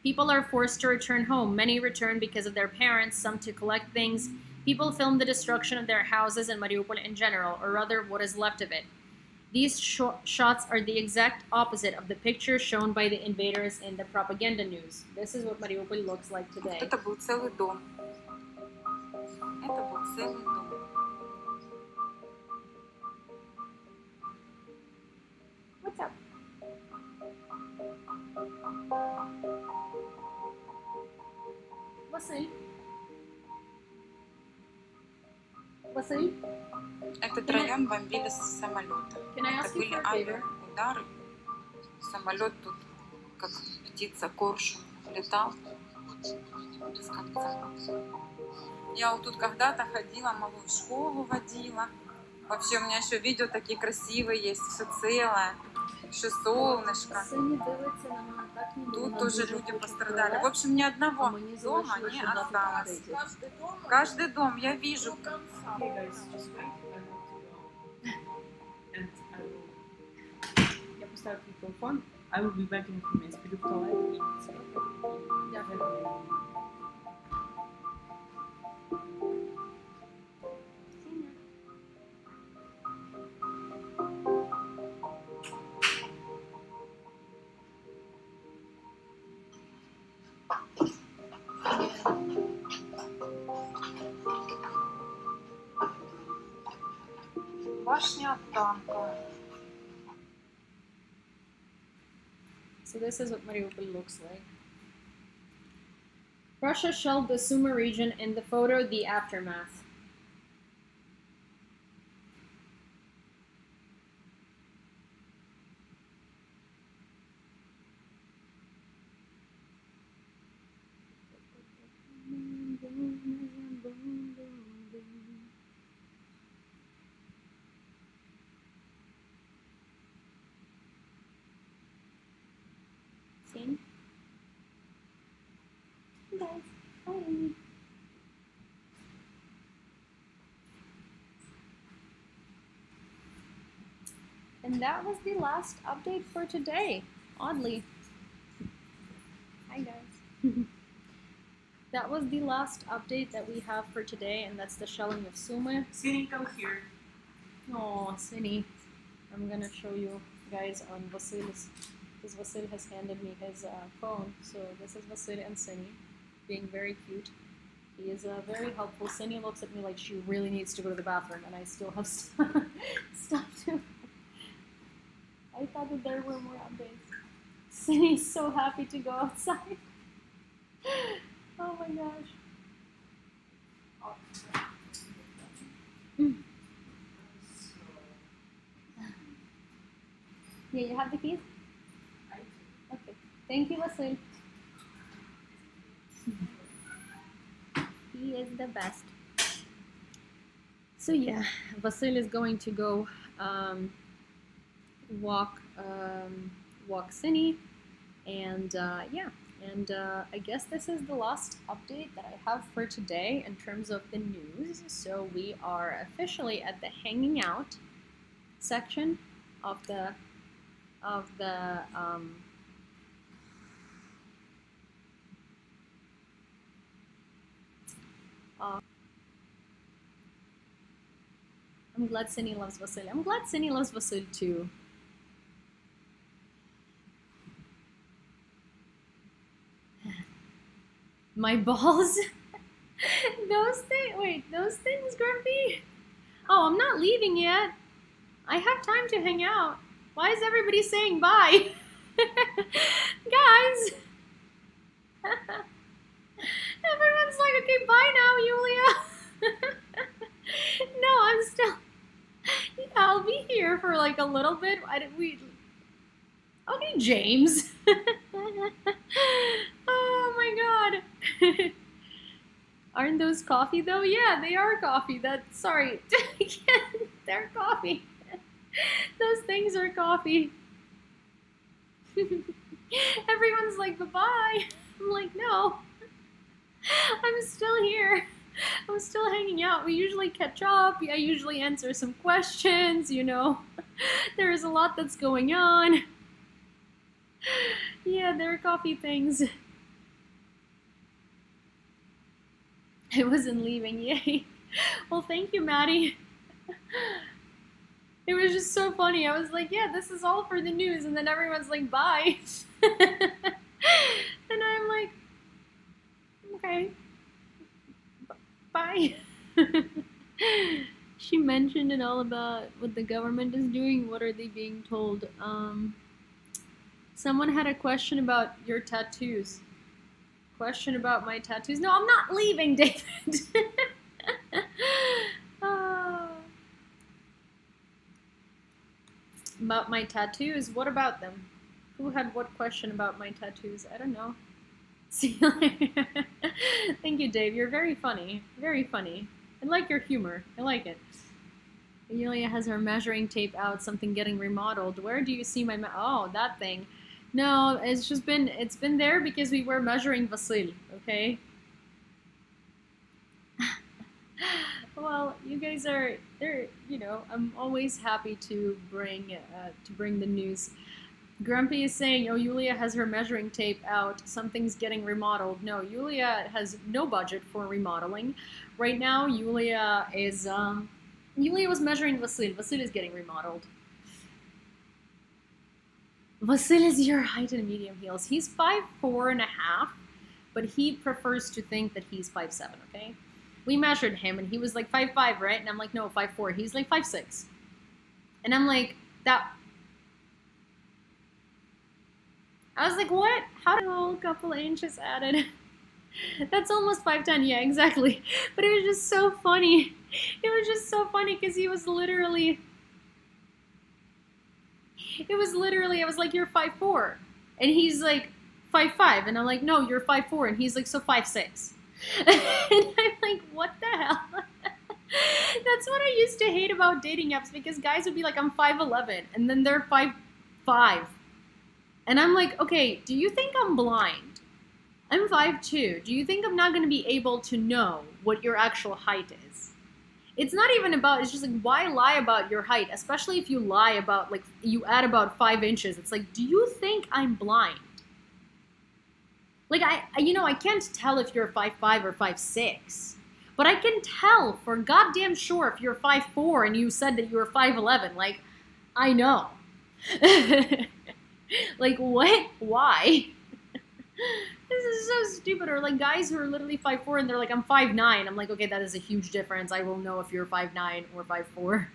People are forced to return home. Many return because of their parents, some to collect things. People film the destruction of their houses and Mariupol in general, or rather what is left of it. These shots are the exact opposite of the picture shown by the invaders in the propaganda news. This is what Mariupol looks like today. Это был целый дом. Это был целый дом. What's up? Василь? Василь? Этот район бомбили с самолета. Can I Это ask you были for a favor? авиаудары. Самолет тут, как птица коршун, летал без конца. Я вот тут когда-то ходила, малую школу водила. Вообще у меня еще видео такие красивые есть, все целое, еще солнышко. Тут тоже люди пострадали. В общем, ни одного дома не осталось. Каждый дом я вижу. Okay, guys, just wait. I have to go. And I will... Я поставлю микрофон. I will be back in a few minutes. Пойду в туалет и... Башня от танка. So this is what Mariupol looks like. Russia shelled the Sumy region. In the photo, the aftermath. And that was the last update for today, oddly. Hi guys. That was the last update that we have for today, and that's the shelling of Sumy. Sitting out here. Oh, Cine. I'm gonna show you guys on Vasil's, because Vasil has handed me his phone. So this is Vasil and Cine being very cute. He is very helpful. Cine looks at me like she really needs to go to the bathroom, and I still have stuff to. I thought that there were more updates. Cine's so happy to go outside. Oh my gosh. Yeah, you have the keys? Okay. Thank you, Vasil. He is the best. So yeah, Vasil is going to go walk Cine, and yeah, and I guess this is the last update that I have for today in terms of the news. So we are officially at the hanging out section of the I'm glad Cine loves Vasil. I'm glad Cine loves Vasil too. My balls? Those things? Wait, those things, Grumpy? Oh, I'm not leaving yet. I have time to hang out. Why is everybody saying bye? Guys! Everyone's like, okay, bye now, Yulia. No, I'm still... Yeah, I'll be here for like a little bit. Okay, James. Oh my god. Aren't those coffee though? Yeah, they are coffee. Sorry. They're coffee. Those things are coffee. Everyone's like, bye-bye. I'm like, no. I'm still here. I'm still hanging out. We usually catch up. I usually answer some questions, you know. There is a lot that's going on. Yeah, there are coffee things. I wasn't leaving, yay. Well, thank you, Maddie. It was just so funny. I was like, yeah, this is all for the news. And then everyone's like, bye. And I'm like, okay. Bye. She mentioned it all about what the government is doing. What are they being told? Someone had a question about your tattoos. Question about my tattoos. No, I'm not leaving, David. About my tattoos? What about them? Who had what question about my tattoos? I don't know. See you later. Thank you, Dave. You're very funny. Very funny. I like your humor. I like it. Yulia has her measuring tape out, something getting remodeled. Where do you see my oh, that thing. No, it's been there because we were measuring Vasil, okay? Well, you guys are, you know, I'm always happy to bring the news. Grumpy is saying, oh, Yulia has her measuring tape out, something's getting remodeled. No, Yulia has no budget for remodeling. Right now, Yulia was measuring Vasil. Vasil is getting remodeled. Vasil is your height and medium heels. He's 5'4.5", but he prefers to think that he's 5'7", okay? We measured him, and he was like 5'5", right? And I'm like, no, 5'4". He's like 5'6". And I'm like, I was like, what? How did a couple of inches added? That's almost 5'10", yeah, exactly. But it was just so funny. It was just so funny because I was like, you're 5'4". And he's like 5'5". And I'm like, no, you're 5'4". And he's like, so 5'6". And I'm like, what the hell? That's what I used to hate about dating apps, because guys would be like, I'm 5'11", and then they're 5'5". And I'm like, okay, do you think I'm blind? I'm 5'2". Do you think I'm not going to be able to know what your actual height is? It's not even about, it's just like, why lie about your height? Especially if you lie about, like, you add about 5 inches. It's like, do you think I'm blind? Like, I can't tell if you're 5'5" or 5'6", but I can tell for goddamn sure if you're 5'4" and you said that you were 5'11". Like, I know. Like, what? Why? This is so stupid. Or like guys who are literally 5'4" and they're like, I'm 5'9". I'm like, okay, that is a huge difference. I will know if you're 5'9" or 5'4".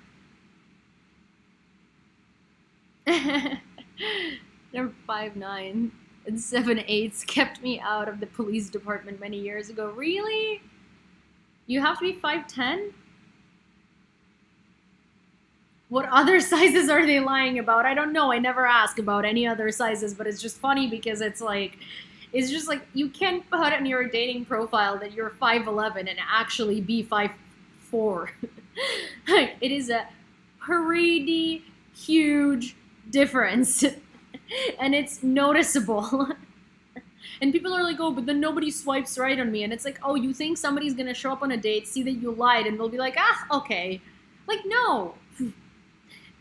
They're 5'9" and 7/8 kept me out of the police department many years ago. Really? You have to be 5'10"? What other sizes are they lying about? I don't know. I never ask about any other sizes, but it's just funny because it's just like you can't put in your dating profile that you're 5'11" and actually be 5'4". It is a pretty huge difference, and it's noticeable. And people are like, oh, but then nobody swipes right on me. And it's like, oh, you think somebody's gonna show up on a date, see that you lied, and they'll be like, ah, okay. Like, no.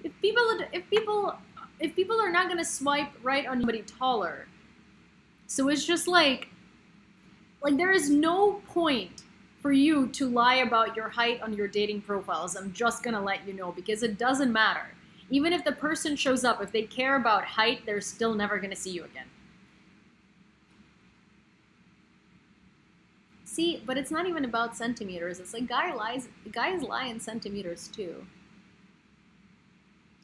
If people are not gonna swipe right on anybody taller. So it's just like there is no point for you to lie about your height on your dating profiles. I'm just gonna let you know, because it doesn't matter. Even if the person shows up, if they care about height, they're still never gonna see you again. See, but it's not even about centimeters. It's like guys lie in centimeters too.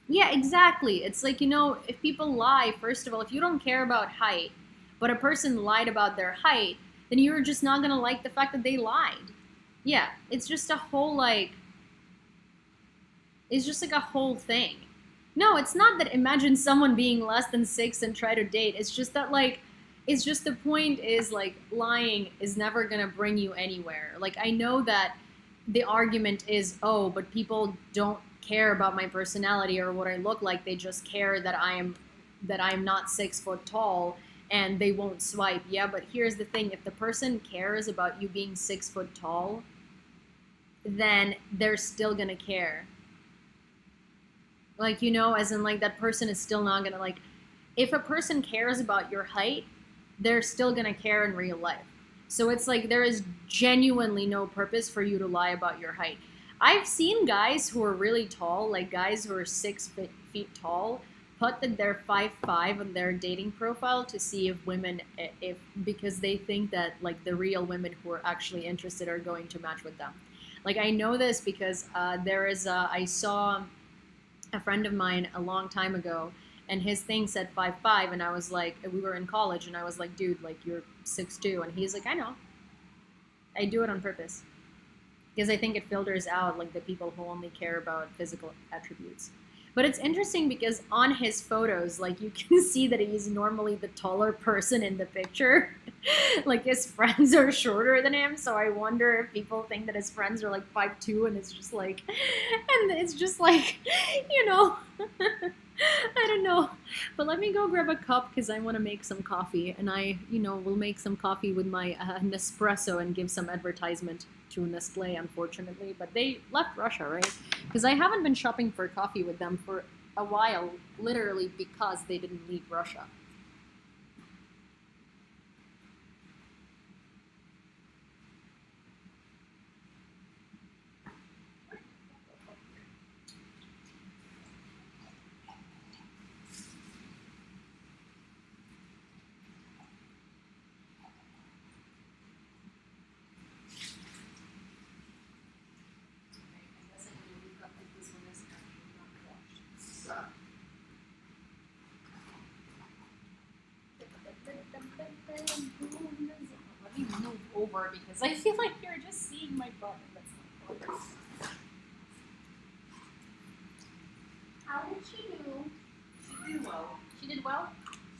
Yeah, exactly. It's like, if people lie, first of all, if you don't care about height, but a person lied about their height, then you're just not going to like the fact that they lied. Yeah, it's just a whole, it's just like a whole thing. No, it's not that imagine someone being less than 6 and try to date. It's just that, it's just the point is, lying is never going to bring you anywhere. I know that the argument is, oh, but people don't care about my personality or what I look like. They just care that I'm not 6 foot tall and they won't swipe. Yeah, but here's the thing. If the person cares about you being 6 foot tall, then they're still gonna care. As in that person is still not gonna if a person cares about your height, they're still gonna care in real life. So it's there is genuinely no purpose for you to lie about your height. I've seen guys who are really tall, guys who are 6 feet tall, put that they're 5'5" on their dating profile to see if women, because they think that the real women who are actually interested are going to match with them. I know this because I saw a friend of mine a long time ago, and his thing said 5'5", and I was like, we were in college, and I was like, dude, you're 6'2", and he's like, I know. I do it on purpose. Because I think it filters out the people who only care about physical attributes. But it's interesting because on his photos, you can see that he's normally the taller person in the picture. His friends are shorter than him, so I wonder if people think that his friends are 5'2", and it's just I don't know. But let me go grab a cup because I want to make some coffee, and I, will make some coffee with my Nespresso and give some advertisement to Nestle, unfortunately. But they left Russia, right? Because I haven't been shopping for coffee with them for a while, literally because they didn't leave Russia. Let me move over because I feel like you're just seeing my butt. That's not fun. How did she do? She did well. She did well?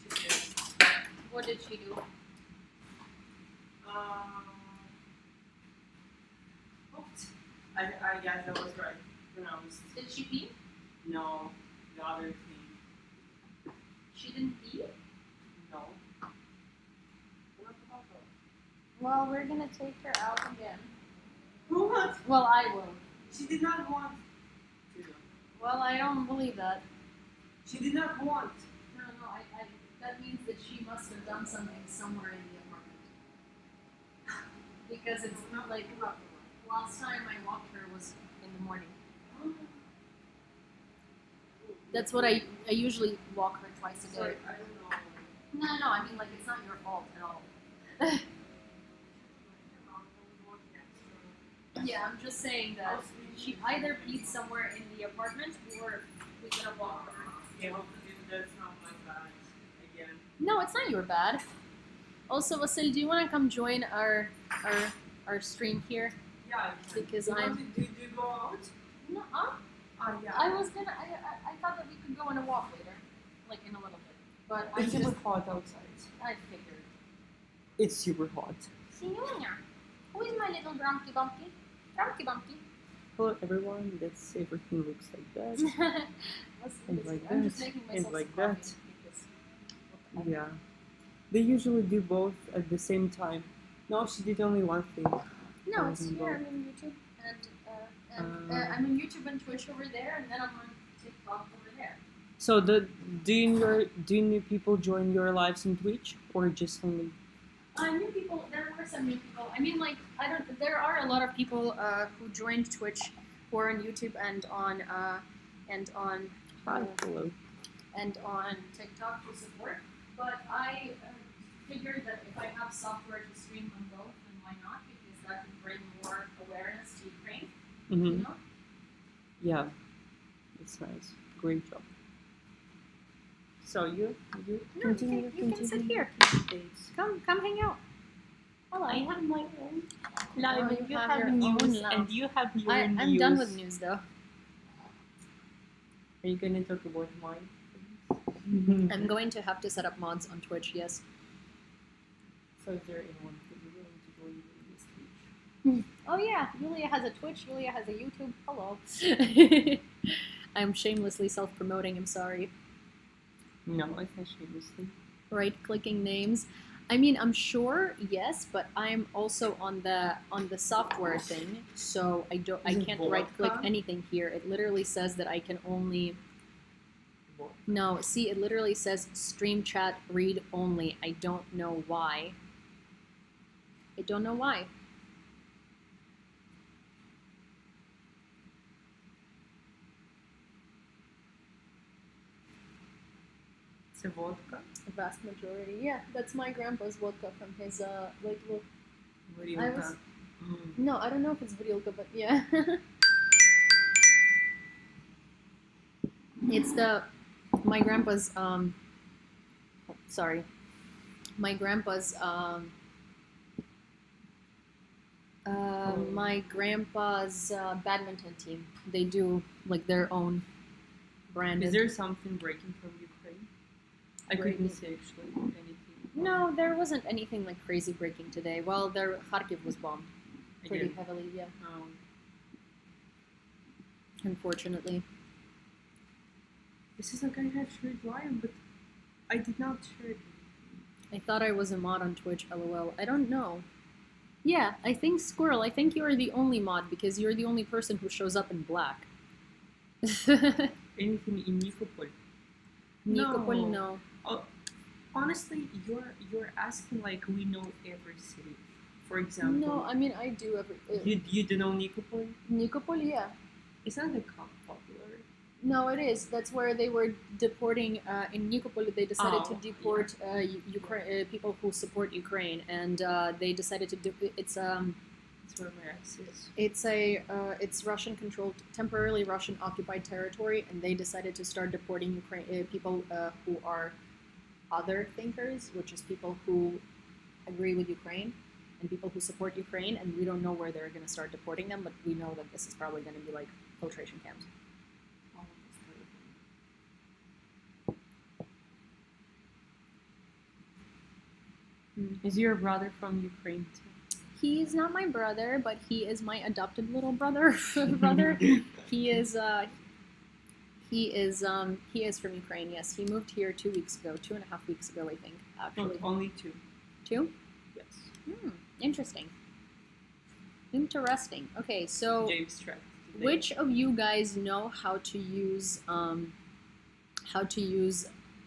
She did. What did she do? Oops. I guess that was right. Pronounced. Did she pee? No, the other thing. She didn't pee? No. Well, we're gonna take her out again. What? Well, I will. She did not want to. Well, I don't believe that. She did not want. No, that means that she must have done something somewhere in the apartment. Because it's not like last time I walked her was in the morning. That's what I usually walk her twice a day. Sorry, I don't know. No, I mean like it's not your fault at all. Yeah, I'm just saying that she either peed somewhere in the apartment or we could have walked her. Yeah, hopefully that's not my bad again. No, it's not your bad. Also, Vasil, do you want to come join our stream here? Yeah, I can. Because You I'm. wanted to go out? No, Yeah. I was gonna. I thought that we could go on a walk later, like in a little bit. But I It's just. super hot outside. I figured. It's super hot. Signora, who is my little grumpy bumpy? Grumpy bumpy. Hello everyone, let's everything looks like that. And like I'm that, just making and myself like some coffee that. because- Yeah. They usually do both at the same time. No, she did only one thing. No, it's Both. here. I'm on YouTube I'm on YouTube and Twitch over there, and then I'm on TikTok over there. So do new people join your lives on Twitch or just only? New people. There were some new people. I mean, like I don't. There are a lot of people who joined Twitch, who are on YouTube and on Hi, hello. and on TikTok to support. But I figured that if I have software to stream on both, then why not? Because that would bring more awareness to Ukraine. Mm-hmm. You know? Yeah, it's nice. Great job. So you continue. you can sit here. Thanks. Come hang out. Hello. I have my own live. and You have your own news, live. and you have your news. I'm done with news though. Are you gonna talk about mine? I'm going to have to set up mods on Twitch. Yes. So is there anyone who is willing to join this Twitch? Oh yeah, Yulia has a Twitch. Yulia has a YouTube. Hello. I'm shamelessly self-promoting. I'm sorry. No, it's not shamelessly. Right-clicking names. I mean, I'm sure, yes, but I'm also on the software thing, so I Is it can't vodka? right-click anything here. It literally says that I can only. What? No, see, it literally says stream chat read only. I don't know why. I don't know why. It's a vodka. The vast majority, yeah. That's my grandpa's vodka from his like look. What do you I want? was- No, I don't know if it's Virilka, but yeah. It's my grandpa's sorry. My grandpa's badminton team. They do like their own branded. Is there something breaking from Ukraine? I Breaking. couldn't say actually anything. No, there wasn't anything like crazy breaking today. Well, Kharkiv was bombed pretty Again. heavily, yeah. Um, Unfortunately. this is like I have shared lion, but I did not share it. I thought I was a mod on Twitch, lol. I don't know. Yeah, I think Squirrel, I think you're the only mod because you're the only person who shows up in black. Anything in Nikopol? Nikopol, no. Honestly, you're asking like we know every city. For example, No, I mean, I do every... you do know Nikopol? Nikopol, yeah. It's not that popular. No, it is. That's where they were deporting, in Nikopol, they decided to Oh, deport people who support Ukraine, and they decided to do... It's That's where my ex is. it's Russian-controlled, temporarily Russian-occupied territory, and they decided to start deporting Ukraine people who are other thinkers, which is people who agree with Ukraine and people who support Ukraine, and we don't know where they're going to start deporting them, but we know that this is probably going to be like filtration camps. Oh, that's terrible. Is your brother from Ukraine too? He's not my brother, but he is my adopted little brother. He is from Ukraine. Yes, he moved here 2 weeks ago, 2.5 weeks ago, I think. No, Actually, only two. 2. Yes. Interesting. Interesting. Okay, so James tried to which of you guys know how to use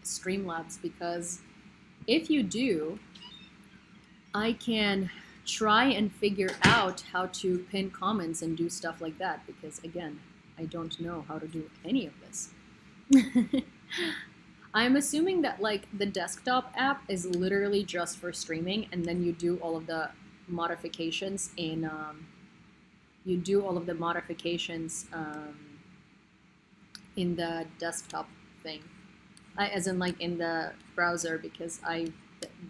Streamlabs? Because if you do, I can try and figure out how to pin comments and do stuff like that, because again, I don't know how to do any of this. I'm assuming that like the desktop app is literally just for streaming, and then you do all of the modifications in in the desktop thing, as in like in the browser, because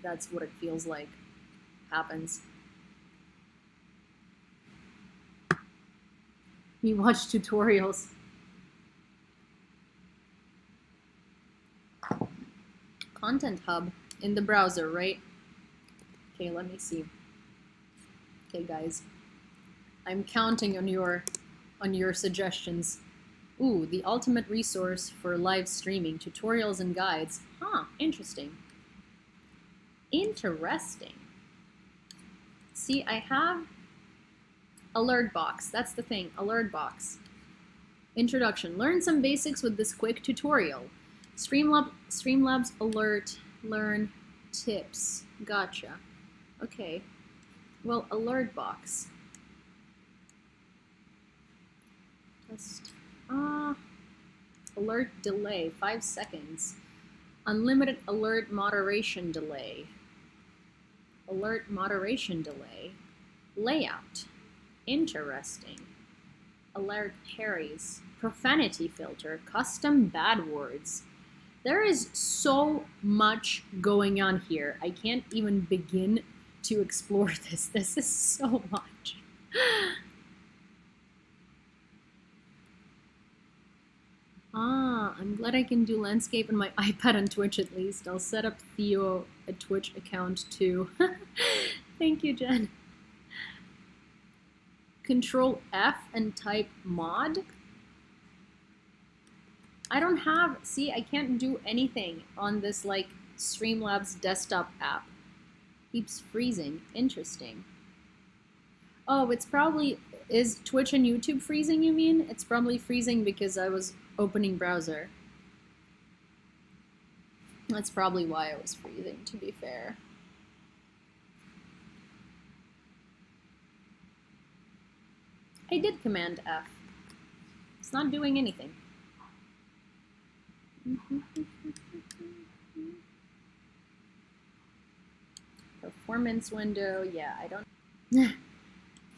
that's what it feels like happens. You watch tutorials. Content hub in the browser, right? Okay, let me see. Okay, guys, I'm counting on your suggestions. Ooh, the ultimate resource for live streaming, tutorials and guides. Huh, interesting. Interesting. See, I have alert box. That's the thing, alert box. Introduction. Learn some basics with this quick tutorial. Streamlabs alert, learn tips. Gotcha. Okay. Well, alert box. Just alert delay, 5 seconds. Unlimited alert moderation delay. Alert moderation delay. Layout. Interesting. Alert parries. Profanity filter. Custom bad words. There is so much going on here. I can't even begin to explore this. This is so much. I'm glad I can do landscape on my iPad on Twitch at least. I'll set up Theo a Twitch account too. Thank you, Jen. Control F and type mod. I don't have, see, I can't do anything on this like Streamlabs desktop app. Keeps freezing. Interesting. Oh, it's probably, is Twitch and YouTube freezing, you mean? It's probably freezing because I was opening browser. That's probably why I was freezing, to be fair. I did Command F. It's not doing anything. Performance window, yeah, I don't.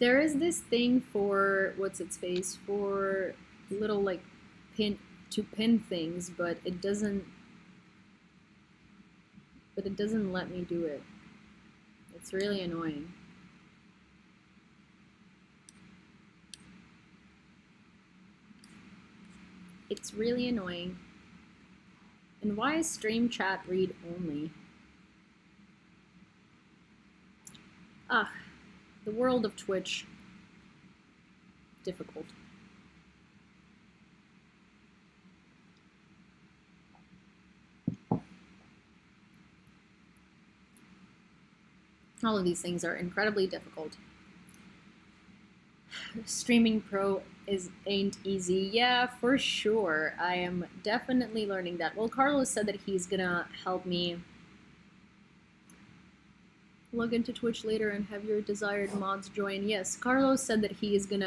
There is this thing for, what's its face, for little like pin things, but it doesn't let me do it. It's really annoying. It's really annoying. And why is stream chat read only? Ah, the world of Twitch. Difficult. All of these things are incredibly difficult. Streaming Pro ain't easy. Yeah, for sure. I am definitely learning that. Well, Carlos said that he's gonna help me log into Twitch later and have your desired mods join. Yes, Carlos said that he is going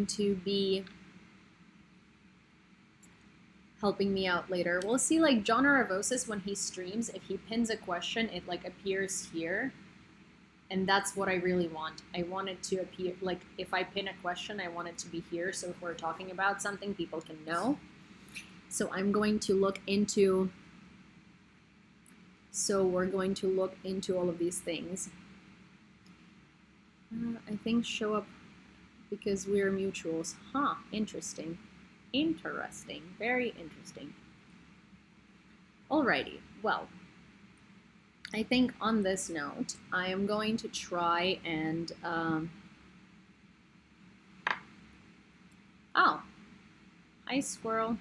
to be helping me out later. We'll see, like John Aravosis, when he streams, if he pins a question, it like appears here. And that's what I really want. I want it to appear, like if I pin a question, I want it to be here. So if we're talking about something, people can know. So I'm going to look into, we're going to look into all of these things. I think show up because we're mutuals. Huh, interesting. Interesting, very interesting. Alrighty, well, I think on this note, I am going to try and, oh, hi squirrel.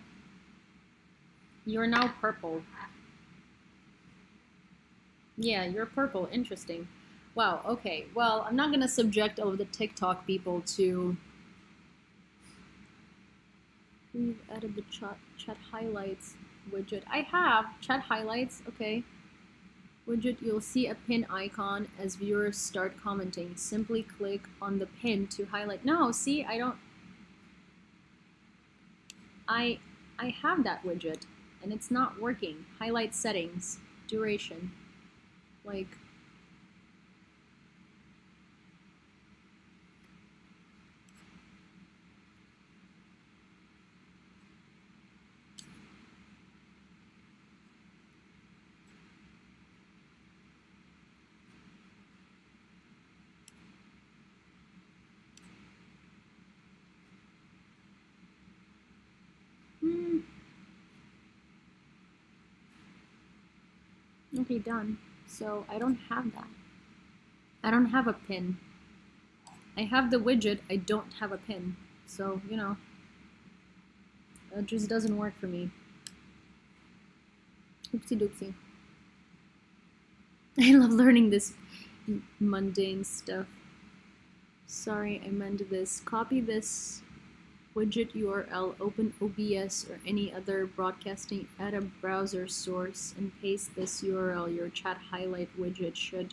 You're now purple. Yeah, you're purple, interesting. Wow, okay. Well, I'm not gonna subject all of the TikTok people to... We've added the chat highlights widget. I have chat highlights, okay. Widget, you'll see a pin icon as viewers start commenting. Simply click on the pin to highlight. No, see, I don't... I have that widget, and it's not working. Highlight settings, duration, like... Okay, done. So I don't have that. I don't have a pin. I have the widget, I don't have a pin. So, you know, it just doesn't work for me. Oopsie doopsie. I love learning this mundane stuff. Sorry, I meant this. Copy this widget URL, open OBS or any other broadcasting at a browser source, and paste this URL. Your chat highlight widget should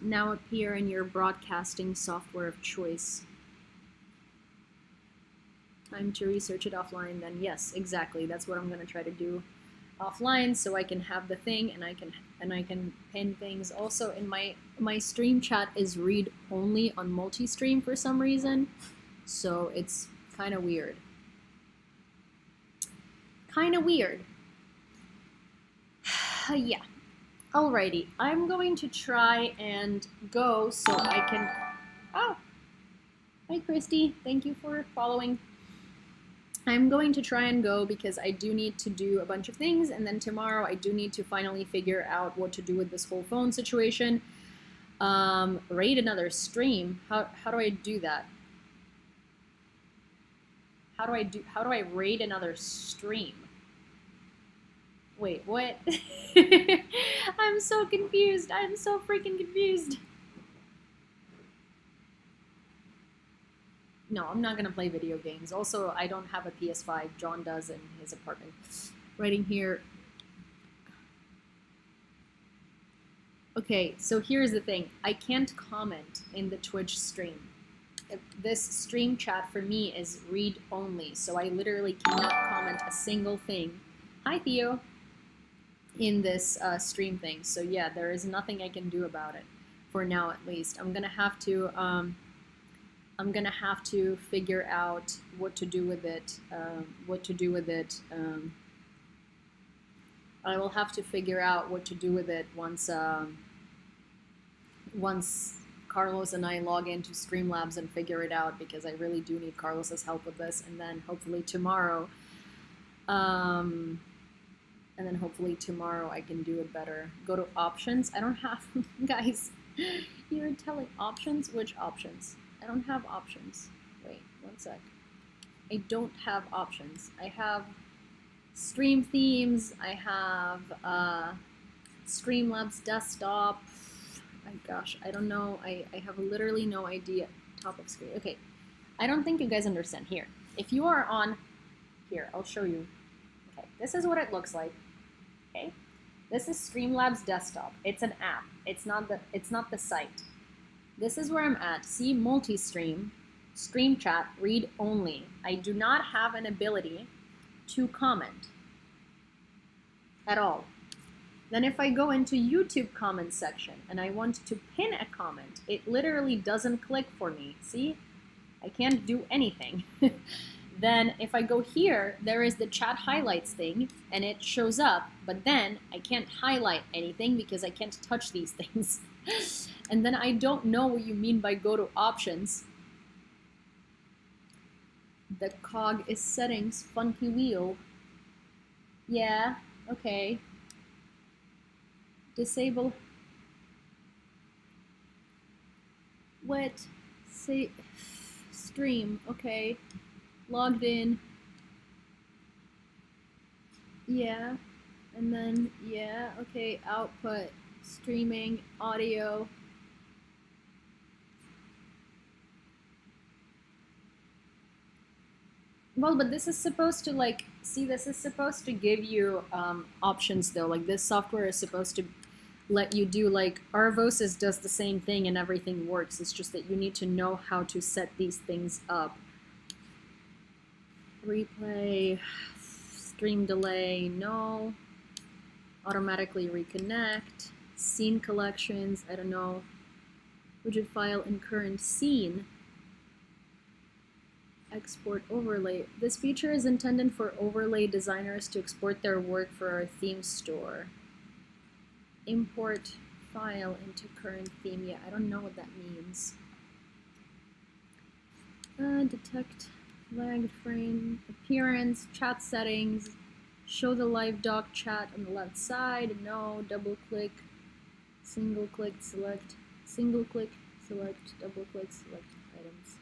now appear in your broadcasting software of choice. Time to research it offline then. Yes, exactly. That's what I'm going to try to do offline, so I can have the thing and I can pin things. Also, in my stream chat is read only on multi-stream for some reason, so it's kind of weird. Yeah. Alrighty, I'm going to try and go so I can... Oh! Hi, Christy. Thank you for following. I'm going to try and go because I do need to do a bunch of things, and then tomorrow I do need to finally figure out what to do with this whole phone situation. Raid another stream. How do I do that? How do I raid another stream? Wait, what? I'm so confused. I'm so freaking confused. No, I'm not gonna play video games. Also, I don't have a PS5. John does in his apartment. Writing here. Okay, so here's the thing. I can't comment in the Twitch stream. This stream chat for me is read only, so I literally cannot comment a single thing. Hi, Theo. In this stream thing. So yeah, there is nothing I can do about it for now, at least. I'm gonna have to figure out what to do with it. I will have to figure out what to do with it once once Carlos and I log into Streamlabs and figure it out, because I really do need Carlos's help with this. And then hopefully tomorrow, I can do it better. Go to options. I don't have, guys, you're telling options? Which options? I don't have options. Wait, one sec. I don't have options. I have stream themes. I have Streamlabs desktop. My gosh, I don't know. I have literally no idea. Top of screen. Okay, I don't think you guys understand. Here, if you are on here, I'll show you. Okay, this is what it looks like. Okay, this is Streamlabs desktop. It's an app. It's not the site. This is where I'm at. See, multi-stream, stream chat, read only. I do not have an ability to comment at all. Then if I go into YouTube comment section and I want to pin a comment, it literally doesn't click for me. See, I can't do anything. Then if I go here, there is the chat highlights thing and it shows up, but then I can't highlight anything because I can't touch these things. And then I don't know what you mean by go to options. The cog is settings, funky wheel. Yeah, okay. Disable. What? Say stream, okay. Logged in. Yeah. And then, yeah, okay, output. streaming, audio. Well, but this is supposed to like, see, this is supposed to give you options though. Like this software is supposed to let you do like, Arvosis does the same thing and everything works. It's just that you need to know how to set these things up. Replay, stream delay, no. Automatically reconnect, scene collections, I don't know. Widget file in current scene. Export overlay. This feature is intended for overlay designers to export their work for our theme store. Import file into current theme. Yeah, I don't know what that means. Detect lagged frame, appearance, chat settings, show the live doc chat on the left side. No, double click, single click, select, single click, select, double click, select items.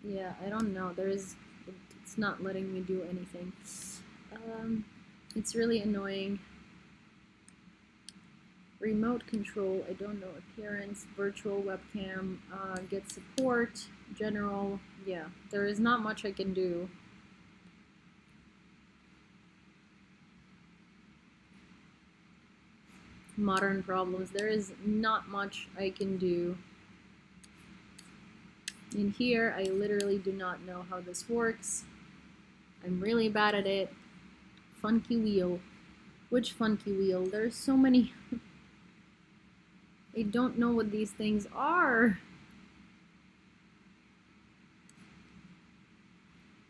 Yeah, I don't know. It's not letting me do anything. It's really annoying. Remote control, I don't know. Appearance, virtual webcam, get support, general. Yeah, there is not much I can do. Modern problems, there is not much I can do. In here, I literally do not know how this works. I'm really bad at it. Funky wheel. Which funky wheel? There's so many. I don't know what these things are.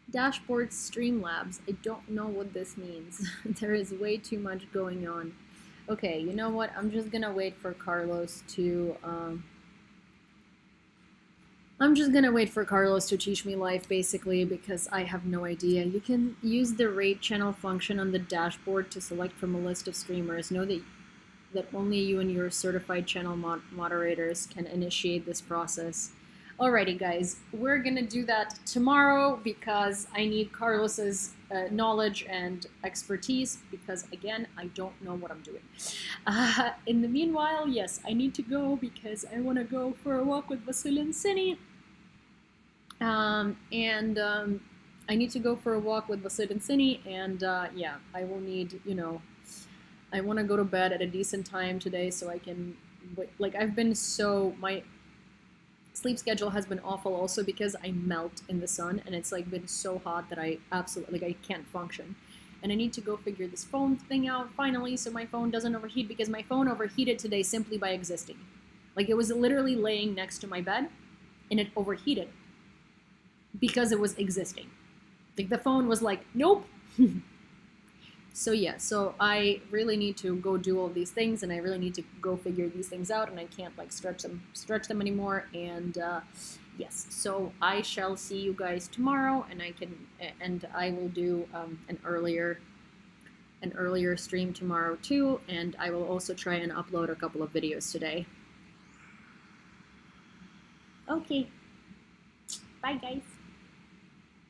Dashboard Streamlabs. I don't know what this means. There is way too much going on. Okay, you know what? I'm just gonna wait for Carlos to teach me life, basically, because I have no idea. You can use the rate channel function on the dashboard to select from a list of streamers. Know that only you and your certified channel moderators can initiate this process. Alrighty, guys, we're gonna do that tomorrow because I need Carlos's knowledge and expertise because, again, I don't know what I'm doing. In the meanwhile, yes, I need to go because I want to go for a walk with Vasil and Cine. I need to go for a walk with Vasil and Cine, and yeah, I will need, you know, I want to go to bed at a decent time today so I can, like, my sleep schedule has been awful also because I melt in the sun and it's like been so hot that I absolutely, like, I can't function. And I need to go figure this phone thing out finally so my phone doesn't overheat, because my phone overheated today simply by existing. Like, it was literally laying next to my bed and it overheated because it was existing. Like, the phone was like, nope. So yeah, so I really need to go do all these things, and I really need to go figure these things out, and I can't like stretch them anymore. And yes, so I shall see you guys tomorrow, and I will do an earlier stream tomorrow too, and I will also try and upload a couple of videos today. Okay, bye guys.